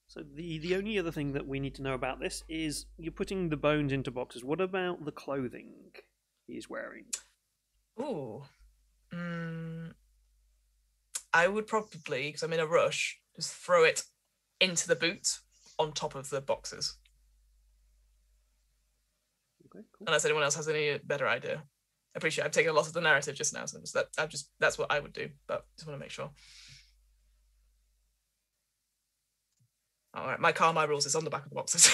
So the only other thing that we need to know about this is you're putting the bones into boxes. What about the clothing he's wearing? Ooh. I would probably, because I'm in a rush, just throw it into the boot on top of the boxes. Okay, cool. Unless anyone else has any better idea. I appreciate I've taken a lot of the narrative just now, so that's what I would do, but just want to make sure. All right, my car, my rules is on the back of the boxes.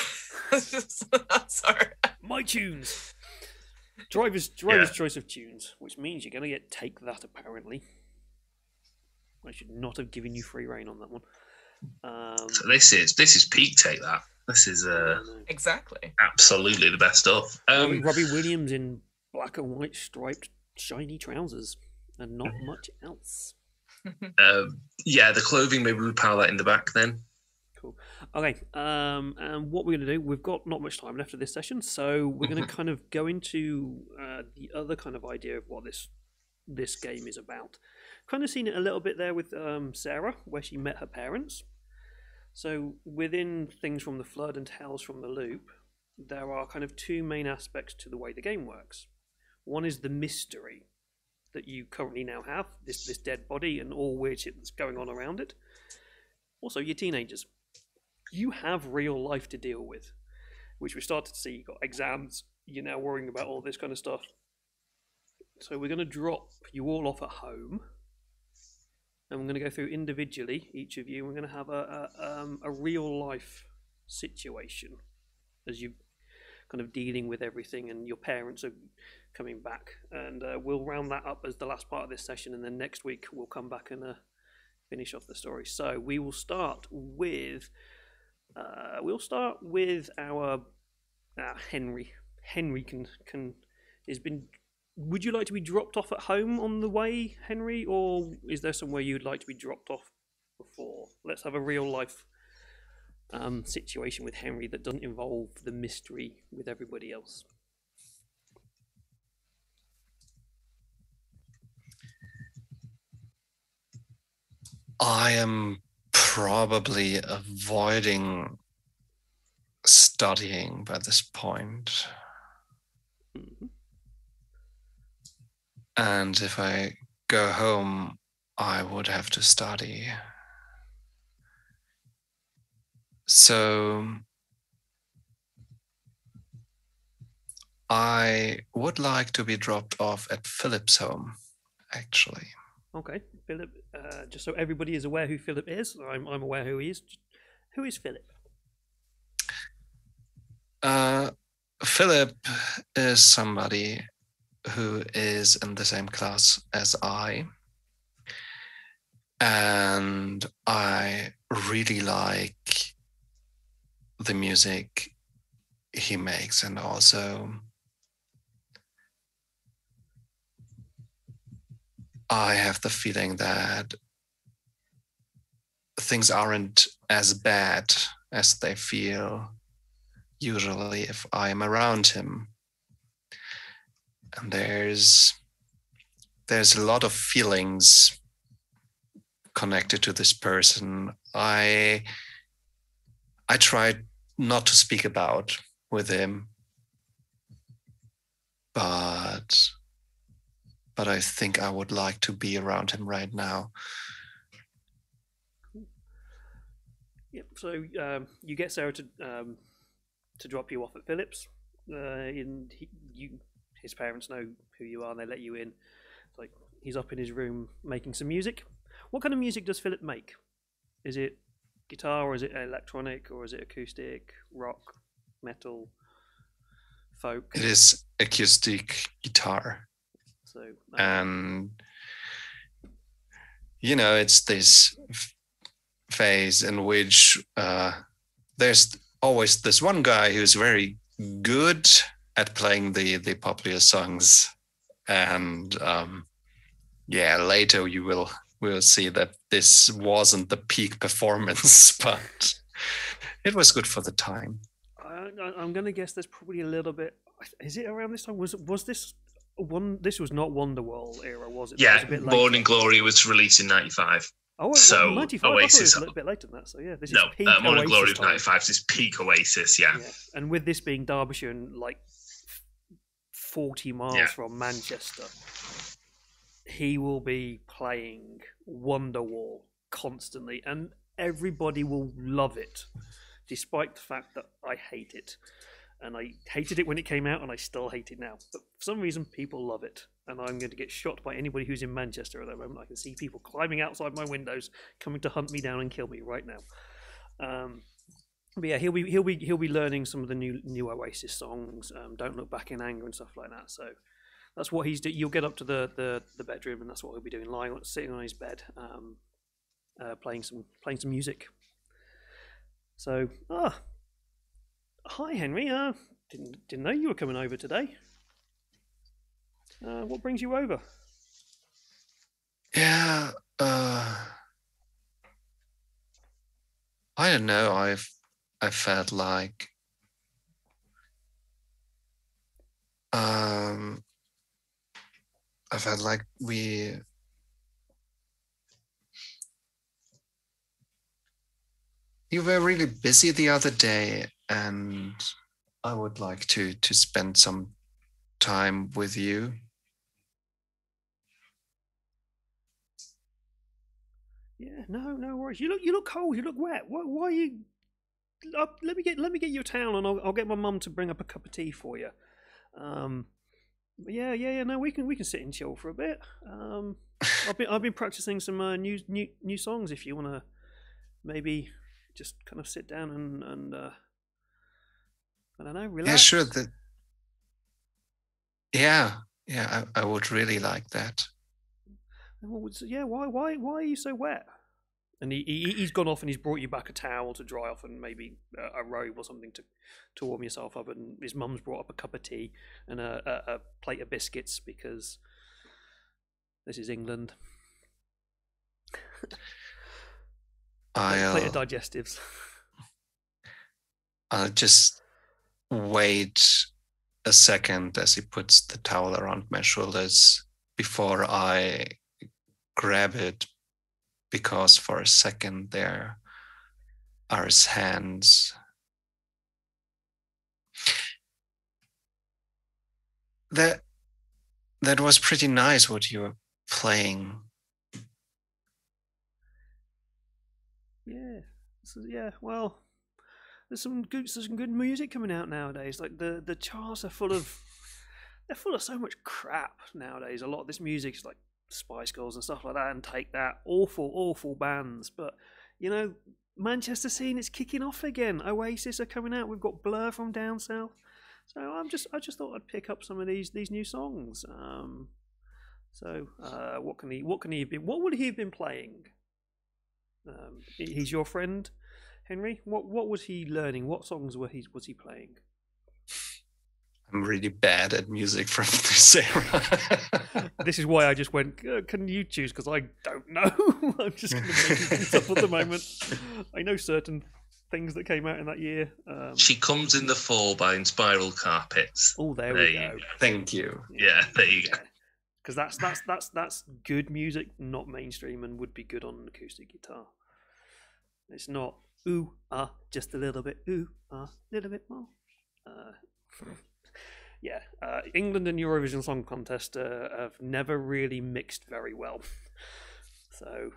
Sorry. My tunes. Driver's choice of tunes, which means you're going to get take that apparently. I should not have given you free reign on that one. So this is peak take that. This is Exactly. absolutely the best stuff. Robbie Williams in black and white striped shiny trousers and not much else. Yeah, the clothing, maybe we pile that in the back then. Cool. Okay. And what we're going to do, we've got not much time left of this session, so we're going to kind of go into the other kind of idea of what this game is about. Kind of seen it a little bit there with Sarah, where she met her parents. So within things from the Flood and Tales from the Loop, there are kind of two main aspects to the way the game works. One is the mystery that you currently now have, this dead body and all weird shit that's going on around it. Also, your teenagers. You have real life to deal with, which we started to see. You've got exams, you're now worrying about all this kind of stuff. So we're going to drop you all off at home, and we're going to go through individually, each of you. We're going to have a real life situation as you kind of dealing with everything, and your parents are coming back. And we'll round that up as the last part of this session, and then next week we'll come back and finish off the story. So we will start with our Henry. Henry has been. Would you like to be dropped off at home on the way, Henry, or is there somewhere you'd like to be dropped off before? Let's have a real life situation with Henry that doesn't involve the mystery with everybody else. I am probably avoiding studying by this point. Mhm. And if I go home, I would have to study. So I would like to be dropped off at Philip's home, actually. Okay, Philip. Just so everybody is aware who Philip is, I'm aware who he is. Who is Philip? Philip is somebody who is in the same class as I. And I really like the music he makes, and also I have the feeling that things aren't as bad as they feel usually if I am around him. And there's a lot of feelings connected to this person. I tried not to speak about with him, but I think I would like to be around him right now. Yep. So you get Sarah to drop you off at Philip's. His parents know who you are, and they let you in. It's like he's up in his room making some music. What kind of music does Philip make? Is it guitar, or is it electronic, or is it acoustic, rock, metal, folk? It is acoustic guitar. So And it's this phase in which there's always this one guy who's very good at playing the popular songs, and later you will see that this wasn't the peak performance, but it was good for the time. I'm going to guess there's probably a little bit. Is it around this time? Was this one? This was not Wonderwall era, was it? Yeah, was a bit Morning Glory was released in 95. Oh, so 95. Oasis. I thought it was a little bit later than that. So yeah, this is peak Morning Oasis Glory was time. 95. This is peak Oasis. Yeah. And with this being Derbyshire and like 40 miles from Manchester, he will be playing Wonderwall constantly, and everybody will love it, despite the fact that I hate it. And I hated it when it came out, and I still hate it now. But for some reason, people love it. And I'm going to get shot by anybody who's in Manchester at the moment. I can see people climbing outside my windows, coming to hunt me down and kill me right now. But yeah, he'll be learning some of the new Oasis songs. Don't Look Back in Anger and stuff like that. So that's what he's doing. You'll get up to the bedroom, and that's what he'll be doing, sitting on his bed, playing some music. So hi, Henry. Didn't know you were coming over today. What brings you over? Yeah, I don't know. I felt like you were really busy the other day, and I would like to spend some time with you. Yeah, no worries. You look cold. You look wet. Why are you? Let me get you a towel, and I'll get my mum to bring up a cup of tea for you. Yeah. No, we can sit and chill for a bit. I've been practicing some new songs. If you want to, maybe just kind of sit down and I don't know, relax. Yeah, sure. I would really like that. Yeah, why are you so wet? And he's gone off and he's brought you back a towel to dry off, and maybe a robe or something to warm yourself up. And his mum's brought up a cup of tea and a plate of biscuits, because this is England. Plate of digestives. I'll just wait a second as he puts the towel around my shoulders before I grab it, because for a second there are his hands. that was pretty nice what you were playing. Yeah, yeah. Well, there's some good music coming out nowadays. Like the charts are full of so much crap nowadays. A lot of this music is like Spice Girls and stuff like that, and Take That, awful bands. But you know, Manchester scene is kicking off again. Oasis are coming out. We've got Blur from down south. So I just thought I'd pick up some of these new songs. What would he have been playing? He's your friend, Henry. What was he learning? What songs was he playing? I'm really bad at music from this era. This is why I just went, can you choose? Because I don't know. I'm just going to make things up at the moment. I know certain things that came out in that year. She Comes in the Fall by Inspiral Carpets. Oh, there we go. Thank you. Yeah, there you go. Because that's good music, not mainstream, and would be good on an acoustic guitar. It's not ooh just a little bit ooh little bit more. England and Eurovision Song Contest have never really mixed very well. So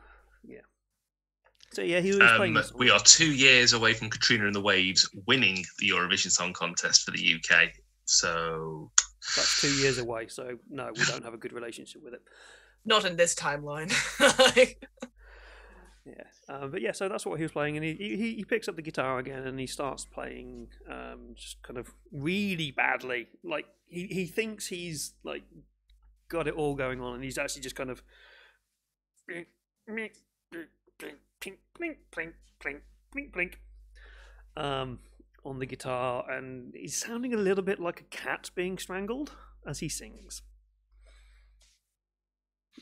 he was playing. We are 2 years away from Katrina and the Waves winning the Eurovision Song Contest for the UK. So that's 2 years away. So no, we don't have a good relationship with it. Not in this timeline. So that's what he was playing, and he picks up the guitar again and he starts playing just kind of really badly. Like he thinks he's like got it all going on, and he's actually just kind of on the guitar, and he's sounding a little bit like a cat being strangled as he sings.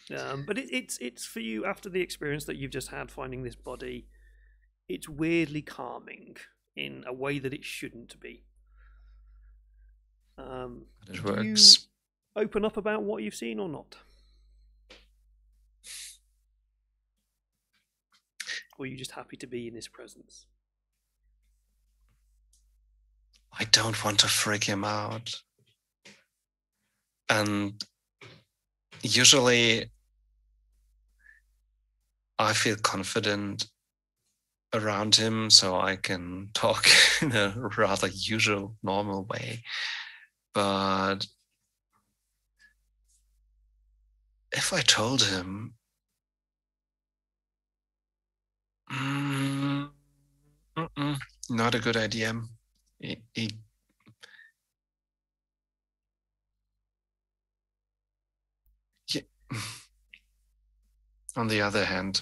But it's for you, after the experience that you've just had finding this body, it's weirdly calming in a way that it shouldn't be. It works. You open up about what you've seen or not? Or are you just happy to be in his presence? I don't want to freak him out. And usually I feel confident around him, so I can talk in a rather usual, normal way. But if I told him, not a good idea. On the other hand,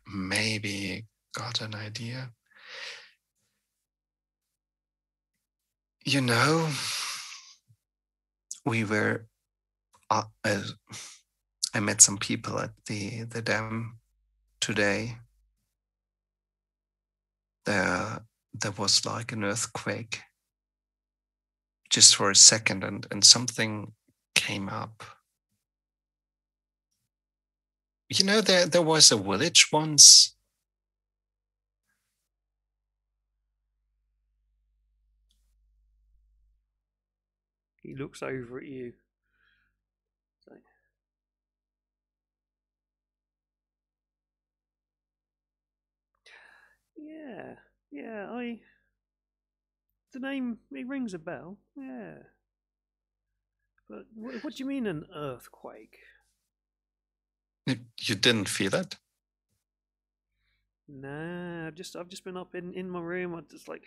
maybe got an idea. You know, we were. I met some people at the dam today. There was like an earthquake, just for a second, and something came up. You know, there was a village once. He looks over at you. The name, it rings a bell. Yeah. But what do you mean an earthquake? You didn't feel it? Nah, I've just been up in my room. I just like,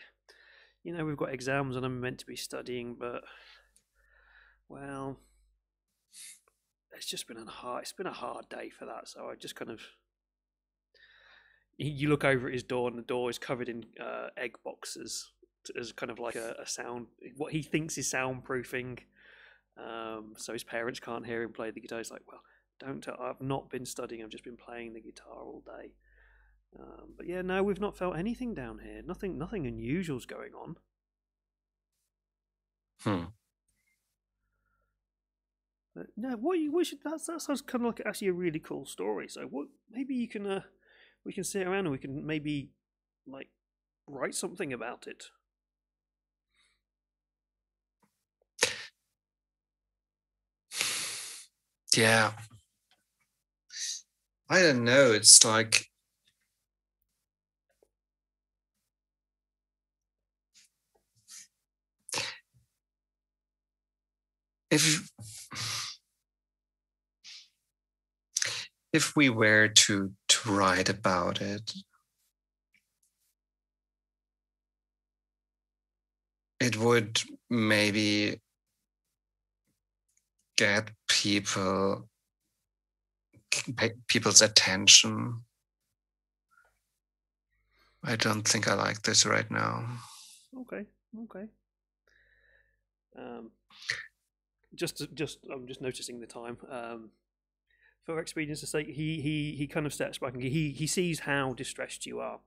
we've got exams and I'm meant to be studying, but well, it's been a hard day for that. So I just kind of, you look over at his door, and the door is covered in egg boxes as kind of like a sound, what he thinks is soundproofing, so his parents can't hear him play the guitar. He's like, well, don't tell, I've not been studying, I've just been playing the guitar all day. But yeah, no, we've not felt anything down here. Nothing unusual's going on. But no, that sounds kind of like actually a really cool story. So maybe you can we can sit around and we can maybe like write something about it. Yeah. I don't know. It's like if we were to write about it, it would maybe get people's attention. I don't think I like this right now. Okay. I'm just noticing the time. For expedience's sake, he kind of steps back and he sees how distressed you are,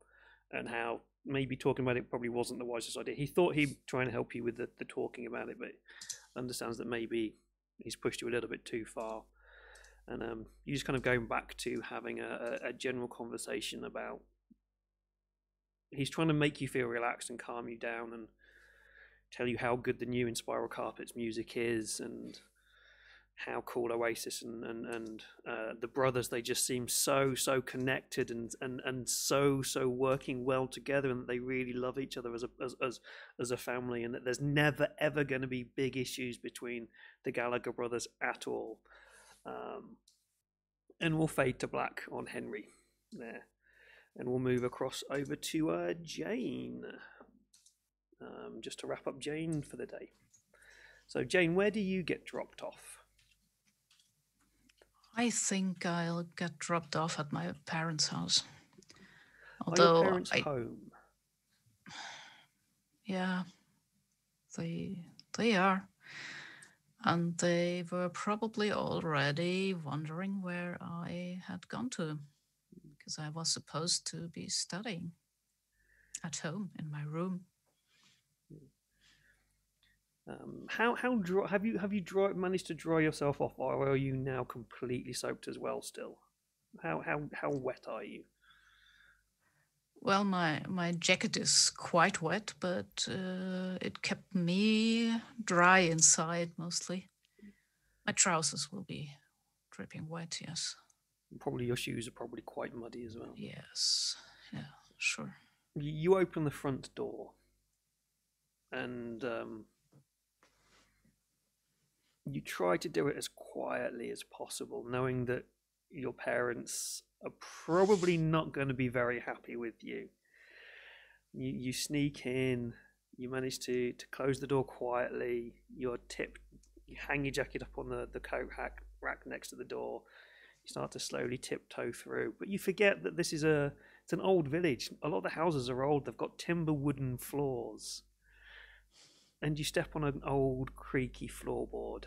and how maybe talking about it probably wasn't the wisest idea. He thought he'd try and help you with the talking about it, but understands that maybe he's pushed you a little bit too far. And you just kind of going back to having a general conversation about. He's trying to make you feel relaxed and calm you down, and tell you how good the new In Spiral Carpets music is, and how cool Oasis and the brothers, they just seem so connected and so working well together, and that they really love each other as a family, and that there's never ever going to be big issues between the Gallagher brothers at all. And we'll fade to black on Henry there, and we'll move across over to Jane. Just to wrap up Jane for the day. So Jane, where do you get dropped off? I think I'll get dropped off at my parents' house. Although, are your parents home? Yeah, they are. And they were probably already wondering where I had gone to, because I was supposed to be studying at home in my room. Have you managed to dry yourself off, or are you now completely soaked as well still? How wet are you? Well, my jacket is quite wet, but it kept me dry inside mostly. My trousers will be dripping wet, yes. Probably your shoes are probably quite muddy as well. Yes, yeah, sure. You open the front door, and you try to do it as quietly as possible, knowing that your parents are probably not going to be very happy with you. You sneak in, you manage to close the door quietly, you hang your jacket up on the coat rack next to the door, you start to slowly tiptoe through, but you forget that it's an old village. A lot of the houses are old, they've got timber wooden floors. And you step on an old creaky floorboard,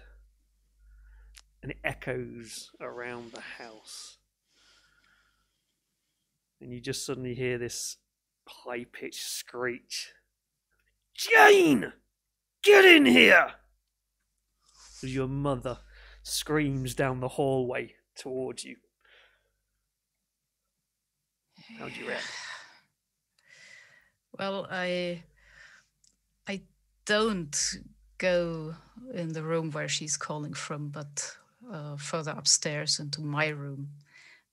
and it echoes around the house. And you just suddenly hear this high-pitched screech. Jane! Get in here! As your mother screams down the hallway towards you. How do you react? Well, I don't go in the room where she's calling from, but further upstairs into my room.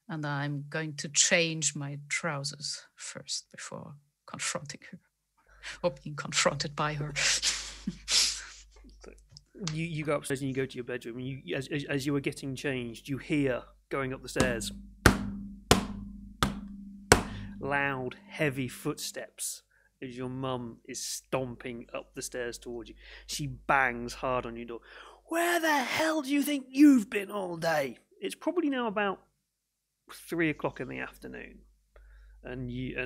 And I'm going to change my trousers first before confronting her, or being confronted by her. You go upstairs and you go to your bedroom. And as you were getting changed, you hear, going up the stairs, loud, heavy footsteps as your mum is stomping up the stairs towards you. She bangs hard on your door. Where the hell do you think you've been all day? It's probably now about 3 o'clock in the afternoon, and you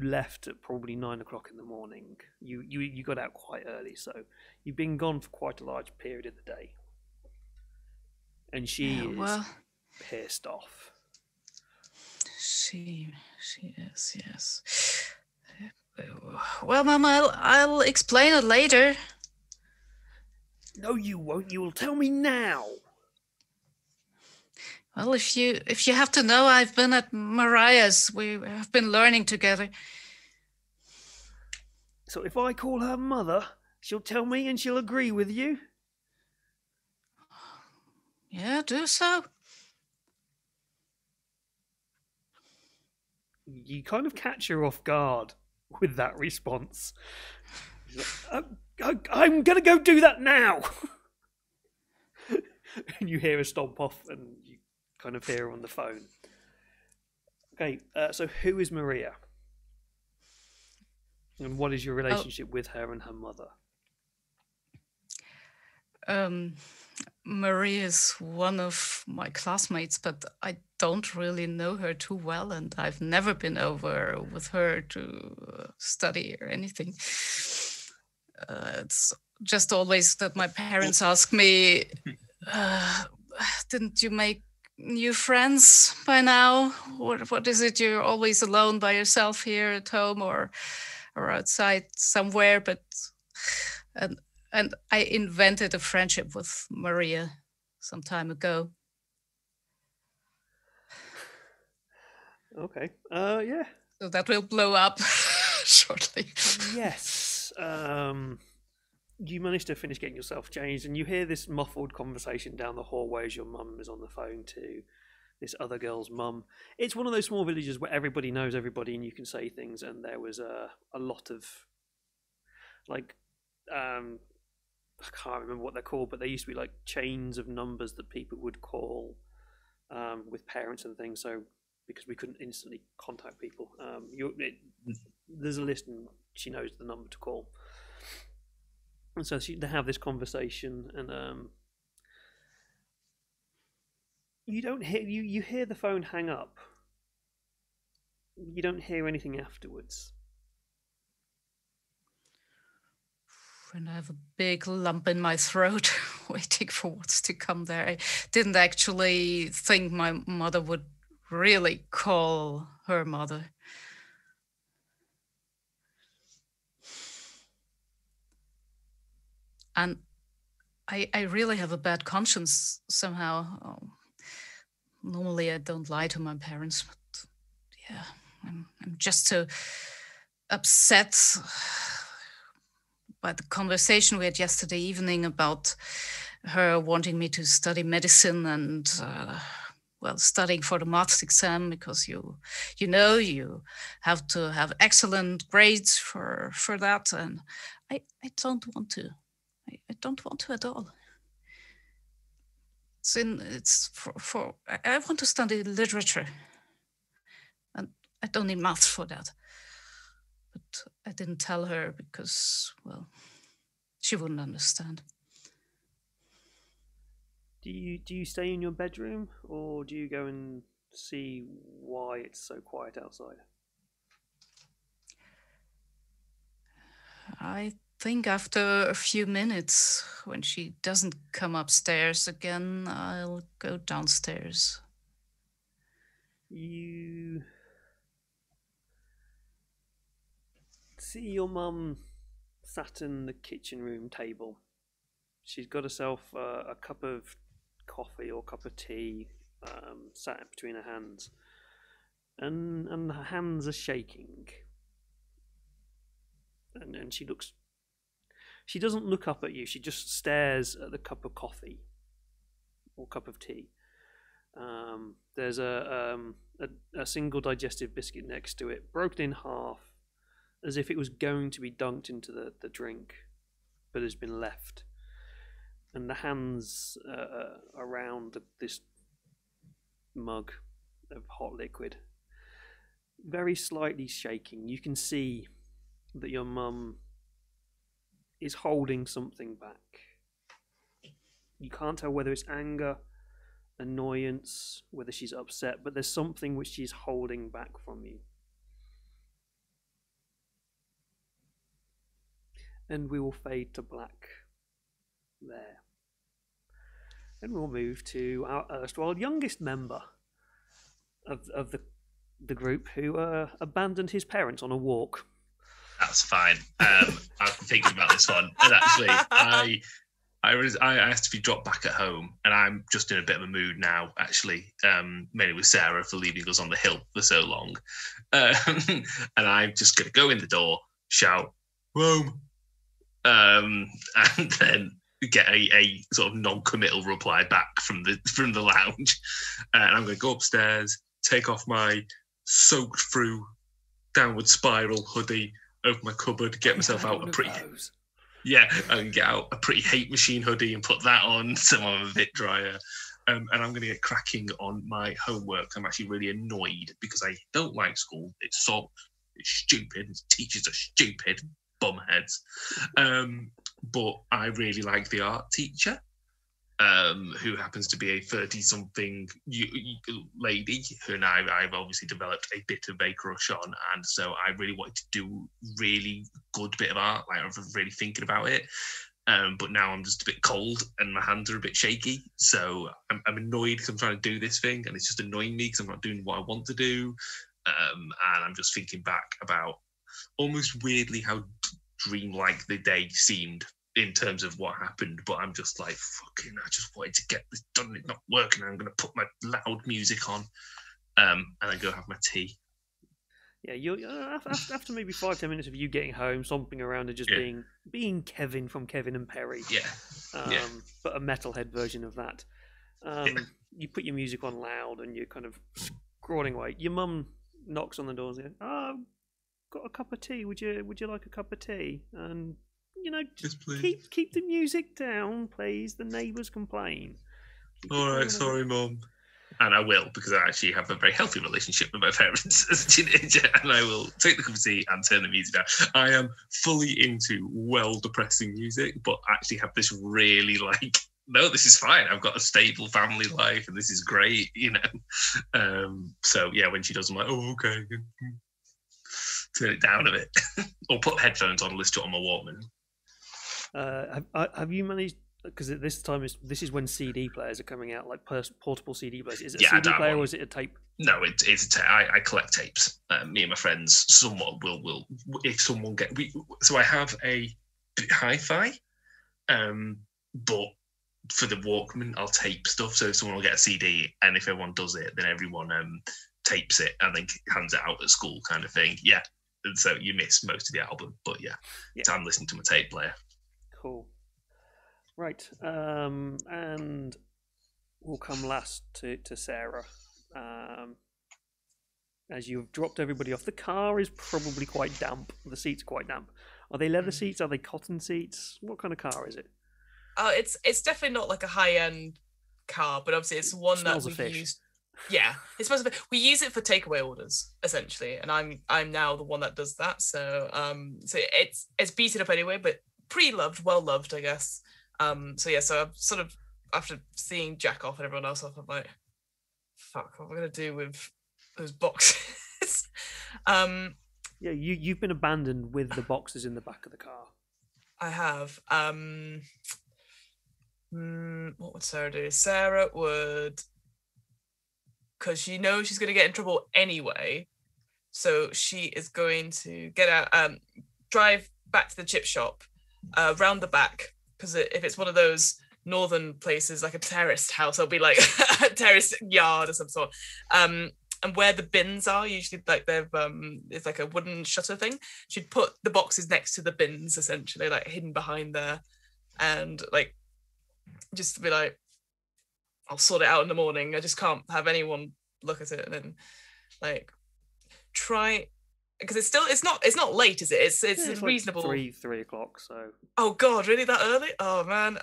left at probably 9 o'clock in the morning. You got out quite early, so you've been gone for quite a large period of the day. And she is pissed off. She is, yes. Well, Mum, I'll explain it later. No, you won't. You will tell me now. Well, if you have to know, I've been at Mariah's. We have been learning together. So if I call her mother, she'll tell me and she'll agree with you? Yeah, do so. You kind of catch her off guard with that response. She's like, I'm going to go do that now. And you hear her stomp off, and you kind of hear her on the phone. Okay, so who is Maria? And what is your relationship with her and her mother? Maria is one of my classmates, but I don't really know her too well, and I've never been over with her to study or anything. It's just always that my parents ask me, didn't you make new friends by now? What is it? You're always alone by yourself here at home or outside somewhere? But and I invented a friendship with Maria some time ago. Okay. Yeah. So that will blow up shortly. Yes. You manage to finish getting yourself changed, and you hear this muffled conversation down the hallway as your mum is on the phone to this other girl's mum. It's one of those small villages where everybody knows everybody, and you can say things. And there was a lot of like I can't remember what they're called, but they used to be like chains of numbers that people would call with parents and things. So because we couldn't instantly contact people, there's a list, and she knows the number to call. And so they have this conversation, and you don't hear you hear the phone hang up. You don't hear anything afterwards. And I have a big lump in my throat, waiting for what's to come there. I didn't actually think my mother would really call her mother. And I really have a bad conscience somehow. Normally I don't lie to my parents, but yeah, I'm just so upset by the conversation we had yesterday evening about her wanting me to study medicine and studying for the maths exam, because you have to have excellent grades for that, and I don't want to. I don't want to at all. I want to study literature, and I don't need maths for that. But I didn't tell her because, well, she wouldn't understand. Do you stay in your bedroom, or do you go and see why it's so quiet outside? I think after a few minutes, when she doesn't come upstairs again, I'll go downstairs. You see your mum sat in the kitchen room table. She's got herself a cup of coffee or cup of tea sat between her hands, and her hands are shaking. And she doesn't look up at you. She just stares at the cup of coffee or cup of tea. There's a single digestive biscuit next to it, broken in half, as if it was going to be dunked into the drink, but has been left. And the hands around this mug of hot liquid, very slightly shaking. You can see that your mum is holding something back. You can't tell whether it's anger, annoyance, whether she's upset, but there's something which she's holding back from you. And we will fade to black there. And we'll move to our erstwhile youngest member of the group, who abandoned his parents on a walk. That's fine. I've been thinking about this one, and actually, I asked to be dropped back at home, and I'm just in a bit of a mood now. Actually, mainly with Sarah for leaving us on the hill for so long, and I'm just going to go in the door, shout "Rome," and then get a sort of non-committal reply back from the lounge. And I'm going to go upstairs, take off my soaked through downward spiral hoodie, open my cupboard, get myself out a pretty I can get out a pretty hate machine hoodie and put that on so I'm a bit drier. And I'm going to get cracking on my homework. I'm actually really annoyed because I don't like school. It's stupid. Teachers are stupid bumheads. But I really like the art teacher, who happens to be a 30-something lady who now I've obviously developed a bit of a crush on. And so I really wanted to do really good bit of art. Like, I was really thinking about it. But now I'm just a bit cold and my hands are a bit shaky. So I'm annoyed because I'm trying to do this thing and it's just annoying me because I'm not doing what I want to do. And I'm just thinking back about almost weirdly how dreamlike the day seemed in terms of what happened. But I'm just like, fucking, I just wanted to get this done. It's not working. I'm going to put my loud music on and then go have my tea. Yeah, you after maybe 5-10 minutes of you getting home, stomping around and just being Kevin from Kevin and Perry. But a metalhead version of that. You put your music on loud and you're kind of scrolling away. Your mum knocks on the door and says, "Oh, got a cup of tea. Would you like a cup of tea?" And just keep the music down, please. The neighbours complain. All right, sorry, Mum. And I will, because I actually have a very healthy relationship with my parents as a teenager, and I will take the cup of tea and turn the music down. I am fully into depressing music, but actually have this really no, this is fine. I've got a stable family life, and this is great, So yeah, when she does, I'm like, oh, okay, turn it down a bit, or put headphones on, listen to it on my Walkman. Have you managed? Because at this time, this is when CD players are coming out, like portable CD players. Is it a CD player or is it a tape? No, it's a tape. I collect tapes. Me and my friends somewhat will if someone so I have a hi-fi, but for the Walkman, I'll tape stuff. So if someone will get a CD, and if everyone does it, then everyone tapes it and then hands it out at school, kind of thing. Yeah, and so you miss most of the album, but yeah. So I'm listening to my tape player. Cool. Right, and we'll come last to Sarah. As you've dropped everybody off, the car is probably quite damp. The seats are quite damp. Are they leather seats? Are they cotton seats? What kind of car is it? It's definitely not like a high-end car, but obviously it's one that we use. Yeah, it smells of fish. We use it for takeaway orders essentially, and I'm now the one that does that. So so it's beaten up anyway, but pre-loved, well loved, I guess. So I'm sort of, after seeing Jack off and everyone else off, I'm like, fuck, what am I going to do with those boxes? Yeah, you've been abandoned with the boxes in the back of the car. I have. What would Sarah do? Sarah would, because she knows she's going to get in trouble anyway, so she is going to get out, drive back to the chip shop, round the back, because if it's one of those northern places, like a terraced house, it'll be like a terraced yard of some sort. And where the bins are, usually like they've it's like a wooden shutter thing. She'd put the boxes next to the bins, essentially, like hidden behind there, and like just to be like, I'll sort it out in the morning. I just can't have anyone look at it, and then like try. Because it's not late, is it? It's reasonable. Like 3 o'clock. So. Oh God, really that early? Oh man.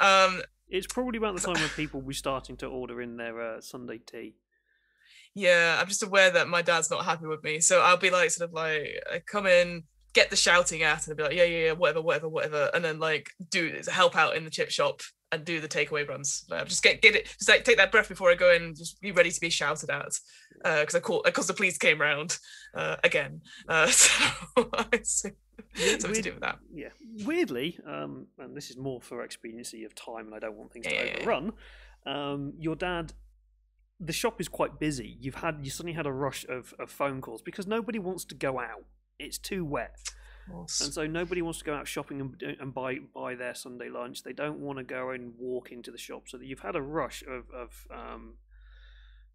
It's probably about the time when people will be starting to order in their Sunday tea. Yeah, I'm just aware that my dad's not happy with me, so I'll be like, sort of like, I come in, get the shouting at, and I'll be like, yeah, whatever, and then like help out in the chip shop and do the takeaway runs. Like, just get it, just like take that breath before I go in, just be ready to be shouted at, because the police came round again. So I see something to do with that. Yeah, weirdly, and this is more for expediency of time, and I don't want things to overrun. Your dad. The shop is quite busy. You suddenly had a rush of phone calls because nobody wants to go out. It's too wet. And so nobody wants to go out shopping and buy their Sunday lunch. They don't want to go and walk into the shop. So that you've had a rush of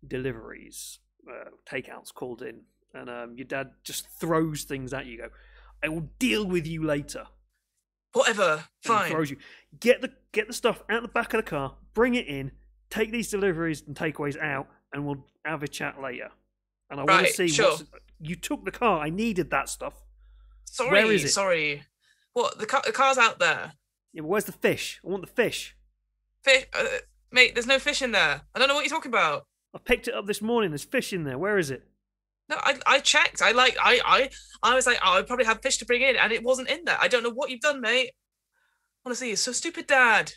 deliveries, takeouts called in. And your dad just throws things at you. Go, I will deal with you later. Whatever. Fine. And throws you. Get the stuff out the back of the car, bring it in, take these deliveries and takeaways out, and we'll have a chat later. And I want to see you took the car. I needed that stuff. Sorry. Where is it? Sorry. What? The car's out there. Yeah, but where's the fish? I want the fish. Fish, mate. There's no fish in there. I don't know what you're talking about. I picked it up this morning. There's fish in there. Where is it? No, I checked. I was like, oh, I probably have fish to bring in, and it wasn't in there. I don't know what you've done, mate. Honestly, you're so stupid, Dad.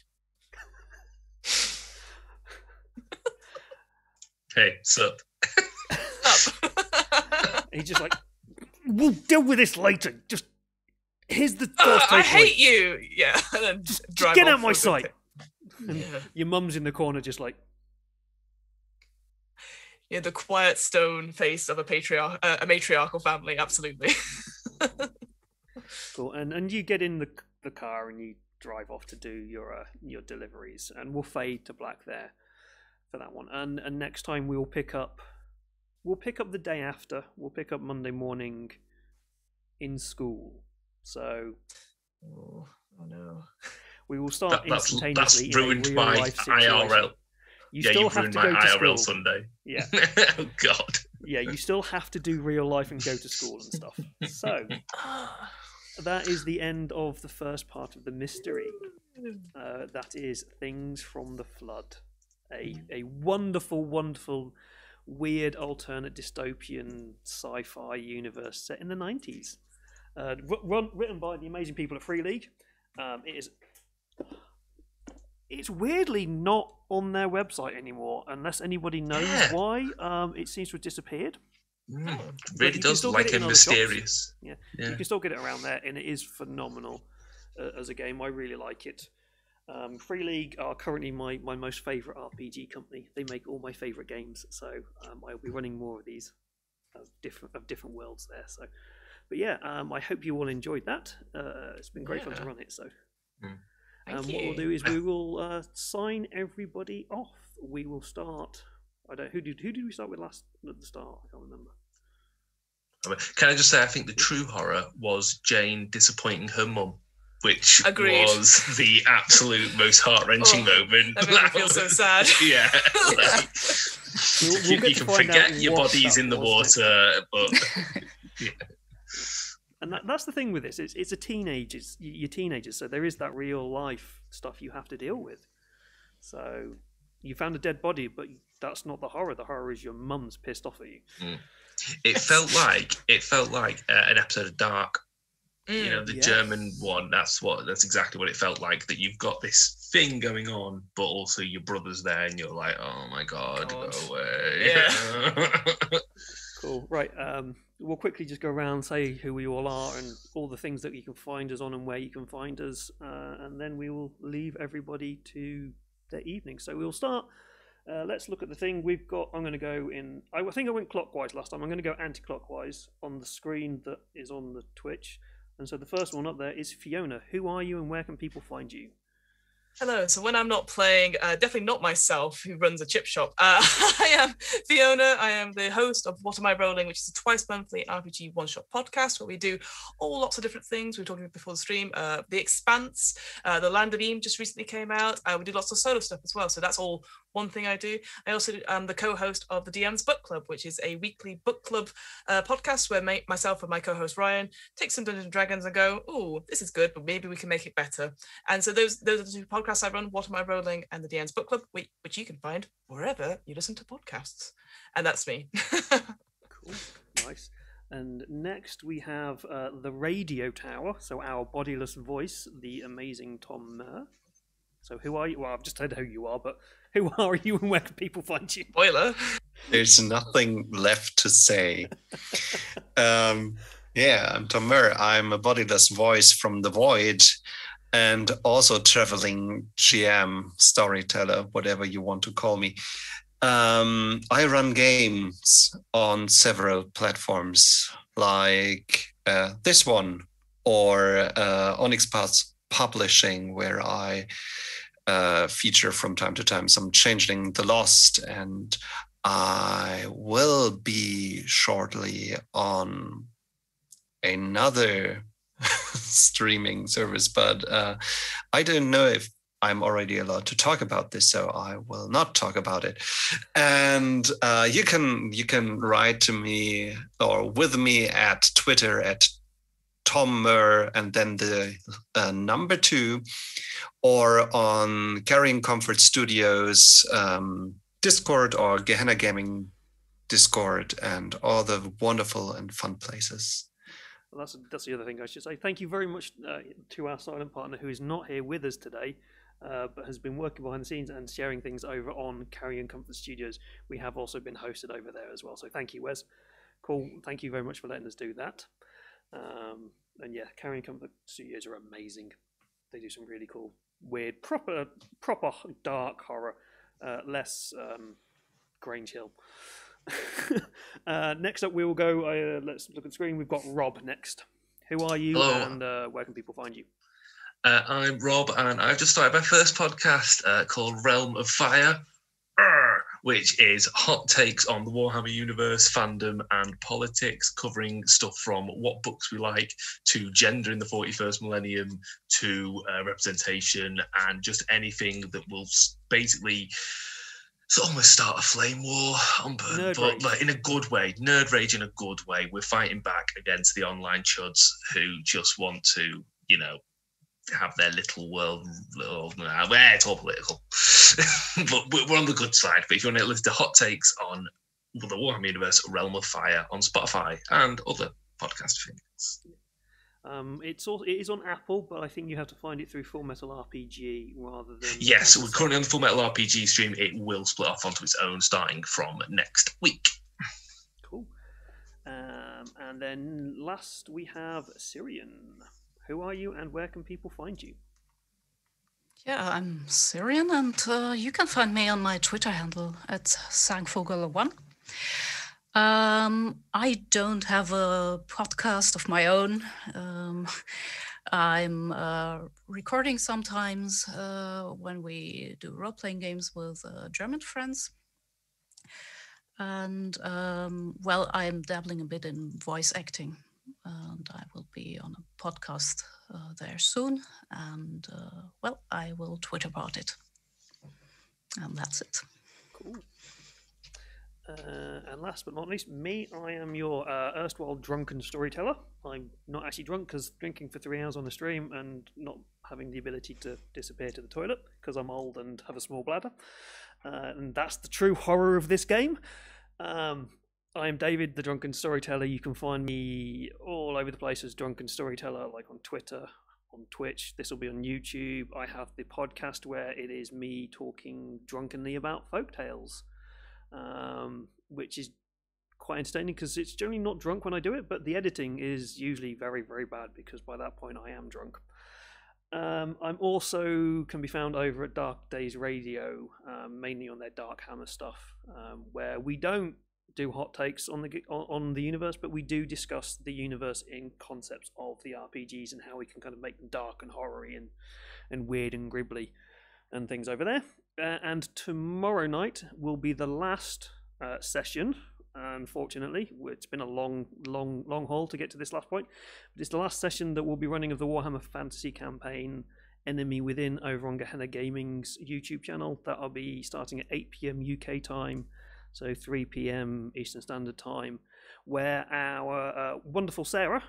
Hey, sup? He's just like, we'll deal with this later. Just here's the I hate you. Yeah, and then just drive get off out my with sight. it. And Yeah. your mum's in the corner, just like, Yeah, the quiet stone face of a matriarchal family. Absolutely. cool. And you get in the car and you drive off to do your deliveries, and we'll fade to black there for that one. And next time we'll pick up the day after. We'll pick up Monday morning in school. So Oh no. we will start instantaneously. That's ruined in a real my life situation. IRL. You Yeah, still you've have ruined to my go to IRL school. Sunday. Yeah, Oh God. yeah. You still have to do real life and go to school and stuff. So that is the end of the first part of the mystery. That is Things from the Flood, a wonderful, wonderful, weird alternate dystopian sci-fi universe set in the 90s. Written by the amazing people at Free League. It's weirdly not on their website anymore, unless anybody knows why. It seems to have disappeared. Really you can does still like get it a in other shops. mysterious. Yeah, you can still get it around there, and it is phenomenal as a game. I really like it. Free League are currently my most favourite RPG company. They make all my favourite games, so I'll be running more of these of different worlds there. So, but yeah, I hope you all enjoyed that. It's been great fun to run it. So, what we'll do is we will sign everybody off. We will start. Who did we start with last at the start? I can't remember. Can I just say, I think the true horror was Jane disappointing her mum, which Agreed. was the absolute most heart-wrenching moment. That made me feel so sad. Yeah. Like, We'll you get to can find out forget your what body's that in the was water, but And that's the thing with this. It's you're teenagers, so there is that real life stuff you have to deal with. So you found a dead body, but that's not the horror. The horror is your mum's pissed off at you. it felt like an episode of Dark. You know, the Yes. German one. That's exactly what it felt like. That you've got this thing going on, but also your brother's there, and you're like, oh my god. Go away. Yeah. Cool. Right. We'll quickly just go around, say who we all are, and all the things that you can find us on, and where you can find us, and then we will leave everybody to their evening. So we'll start. Let's look at the thing we've got. I'm going to go in. I think I went clockwise last time. I'm going to go anti-clockwise on the screen that is on the Twitch. And so the first one up there is Fiona. Who are you, and where can people find you? Hello. So when I'm not playing, definitely not myself, who runs a chip shop. I am Fiona. I am the host of What Am I Rolling, which is a twice monthly RPG one-shot podcast where we do lots of different things. We were talking before the stream. The Expanse, The Land of Eam just recently came out. We do lots of solo stuff as well. So that's all one thing I do. I also am the co-host of the DM's Bookclub, which is a weekly book club podcast where myself and my co-host Ryan take some Dungeons and Dragons and go, oh, this is good, but maybe we can make it better. And so those are the two podcasts I run, What Am I Rolling and the DM's Book Club, which you can find wherever you listen to podcasts. And that's me. Cool. Nice. And next we have the Radio Tower, so our bodiless voice, the amazing Tom Murr. So who are you? Well, I've just said who you are, but who are you and where can people find you? Spoiler. There's nothing left to say. Yeah, I'm Tom Murr. I'm a bodiless voice from the void and also traveling GM, storyteller, whatever you want to call me. I run games on several platforms like this one or Onyx Paths Publishing, where I feature from time to time some Changeling the Lost, and I will be shortly on another streaming service, but I don't know if I'm already allowed to talk about this, so I will not talk about it. And you can write to me or with me at Twitter at Tom Murr and then the number 2, or on Carrying Comfort Studios Discord or Gehenna Gaming Discord and all the wonderful and fun places. Well, that's the other thing I should say. Thank you very much to our silent partner who is not here with us today, but has been working behind the scenes and sharing things over on Carrying Comfort Studios. We have also been hosted over there as well. So thank you, Wes. Cool. Thank you very much for letting us do that. And yeah, Carrying Comfort Studios are amazing. They do some really cool, weird, proper dark horror, less Grange Hill. Next up, we will go. Let's look at the screen. We've got Rob next. Who are you? Hello. And where can people find you? I'm Rob, and I've just started my first podcast called Realm of Fire, which is hot takes on the Warhammer universe, fandom, and politics, covering stuff from what books we like to gender in the 41st millennium to representation and just anything that will basically almost start a flame war on Burn, but like in a good way, nerd rage in a good way. We're fighting back against the online chuds who just want to, have their little world. It's all political, but we're on the good side. But if you want to listen to hot takes on the Warhammer universe, Realm of Fire on Spotify and other podcast things. It is on Apple, but I think you have to find it through Full Metal RPG rather than. Yes, we're currently on the Full Metal RPG stream. It will split off onto its own starting from next week. Cool. And then last we have Sirion. Who are you and where can people find you? Yeah, I'm Sirion, and you can find me on my Twitter handle at Sangvogel1. I don't have a podcast of my own. I'm recording sometimes when we do role-playing games with German friends. And, well, I'm dabbling a bit in voice acting. And I will be on a podcast there soon. And, well, I will Twitter about it. And that's it. Cool. And last but not least, me, I am your erstwhile drunken storyteller. I'm not actually drunk because drinking for 3 hours on the stream and not having the ability to disappear to the toilet because I'm old and have a small bladder. And that's the true horror of this game. I am David, the Drunken Storyteller. You can find me all over the place as Drunken Storyteller, like on Twitter, on Twitch. This will be on YouTube. I have the podcast where it is me talking drunkenly about folktales, which is quite entertaining because it's generally not drunk when I do it, but the editing is usually very, very bad because by that point I am drunk. I'm also can be found over at Dark Days Radio, mainly on their Dark Hammer stuff, where we don't do hot takes on the universe, but we do discuss the universe in concepts of the RPGs and how we can kind of make them dark and horror-y and weird and gribbly and things over there. And tomorrow night will be the last session. Unfortunately, it's been a long haul to get to this last point. But it's the last session that we'll be running of the Warhammer Fantasy campaign Enemy Within over on Gehenna Gaming's YouTube channel. That'll be starting at 8 PM UK time, so 3 PM Eastern Standard Time, where our wonderful Sarah,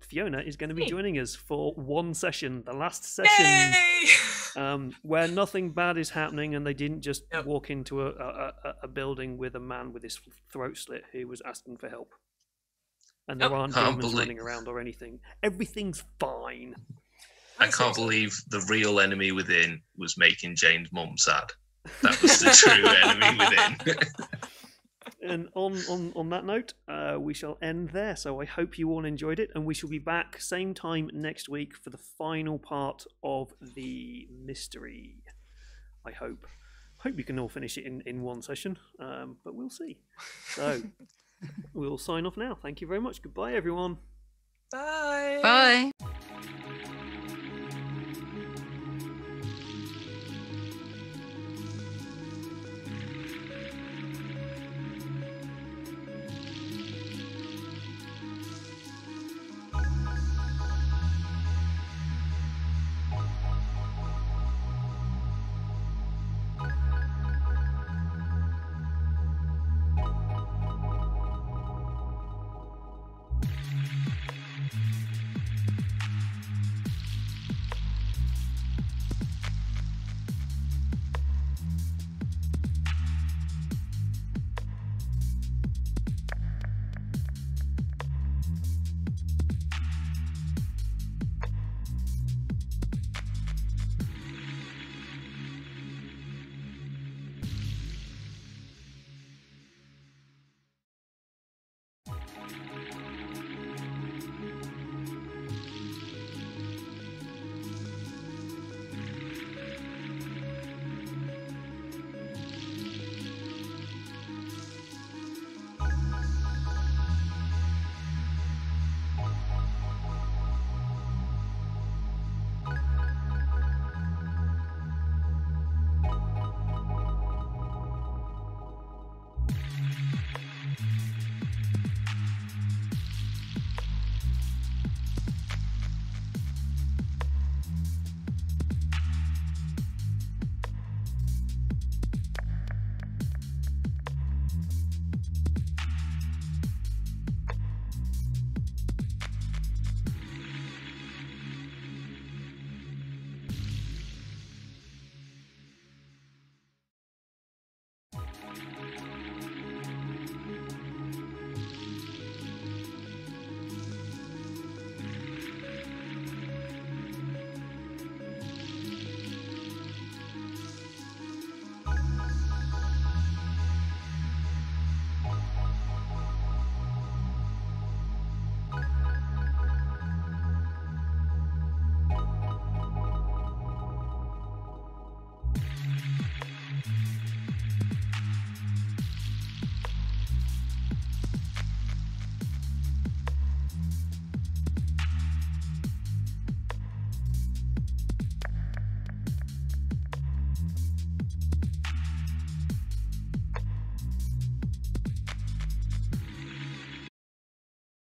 Fiona, is going to be joining us for one session, the last session, where nothing bad is happening and they didn't just walk into a building with a man with his throat slit who was asking for help. And there aren't demons running around or anything. Everything's fine. I can't believe the real enemy within was making Jane's mum sad. That was the true enemy within. And on that note, we shall end there. So I hope you all enjoyed it, and we shall be back same time next week for the final part of the mystery. I hope you can all finish it in one session, but we'll see. So we'll sign off now. Thank you very much. Goodbye, everyone. Bye. Bye.